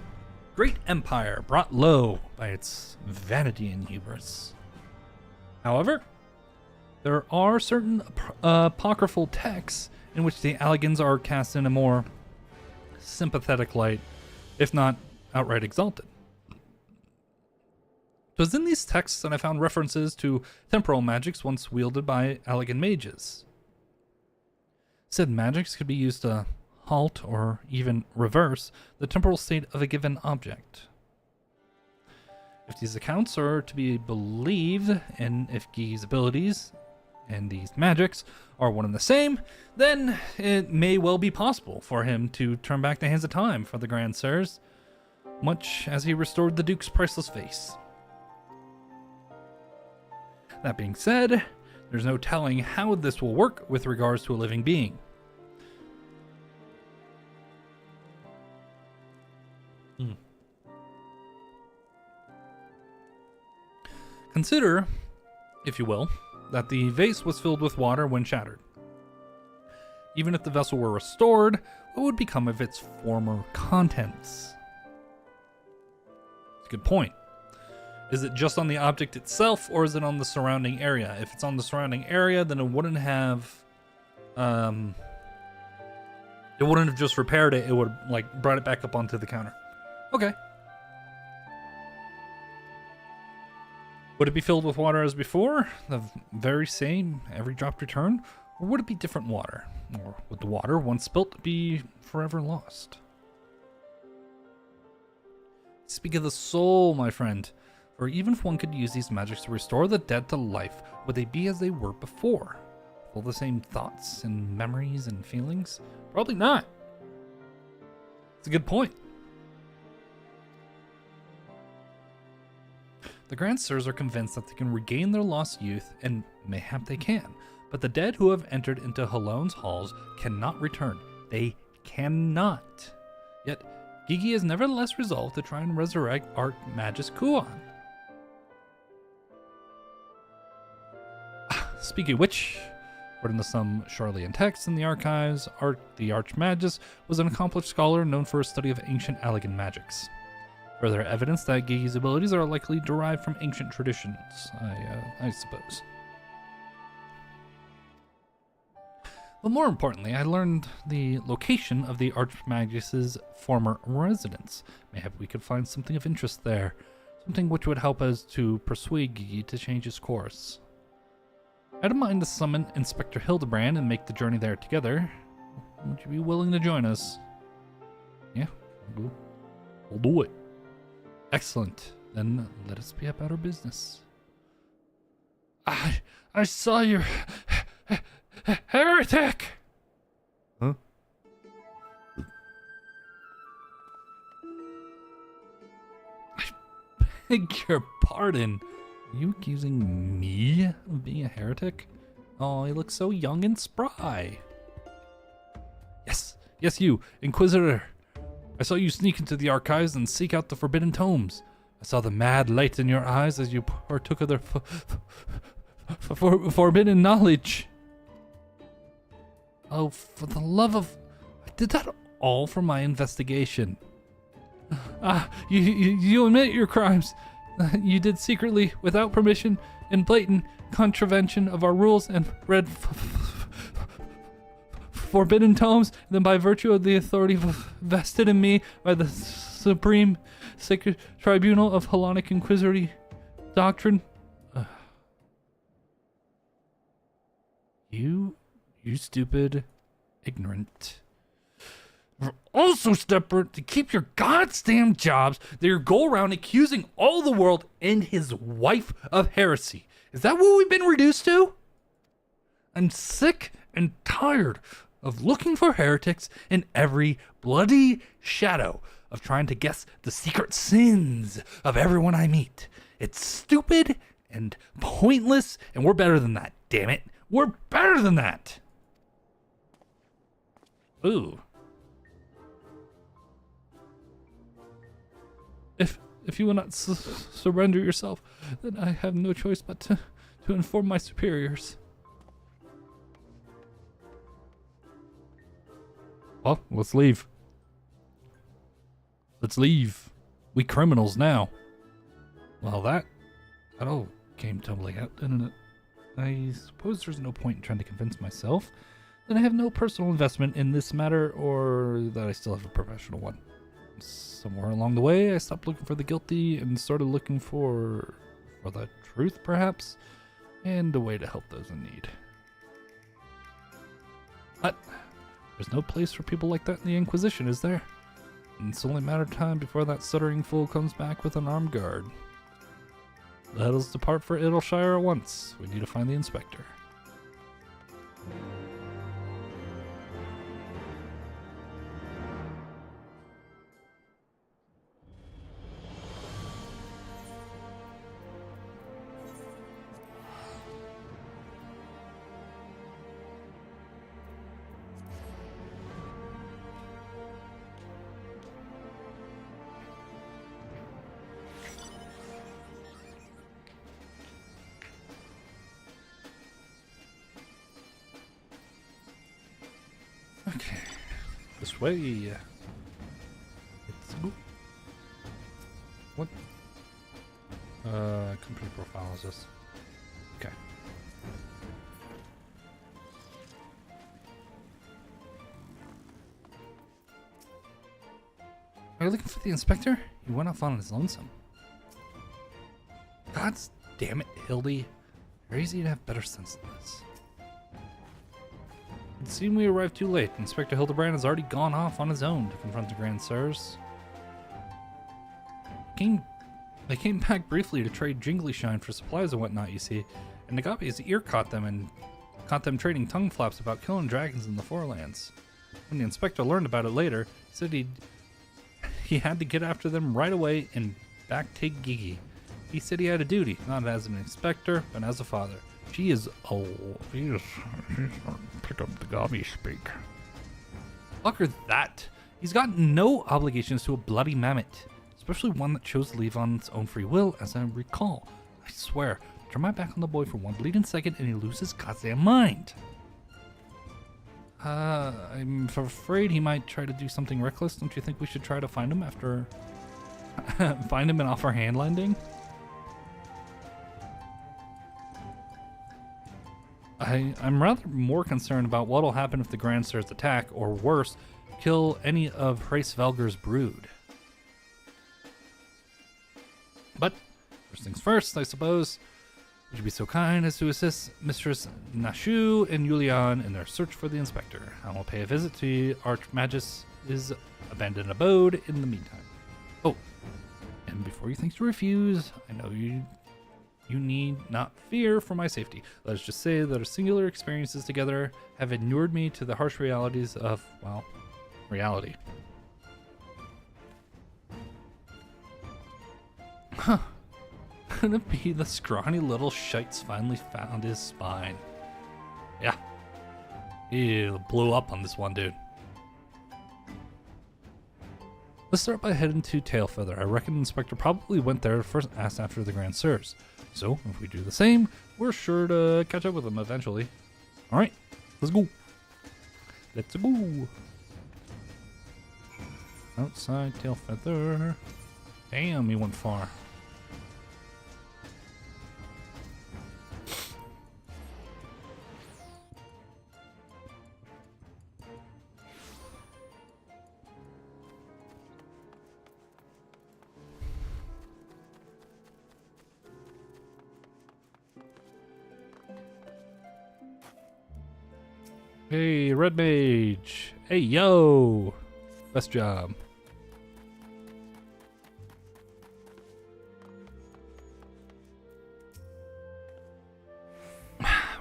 great empire brought low by its vanity and hubris. However, there are certain apocryphal texts in which the Allegans are cast in a more sympathetic light, if not outright exalted. It was in these texts that I found references to temporal magics once wielded by Allegan mages. Said magics could be used to halt or even reverse the temporal state of a given object. If these accounts are to be believed, and if Gigi's abilities and these magics are one and the same, then it may well be possible for him to turn back the hands of time for the Grand Sirs, much as he restored the Duke's priceless face. That being said, there's no telling how this will work with regards to a living being. Consider, if you will, that the vase was filled with water when shattered. Even if the vessel were restored, what would become of its former contents? It's a good point. Is it just on the object itself, or is it on the surrounding area? If it's on the surrounding area, then it wouldn't have just repaired it. It would have brought it back up onto the counter. Okay. Would it be filled with water as before, the very same, every drop return, or would it be different water? Or would the water, once spilt, be forever lost? Speak of the soul, my friend. Or even if one could use these magics to restore the dead to life, would they be as they were before? All the same thoughts and memories and feelings? Probably not. It's a good point. The Grand Sirs are convinced that they can regain their lost youth, and mayhap they can, but the dead who have entered into Halone's halls cannot return. They cannot. Yet, Gigi is nevertheless resolved to try and resurrect Archmagus Kuon. Speaking of which, according to some Charlian texts in the archives, the Archmagus was an accomplished scholar known for his study of ancient Allegan magics. Further evidence that Gigi's abilities are likely derived from ancient traditions, I suppose. But more importantly, I learned the location of the Archmagus's former residence. Mayhap we could find something of interest there, something which would help us to persuade Gigi to change his course. I don't mind to summon Inspector Hildibrand and make the journey there together. Would you be willing to join us? Yeah, we'll do it. Excellent. Then let us be about our business. I saw your heretic! Huh? I beg your pardon. Are you accusing me of being a heretic? Oh, he looks so young and spry. Yes, you, Inquisitor. I saw you sneak into the archives and seek out the forbidden tomes. I saw the mad light in your eyes as you partook of their forbidden knowledge. Oh, for the love of... I did that all for my investigation. You admit your crimes. You did secretly, without permission, in blatant contravention of our rules, and read forbidden tomes, and then by virtue of the authority vested in me by the Supreme Sacred Tribunal of Hellenic Inquisitory Doctrine. You stupid, ignorant. We're also stubborn to keep your goddamn jobs that you go around accusing all the world and his wife of heresy. Is that what we've been reduced to? I'm sick and tired of looking for heretics in every bloody shadow of trying to guess the secret sins of everyone I meet. It's stupid and pointless, and we're better than that, damn it. We're better than that. Ooh. If you will not surrender yourself, then I have no choice but to inform my superiors. Well, let's leave. Let's leave. We criminals now. Well, that all came tumbling out, didn't it? I suppose there's no point in trying to convince myself that I have no personal investment in this matter, or that I still have a professional one. Somewhere along the way, I stopped looking for the guilty and started looking for the truth, perhaps, and a way to help those in need. But there's no place for people like that in the Inquisition, is there? And it's only a matter of time before that stuttering fool comes back with an armed guard. Let us depart for Idleshire at once. We need to find the inspector. Okay, this way. Let's go. What? Company profile is this? Okay. Are you looking for the inspector? He went off on his lonesome. God damn it, Hildy. You're easy to have better sense than this. It seemed we arrived too late. Inspector Hildibrand has already gone off on his own to confront the Grand Sirs. They came back briefly to trade Jingly Shine for supplies and whatnot, you see, and Nagabi's ear caught them trading tongue flaps about killing dragons in the Forelands. When the inspector learned about it later, he said he had to get after them right away and back take Gigi. He said he had a duty, not as an inspector, but as a father. She is old. She's pick up the gobby speak. Fucker that. He's got no obligations to a bloody mammoth, especially one that chose to leave on its own free will, as I recall. I swear, turn my back on the boy for one bleeding second and he loses his goddamn mind. I'm afraid he might try to do something reckless. Don't you think we should try to find him after... find him and offer hand landing? I'm rather more concerned about what'll happen if the Grand Sirs attack, or worse, kill any of Hraesvelgur's brood. But, first things first, I suppose. Would you be so kind as to assist Mistress Nashu and Yulian in their search for the inspector? I will pay a visit to Archmagus' abandoned abode in the meantime. Oh, And before you think to refuse, I know you need not fear for my safety. Let us just say that our singular experiences together have inured me to the harsh realities of, well, reality. Huh. Could it be the scrawny little shite's finally found his spine? Yeah. He blew up on this one dude. Let's start by heading to Tailfeather. I reckon the Inspector probably went there to first ask after the Grand Sirs. So, if we do the same, we're sure to catch up with him eventually. Alright, let's go. Let's go. Outside Tailfeather. Damn, he went far. Hey, Red Mage. Hey, yo. Best job.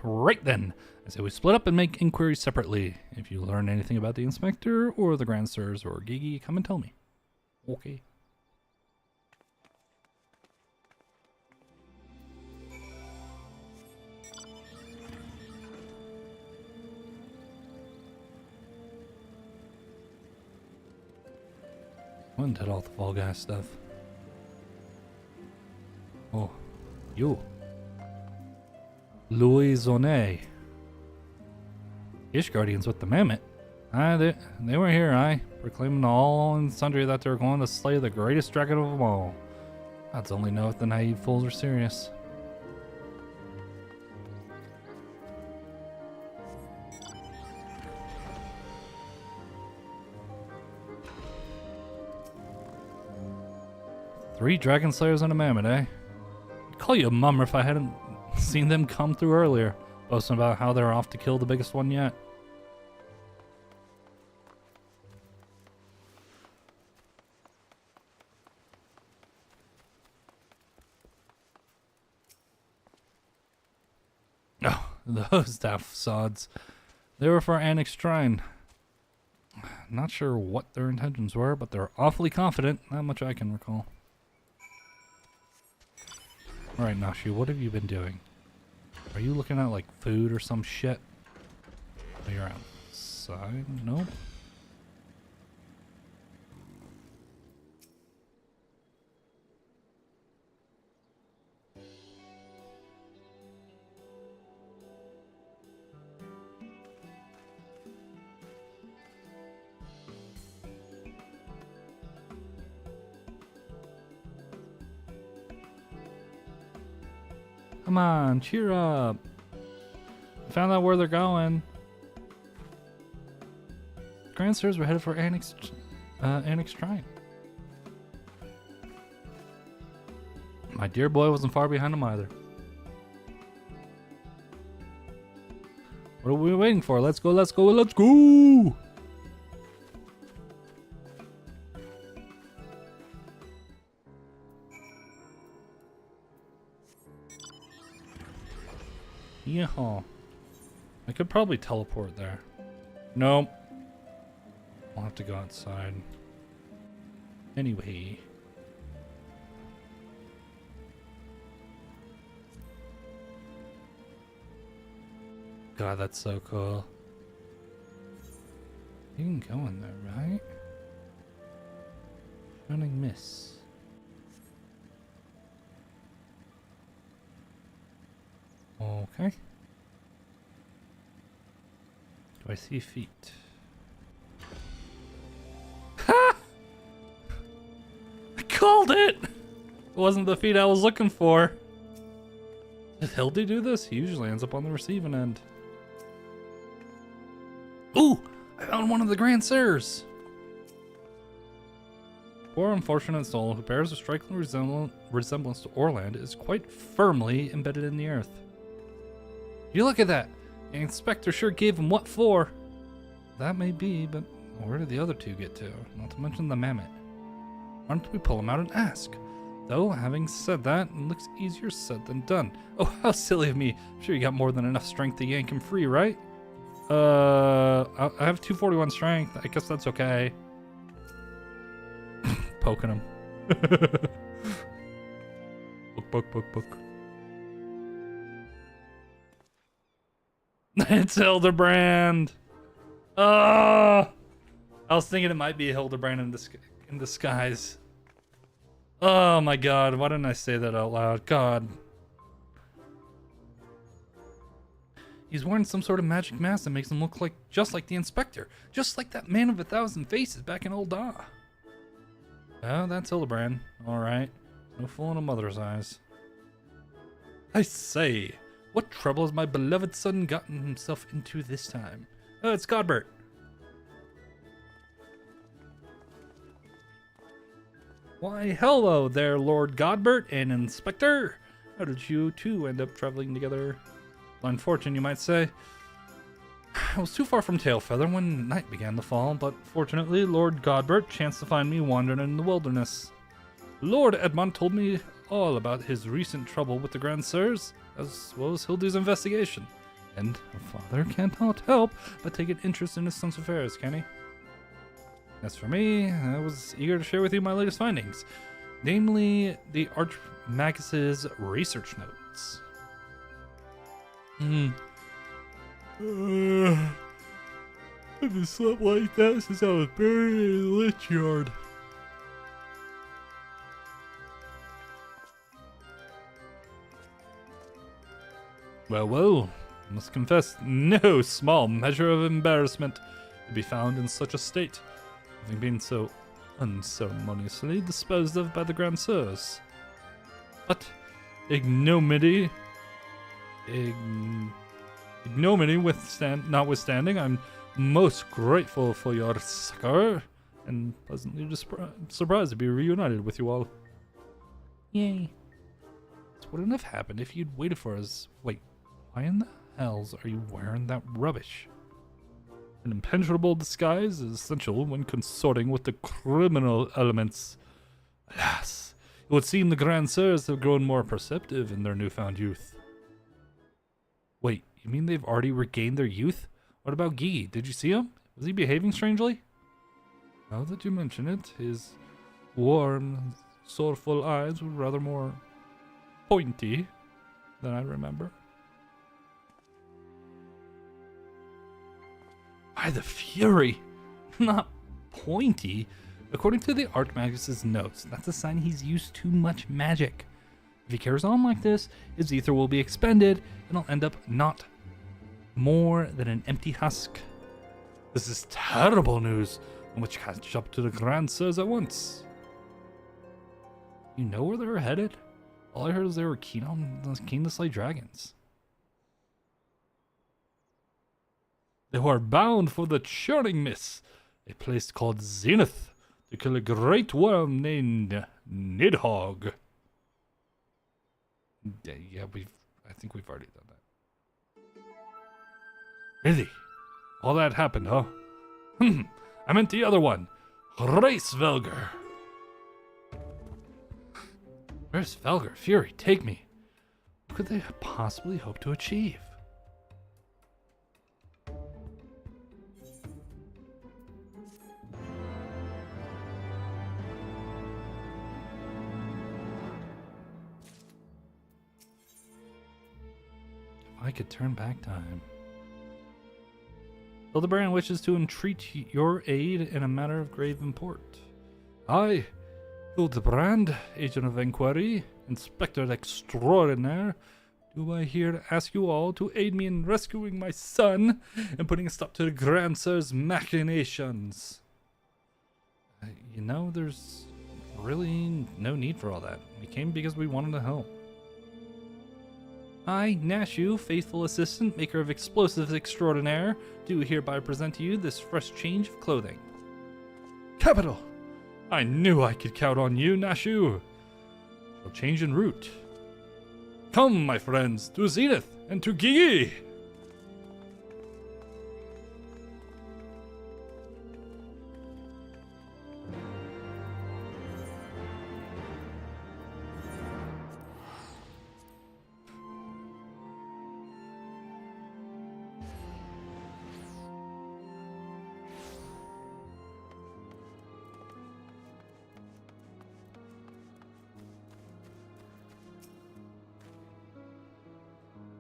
Right then. I say we split up and make inquiries separately. If you learn anything about the Inspector or the Grand Sirs or Gigi, come and tell me. Okay. When did all the Fall Guy stuff? Oh, you. Louisonne. Ish Guardians with the Mammoth. They were here, proclaiming to all and sundry that they were going to slay the greatest dragon of them all. I'd only know if the naive fools are serious. Three Dragon Slayers and a Mammoth, eh? I'd call you a mummer if I hadn't seen them come through earlier, boasting about how they're off to kill the biggest one yet. Oh, those daft sods. They were for Annexed Shrine. Not sure what their intentions were, but they're awfully confident, that much I can recall. Alright, Nashi, what have you been doing? Are you looking at, like, food or some shit? Oh, you're outside? Nope. Come on, cheer up. I found out where they're going. Grand Sirs were headed for Annexed Shrine. My dear boy wasn't far behind them either. What are we waiting for? Let's go, let's go, let's go! Yeehaw. I could probably teleport there. Nope. I'll have to go outside. Anyway. God, that's so cool. You can go in there, right? Running miss. Okay. Do I see feet? Ha! I called it! It wasn't the feet I was looking for. Did Hildy do this? He usually ends up on the receiving end. Ooh! I found one of the Grand Sirs! Poor unfortunate soul who bears a striking resemblance to Orland is quite firmly embedded in the earth. You look at that! The Inspector sure gave him what for! That may be, but where did the other two get to? Not to mention the Mammoth. Why don't we pull him out and ask? Though, having said that, it looks easier said than done. Oh, how silly of me. I'm sure you got more than enough strength to yank him free, right? I have 241 strength. I guess that's okay. Poking him. Poke. It's Hildibrand. I was thinking it might be Hildibrand in disguise. Oh my god, why didn't I say that out loud? God. He's wearing some sort of magic mask that makes him look like just like the inspector. Just like that man of 1,000 faces back in Old Da. Oh, that's Hildibrand. Alright. No fool in a mother's eyes. I say, what trouble has my beloved son gotten himself into this time? Oh, it's Godbert. Why, hello there, Lord Godbert and Inspector. How did you two end up traveling together? Blind fortune, you might say. I was too far from Tailfeather when night began to fall, but fortunately, Lord Godbert chanced to find me wandering in the wilderness. Lord Edmond told me all about his recent trouble with the Grand Sirs, as well as Hildy's investigation. And a father cannot help but take an interest in his son's affairs, can he? As for me, I was eager to share with you my latest findings, namely the Archmagus's research notes. I haven't slept like that since I was buried in the lich yard. Well, I must confess, no small measure of embarrassment to be found in such a state, having been so unceremoniously disposed of by the Grand Sirs. But ignominy notwithstanding, I'm most grateful for your succor, and pleasantly surprised to be reunited with you all. Yay. This wouldn't have happened if you'd waited for us. Wait, why in the hells are you wearing that rubbish? An impenetrable disguise is essential when consorting with the criminal elements. Alas, it would seem the Grand Sirs have grown more perceptive in their newfound youth. Wait, you mean they've already regained their youth? What about Guy? Did you see him? Was he behaving strangely? Now that you mention it, his warm, soulful eyes were rather more pointy than I remember. By the Fury! Not pointy. According to the Archmagus's notes, that's a sign he's used too much magic. If he carries on like this, his ether will be expended, and he'll end up not more than an empty husk. This is terrible news, on which catch up to the Grand Sirs at once. You know where they're headed? All I heard is they were keen to slay dragons. They were bound for the Churning Mist, a place called Zenith, to kill a great worm named Nidhogg. Yeah, I think we've already done that. Really? All that happened, huh? I meant the other one. Racevelger. Where's Velger? Fury, take me. What could they possibly hope to achieve? I could turn back time. Hildibrand wishes to entreat your aid in a matter of grave import. I, Hildibrand, agent of inquiry, inspector extraordinaire, do I here ask you all to aid me in rescuing my son and putting a stop to the Grand Sir's machinations. You know, there's really no need for all that. We came because we wanted to help. I, Nashu, faithful assistant, maker of explosives extraordinaire, do hereby present to you this fresh change of clothing. Capital! I knew I could count on you, Nashu. Shall change en route. Come, my friends, to Zenith and to Gigi!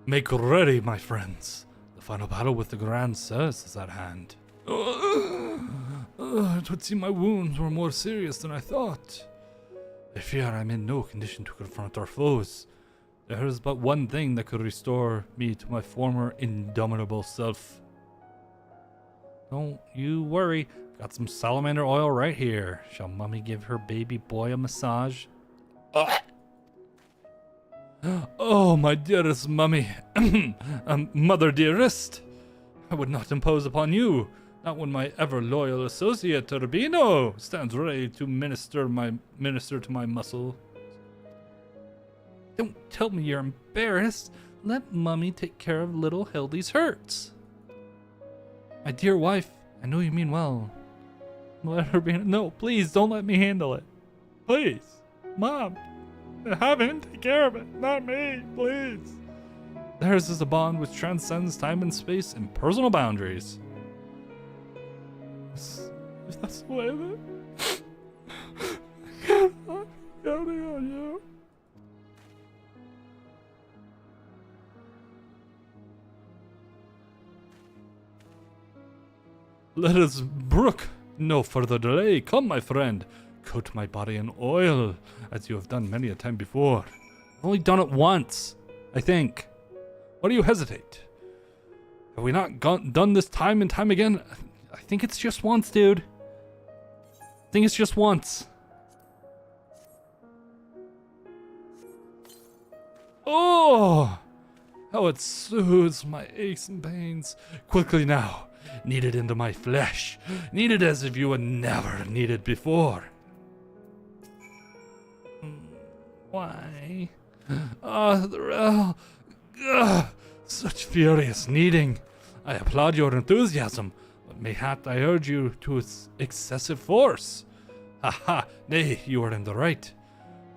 Make ready, my friends. The final battle with the Grand Sirs is at hand. It would seem my wounds were more serious than I thought. I fear I'm in no condition to confront our foes. There is but one thing that could restore me to my former indomitable self. Don't you worry. Got some salamander oil right here. Shall Mummy give her baby boy a massage? Oh, my dearest Mummy. Mother dearest. I would not impose upon you. Not when my ever-loyal associate Turbino stands ready to minister to my muscle. Don't tell me you're embarrassed. Let Mummy take care of little Hildy's hurts. My dear wife, I know you mean well. Let her be. No, please don't let me handle it. Please, Mom, have him take care of it, not me, please. Theirs is a bond which transcends time and space and personal boundaries. If that's the way of it, I can't counting on you. Let us brook no further delay. Come, my friend, coat my body in oil, as you have done many a time before. I've only done it once, I think. Why do you hesitate? Have we not done this time and time again? I think it's just once, dude. I think it's just once. Oh! How it soothes my aches and pains. Quickly now. Knead it into my flesh. Knead it as if you had never kneaded before. Why? Such furious kneading. I applaud your enthusiasm, but mayhap I urge you to excessive force. Ha! Nay, you are in the right.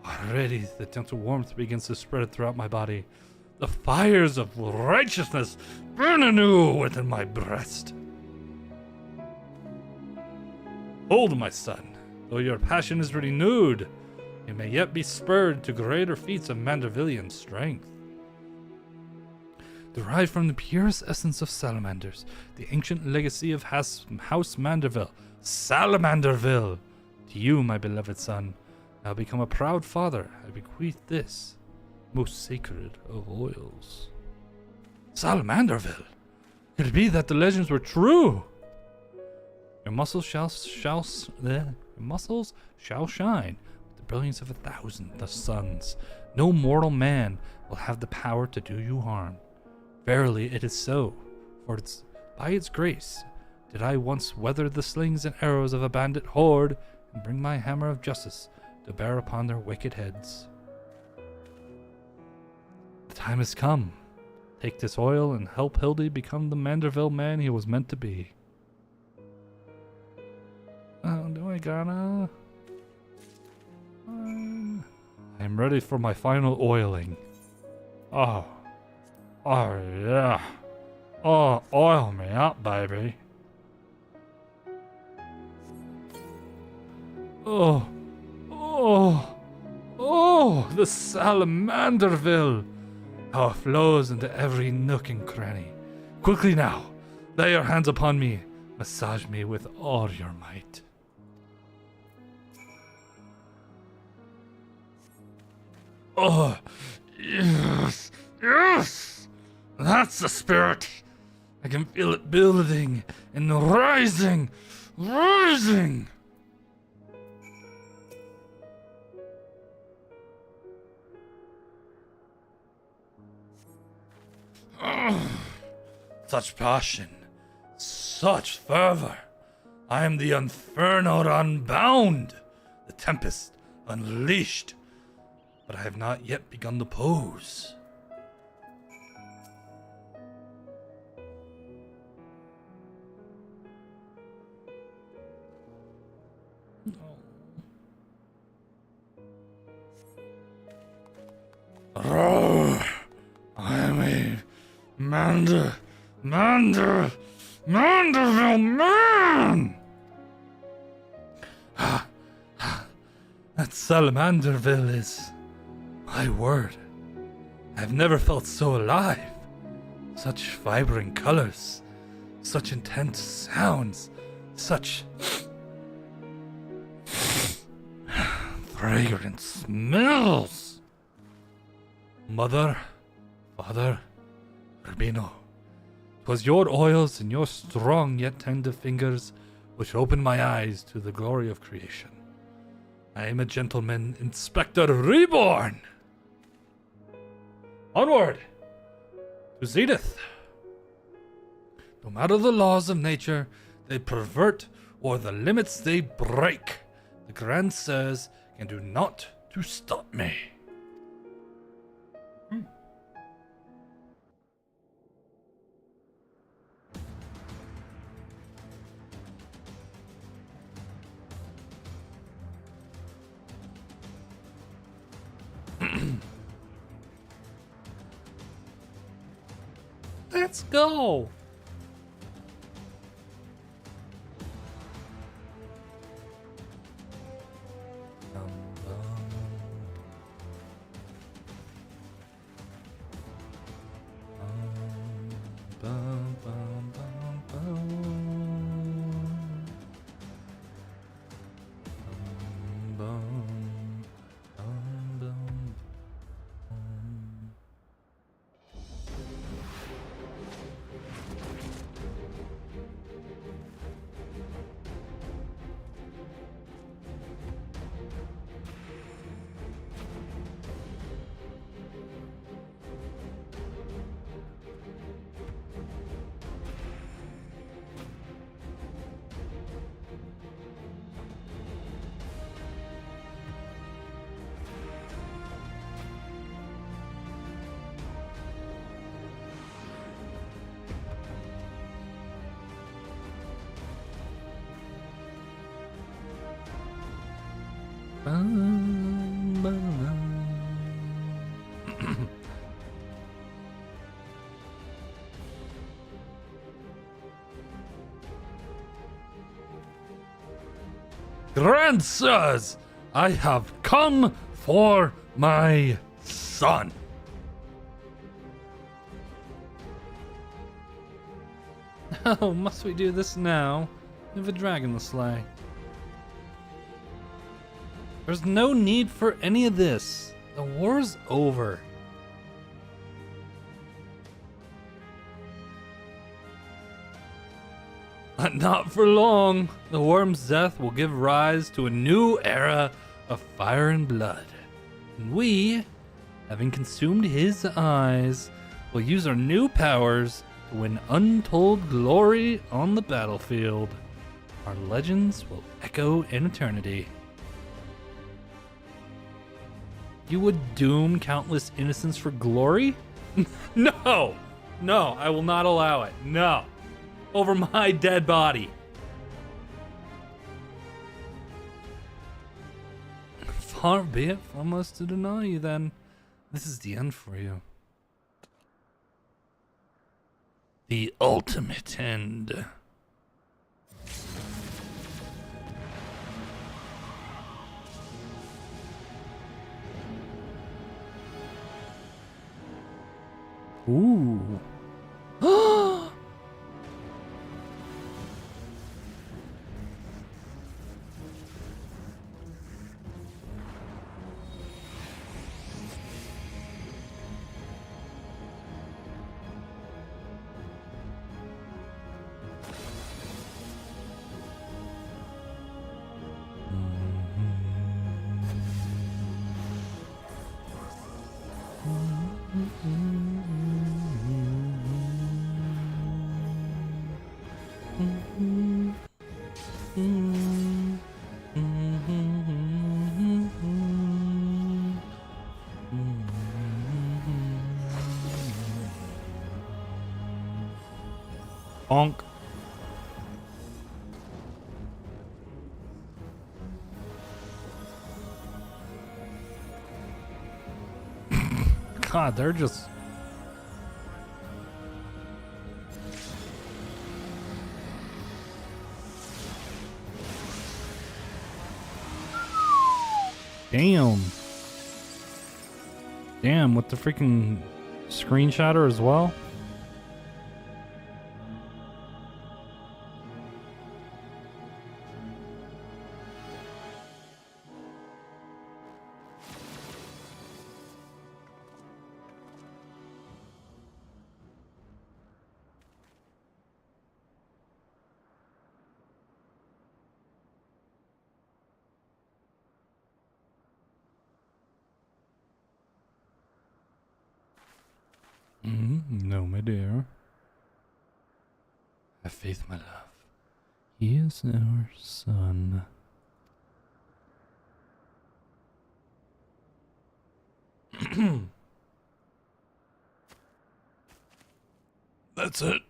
Already the gentle warmth begins to spread throughout my body. The fires of righteousness burn anew within my breast. Hold, my son, though your passion is renewed, you may yet be spurred to greater feats of Mandervillian strength. Derived from the purest essence of salamanders, the ancient legacy of House Manderville, Salamanderville. To you, my beloved son, now become a proud father, I bequeath this, most sacred of oils. Salamanderville? Could it be that the legends were true? Your muscles shall shine with the brilliance of 1,000 suns. No mortal man will have the power to do you harm. Verily it is so, for by its grace did I once weather the slings and arrows of a bandit horde and bring my hammer of justice to bear upon their wicked heads. The time has come. Take this oil and help Hildy become the Manderville man he was meant to be. Oh, do I gotta? I'm ready for my final oiling. Oh yeah. Oh, oil me up, baby. Oh, the Salamanderville. How it flows into every nook and cranny. Quickly now, lay your hands upon me. Massage me with all your might. Oh, yes. That's the spirit. I can feel it building and rising. Such passion, such fervor. I am the Inferno unbound, the Tempest unleashed, but I have not yet begun the pose. Roar! I am a Manderville man! That Salamanderville is my word. I've never felt so alive. Such vibrant colors, such intense sounds, such fragrant smells. Mother, Father, Rubino, 'twas your oils and your strong yet tender fingers which opened my eyes to the glory of creation. I am a gentleman, Inspector Reborn. Onward to Zenith. No matter the laws of nature they pervert or the limits they break, the Grand Sirs can do naught to stop me. Let's go. Grand Sirs, I have come for my son. Oh, must we do this now? We have a dragon to slay. There's no need for any of this. The war's over. But not for long. The worm's death will give rise to a new era of fire and blood. And we, having consumed his eyes, will use our new powers to win untold glory on the battlefield. Our legends will echo in eternity. You would doom countless innocents for glory? No! No, I will not allow it. No. Over my dead body. Far be it from us to deny you then. This is the end for you. The ultimate end. Ooh. Bonk. God, they're just... Damn. Damn, with the freaking screenshotter as well. No, my dear. Have faith, my love. He is our son. That's it.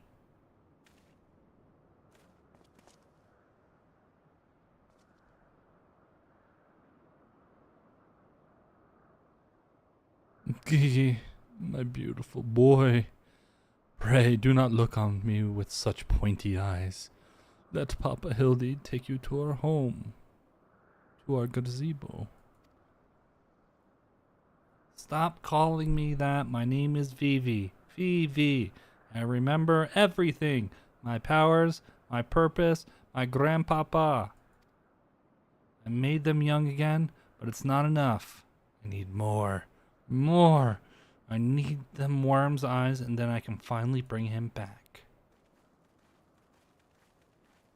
Gigi, my beautiful boy. Pray do not look on me with such pointy eyes. Let Papa Hildy take you to our home, to our gazebo. Stop calling me that. My name is Vivi. Vivi. I remember everything. My powers, my purpose, my grandpapa. I made them young again, but it's not enough. I need more. More. I need them worm's eyes, and then I can finally bring him back.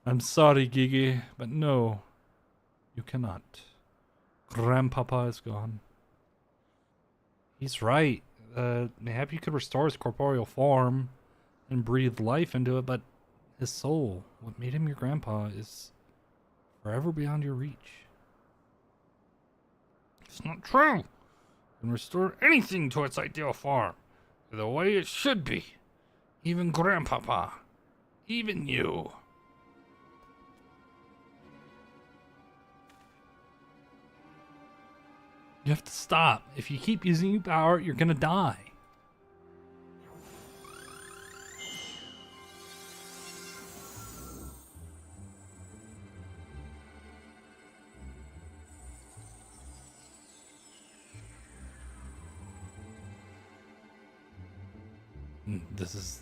I'm sorry, Gigi, but no. You cannot. Grandpapa is gone. He's right. Maybe you could restore his corporeal form and breathe life into it, but his soul, what made him your grandpa, is forever beyond your reach. It's not true. And restore anything to its ideal form, the way it should be. Even grandpapa. Even you. You have to stop. If you keep using your power, you're gonna die. This is...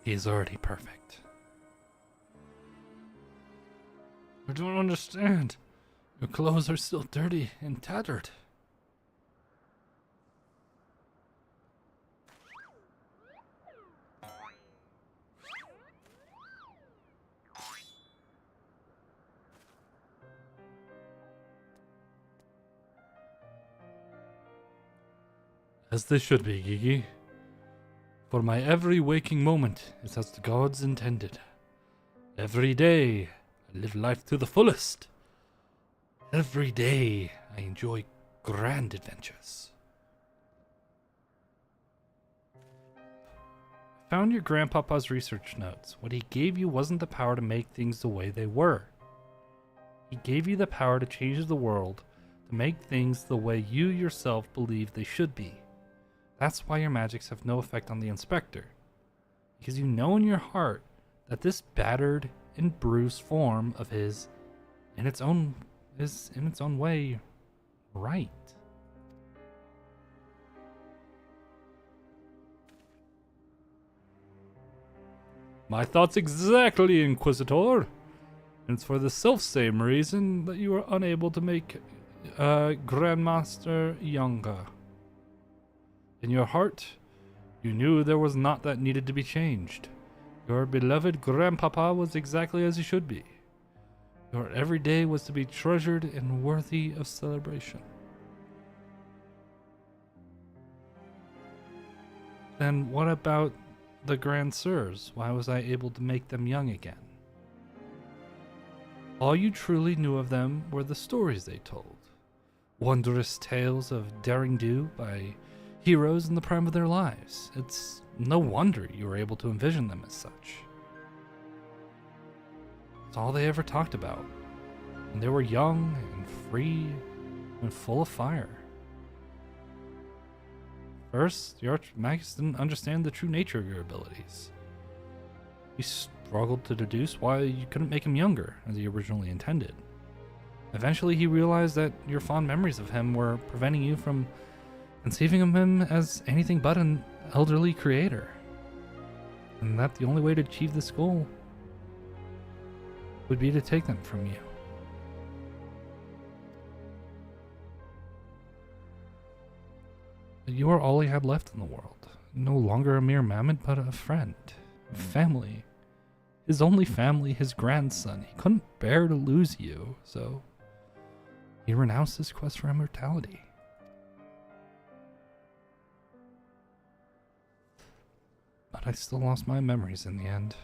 He is already perfect. I don't understand. Your clothes are still dirty and tattered. As they should be, Gigi. For my every waking moment is as the gods intended. Every day, I live life to the fullest. Every day, I enjoy grand adventures. I found your grandpapa's research notes. What he gave you wasn't the power to make things the way they were. He gave you the power to change the world, to make things the way you yourself believe they should be. That's why your magics have no effect on the inspector. Because you know in your heart that this battered and bruised form of his is in its own way right. My thoughts exactly, Inquisitor. And it's for the self-same reason that you were unable to make Grandmaster younger. In your heart, you knew there was naught that needed to be changed. Your beloved grandpapa was exactly as he should be. Your every day was to be treasured and worthy of celebration. Then what about the Grand Sirs? Why was I able to make them young again? All you truly knew of them were the stories they told. Wondrous tales of daring do by heroes in the prime of their lives. It's no wonder you were able to envision them as such. It's all they ever talked about. And they were young and free and full of fire. First, the Archmagus didn't understand the true nature of your abilities. He struggled to deduce why you couldn't make him younger, as he originally intended. Eventually, he realized that your fond memories of him were preventing you from conceiving of him as anything but an elderly creator. And that the only way to achieve this goal would be to take them from you. But you are all he had left in the world. No longer a mere mammoth, but a friend, a family, his only family, his grandson. He couldn't bear to lose you, so he renounced his quest for immortality. But I still lost my memories in the end.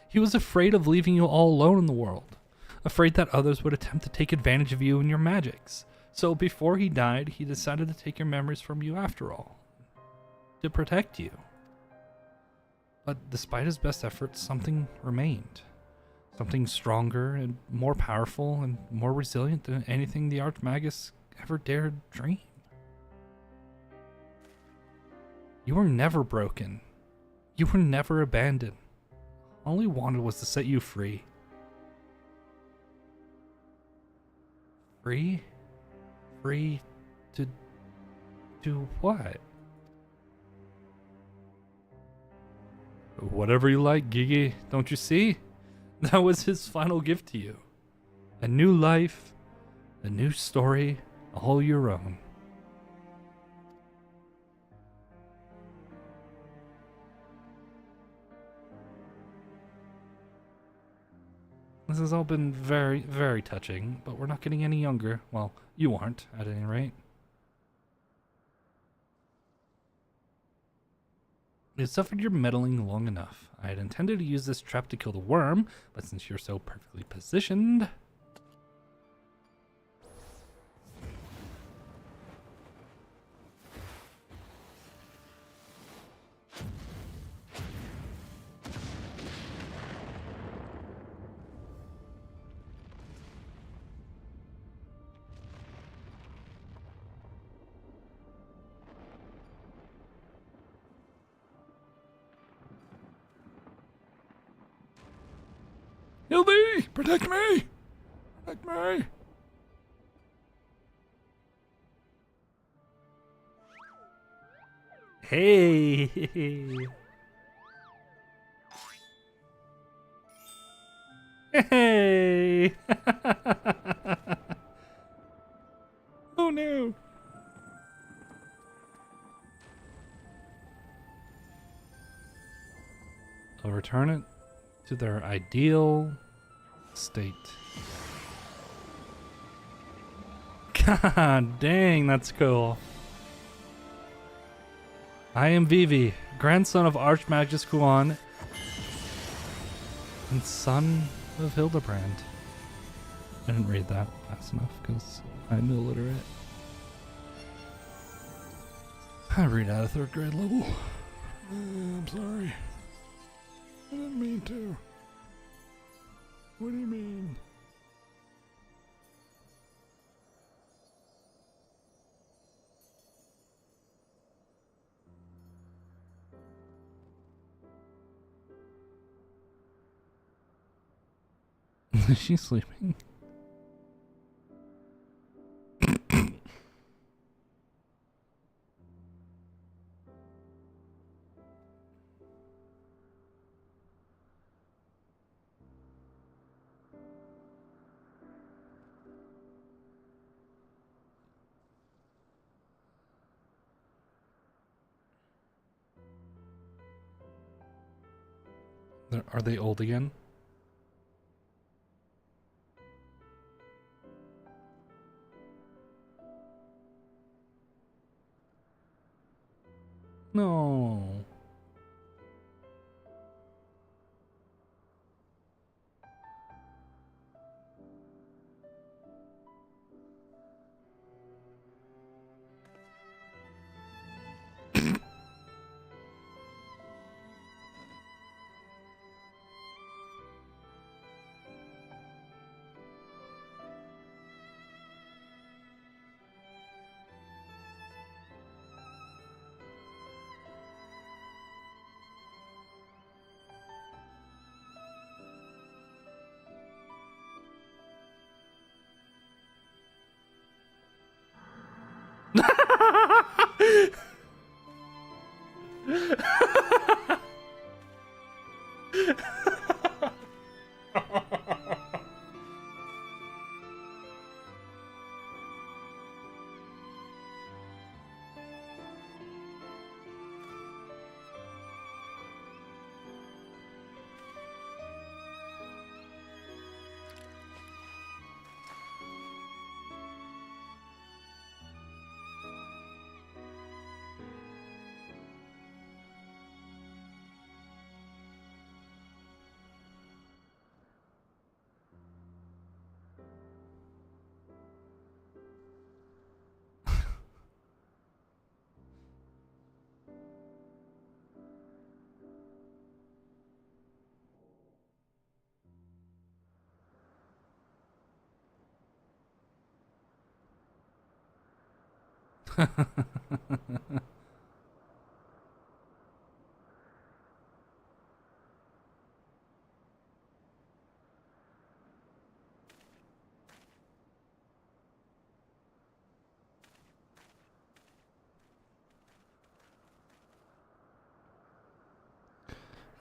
He was afraid of leaving you all alone in the world, afraid that others would attempt to take advantage of you and your magics. So before he died, he decided to take your memories from you after all, to protect you. But despite his best efforts, something remained. Something stronger and more powerful and more resilient than anything the Archmagus ever dared dream. You were never broken. You were never abandoned. All he wanted was to set you free. Free? Free to do what? Whatever you like, Gigi, don't you see? That was his final gift to you. A new life, a new story, all your own. This has all been very, very touching, but we're not getting any younger. Well, you aren't, at any rate. You suffered your meddling long enough. I had intended to use this trap to kill the worm, but since you're so perfectly positioned... Hildy! Protect me! Protect me! Hey! Hey! Oh no! I'll return it to their ideal state. God dang, that's cool. I am Vivi, grandson of Archmagus Kuan and son of Hildibrand. I didn't read that fast enough because I'm illiterate. I read at a 3rd grade level. I'm sorry. I didn't mean to. What do you mean? Is she sleeping? Are they old again? No.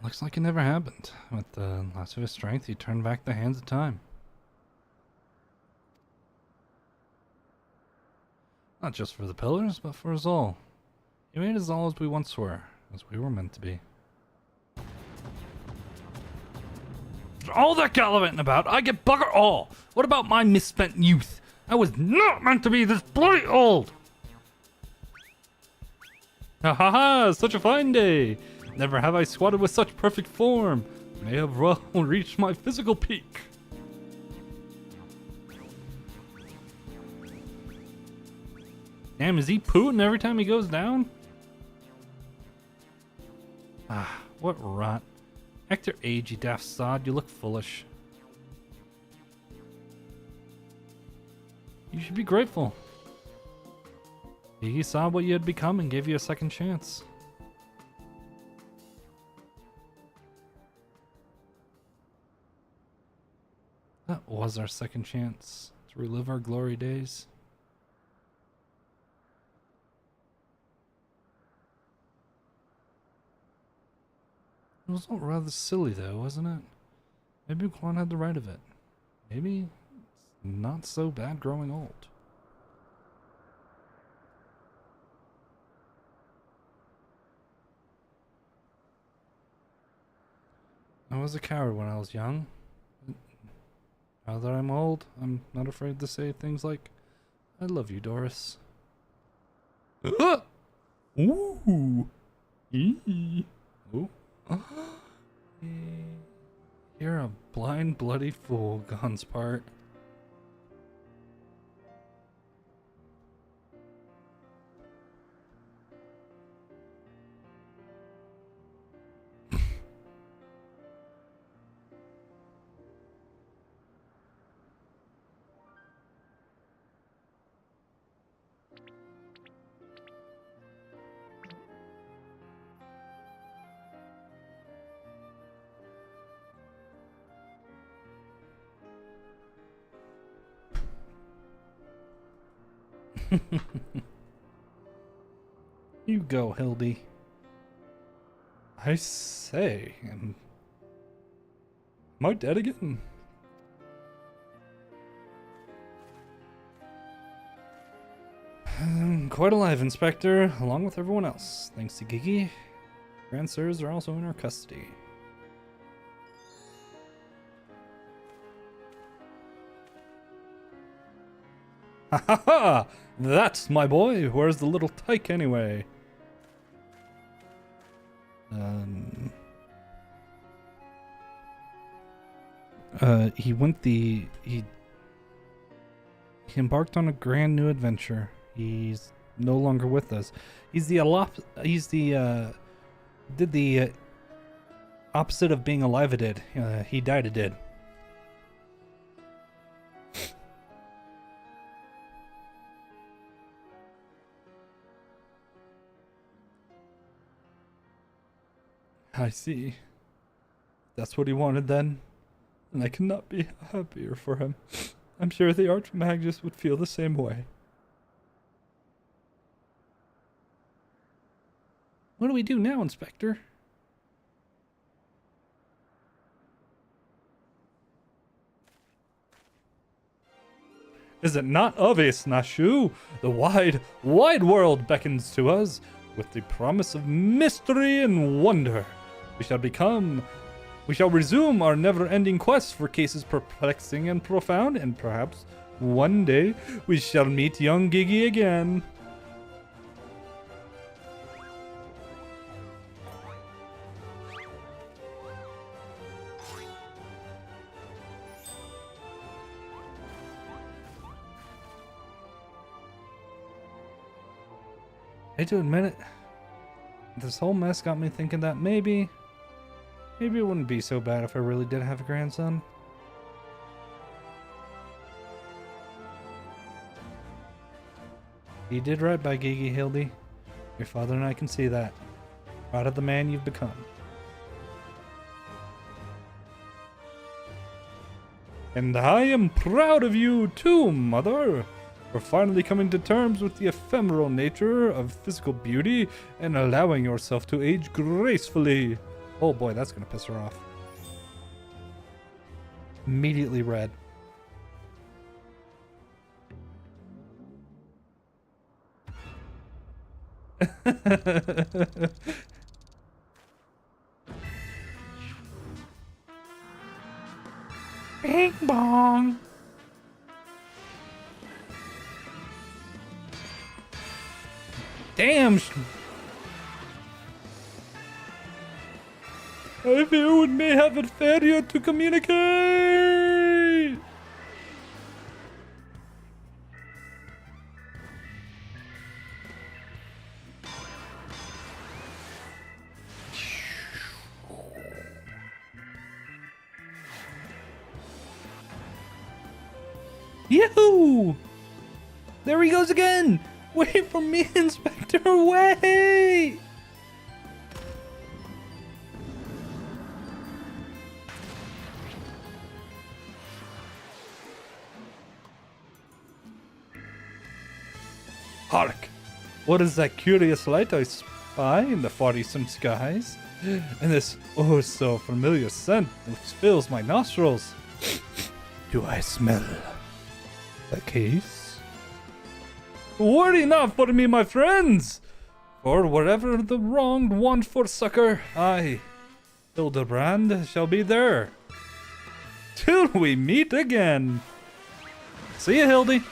Looks like it never happened. With the last of his strength, he turned back the hands of time. Not just for the pillars, but for us all. He made us all as we once were, as we were meant to be. All that gallivanting about, I get bugger all. What about my misspent youth? I was not meant to be this bloody old. Ha ha ha, such a fine day. Never have I squatted with such perfect form. May have well reached my physical peak. Damn, is he pooting every time he goes down? Ah, what rot. Act your age, you daft sod. You look foolish. You should be grateful. He saw what you had become and gave you a second chance. That was our second chance to relive our glory days. It was all rather silly though, wasn't it? Maybe Quan had the right of it. Maybe it's not so bad growing old. I was a coward when I was young. Now that I'm old, I'm not afraid to say things like, I love you, Doris. Ooh. Eee. Ooh. You're a blind, bloody fool, Gon's part. You go, Hildy. I say, am I dead again? Quite alive, Inspector, along with everyone else. Thanks to Gigi. Grand Sirs are also in our custody. Ha ha ha! That's my boy! Where's the little tyke anyway? He embarked on a grand new adventure. He's no longer with us. He's the opposite of being alive a did. He died a did. I see. That's what he wanted then, and I cannot be happier for him. I'm sure the Archmagus would feel the same way. What do we do now, Inspector? Is it not obvious, Nashu? The wide, wide world beckons to us with the promise of mystery and wonder. We shall resume our never-ending quest for cases perplexing and profound, and perhaps one day we shall meet young Gigi again. I hate to admit it, this whole mess got me thinking that maybe it wouldn't be so bad if I really did have a grandson. You did right by Gigi, Hildy. Your father and I can see that. Proud of the man you've become. And I am proud of you too, Mother, for finally coming to terms with the ephemeral nature of physical beauty and allowing yourself to age gracefully. Oh boy, that's gonna piss her off. Immediately red. Bing bong. Damn. If you may have a failure to communicate. Yahoo! There he goes again! Wait for me, Inspector! Wait! Hark! What is that curious light I spy in the far eastern skies? And this oh so familiar scent which fills my nostrils. Do I smell the case? Worry not for me, my friends! For wherever the wronged want for succor, I, Hildibrand, shall be there. Till we meet again. See ya, Hildy.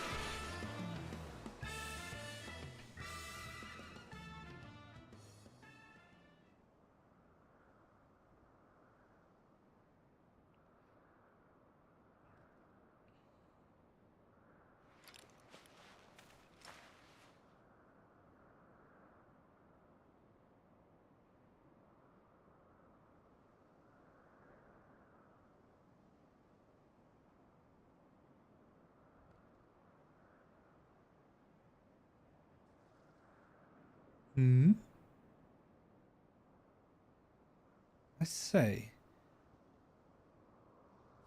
I say,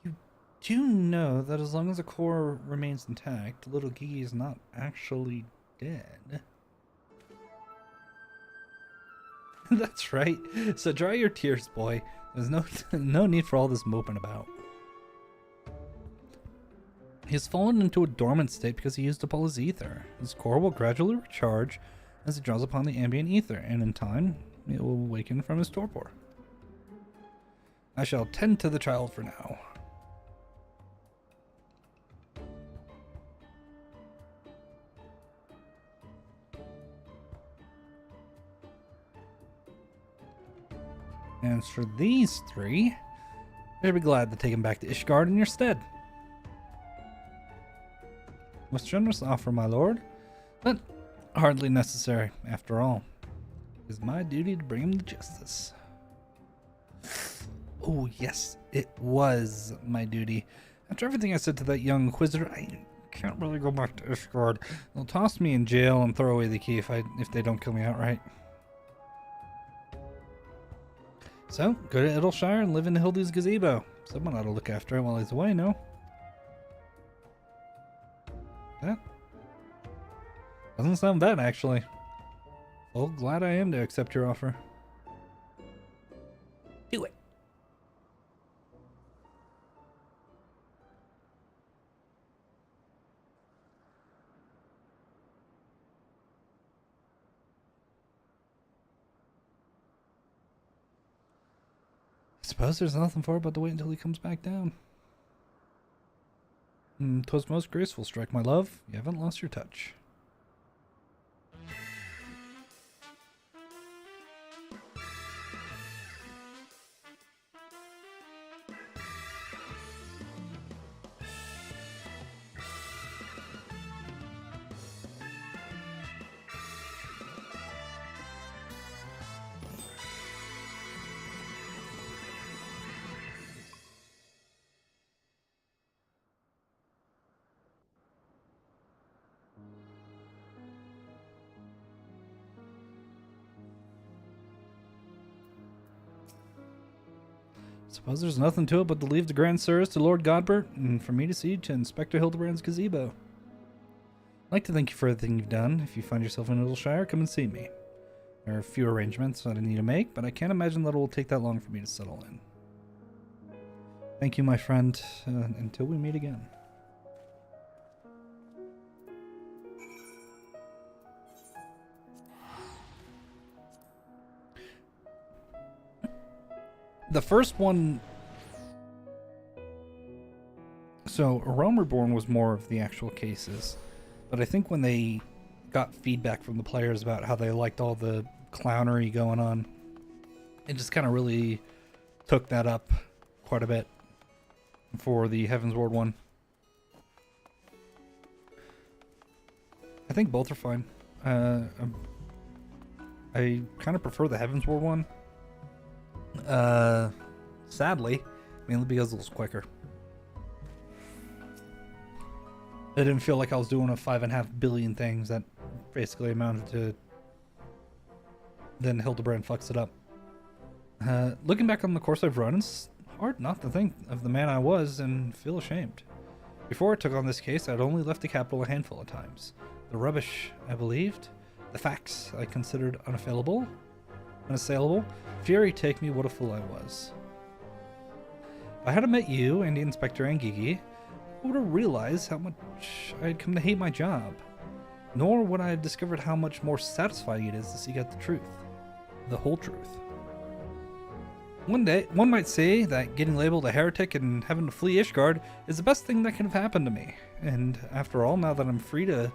you do know that as long as the core remains intact, little Gigi is not actually dead. That's right. So dry your tears, boy. There's no need for all this moping about. He has fallen into a dormant state because he used up all his ether. His core will gradually recharge as it draws upon the ambient ether, and in time, it will awaken from his torpor. I shall tend to the child for now. And as for these three, I'd be glad to take him back to Ishgard in your stead. Most generous offer, my lord, but hardly necessary, after all. It is my duty to bring him to justice. Oh, yes, it was my duty. After everything I said to that young inquisitor, I can't really go back to Ishgard. They'll toss me in jail and throw away the key if they don't kill me outright. So, go to Edelshire and live in Hildy's gazebo. Someone ought to look after him while he's away, no? That doesn't sound bad, actually. Well, glad I am to accept your offer. Do it. I suppose there's nothing for it but to wait until he comes back down. 'Twas most graceful strike, my love. You haven't lost your touch. Suppose there's nothing to it but to leave the grand sirs to Lord Godbert, and for me to see to Inspector Hildibrand's gazebo. I'd like to thank you for everything you've done. If you find yourself in Littleshire, come and see me. There are a few arrangements that I need to make, but I can't imagine that it will take that long for me to settle in. Thank you, my friend, until we meet again. The first one... So, A Realm Reborn was more of the actual cases. But I think when they got feedback from the players about how they liked all the clownery going on, it just kind of really took that up quite a bit for the Heavensward one. I think both are fine. I kind of prefer the Heavensward one. Sadly, mainly because it was quicker. It didn't feel like I was doing a 5.5 billion things that basically amounted to... Then Hildibrand fucks it up. Looking back on the course I've run, it's hard not to think of the man I was and feel ashamed. Before I took on this case, I'd only left the capital a handful of times. The rubbish I believed, the facts I considered unassailable. Fury take me, what a fool I was. If I hadn't met you and the Inspector and Gigi, I would have realized how much I had come to hate my job. Nor would I have discovered how much more satisfying it is to seek out the truth. The whole truth. One day, one might say that getting labeled a heretic and having to flee Ishgard is the best thing that could have happened to me. And after all, now that I'm free to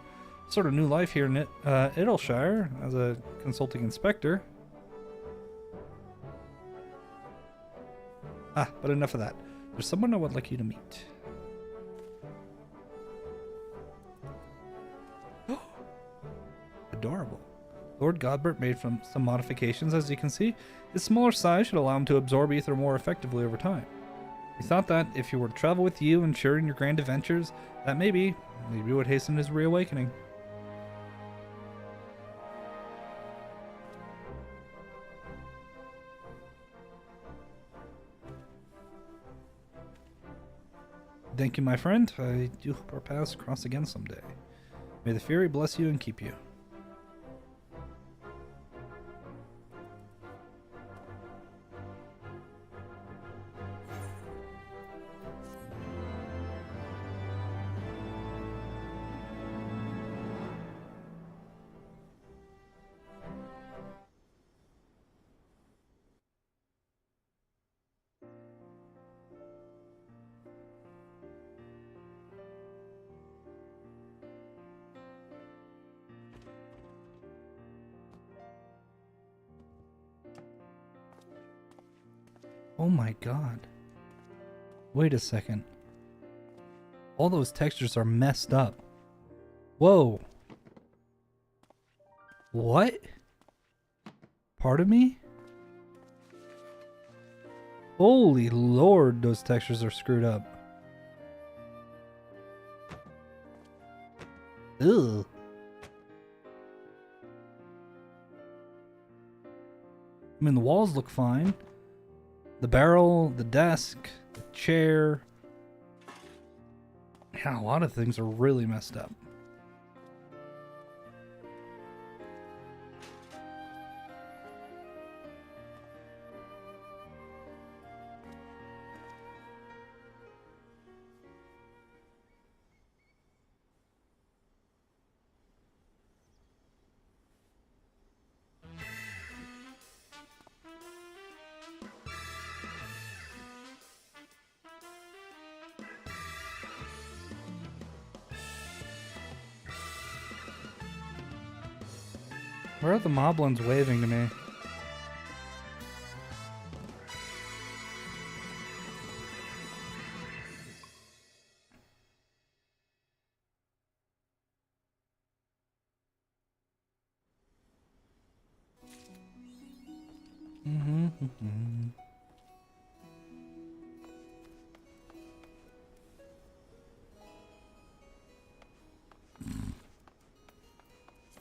start a new life here in Littleshire as a consulting inspector... but enough of that. There's someone I would like you to meet. Adorable. Lord Godbert made some modifications, as you can see. His smaller size should allow him to absorb ether more effectively over time. He thought that if he were to travel with you and share in your grand adventures, that maybe it would hasten his reawakening. Thank you, my friend. I do hope our paths cross again someday. May the Fury bless you and keep you. Oh my god. Wait a second. All those textures are messed up. Whoa. What? Pardon me? Holy lord, those textures are screwed up. Ugh. I mean, the walls look fine. The barrel, the desk, the chair. Yeah, a lot of things are really messed up. Where are the moblins waving to me?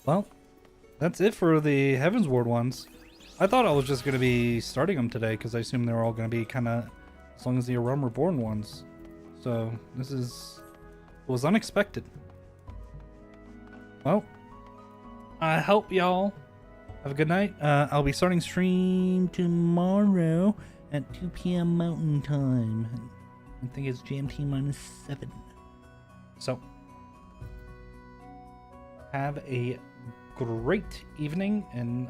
Well, that's it for the Heavensward ones. I thought I was just going to be starting them today because I assumed they were all going to be kind of as long as the Realm Reborn ones. So this was unexpected. Well, I hope y'all have a good night. I'll be starting stream tomorrow at 2 p.m. Mountain Time. I think it's GMT -7. So, have a great evening, and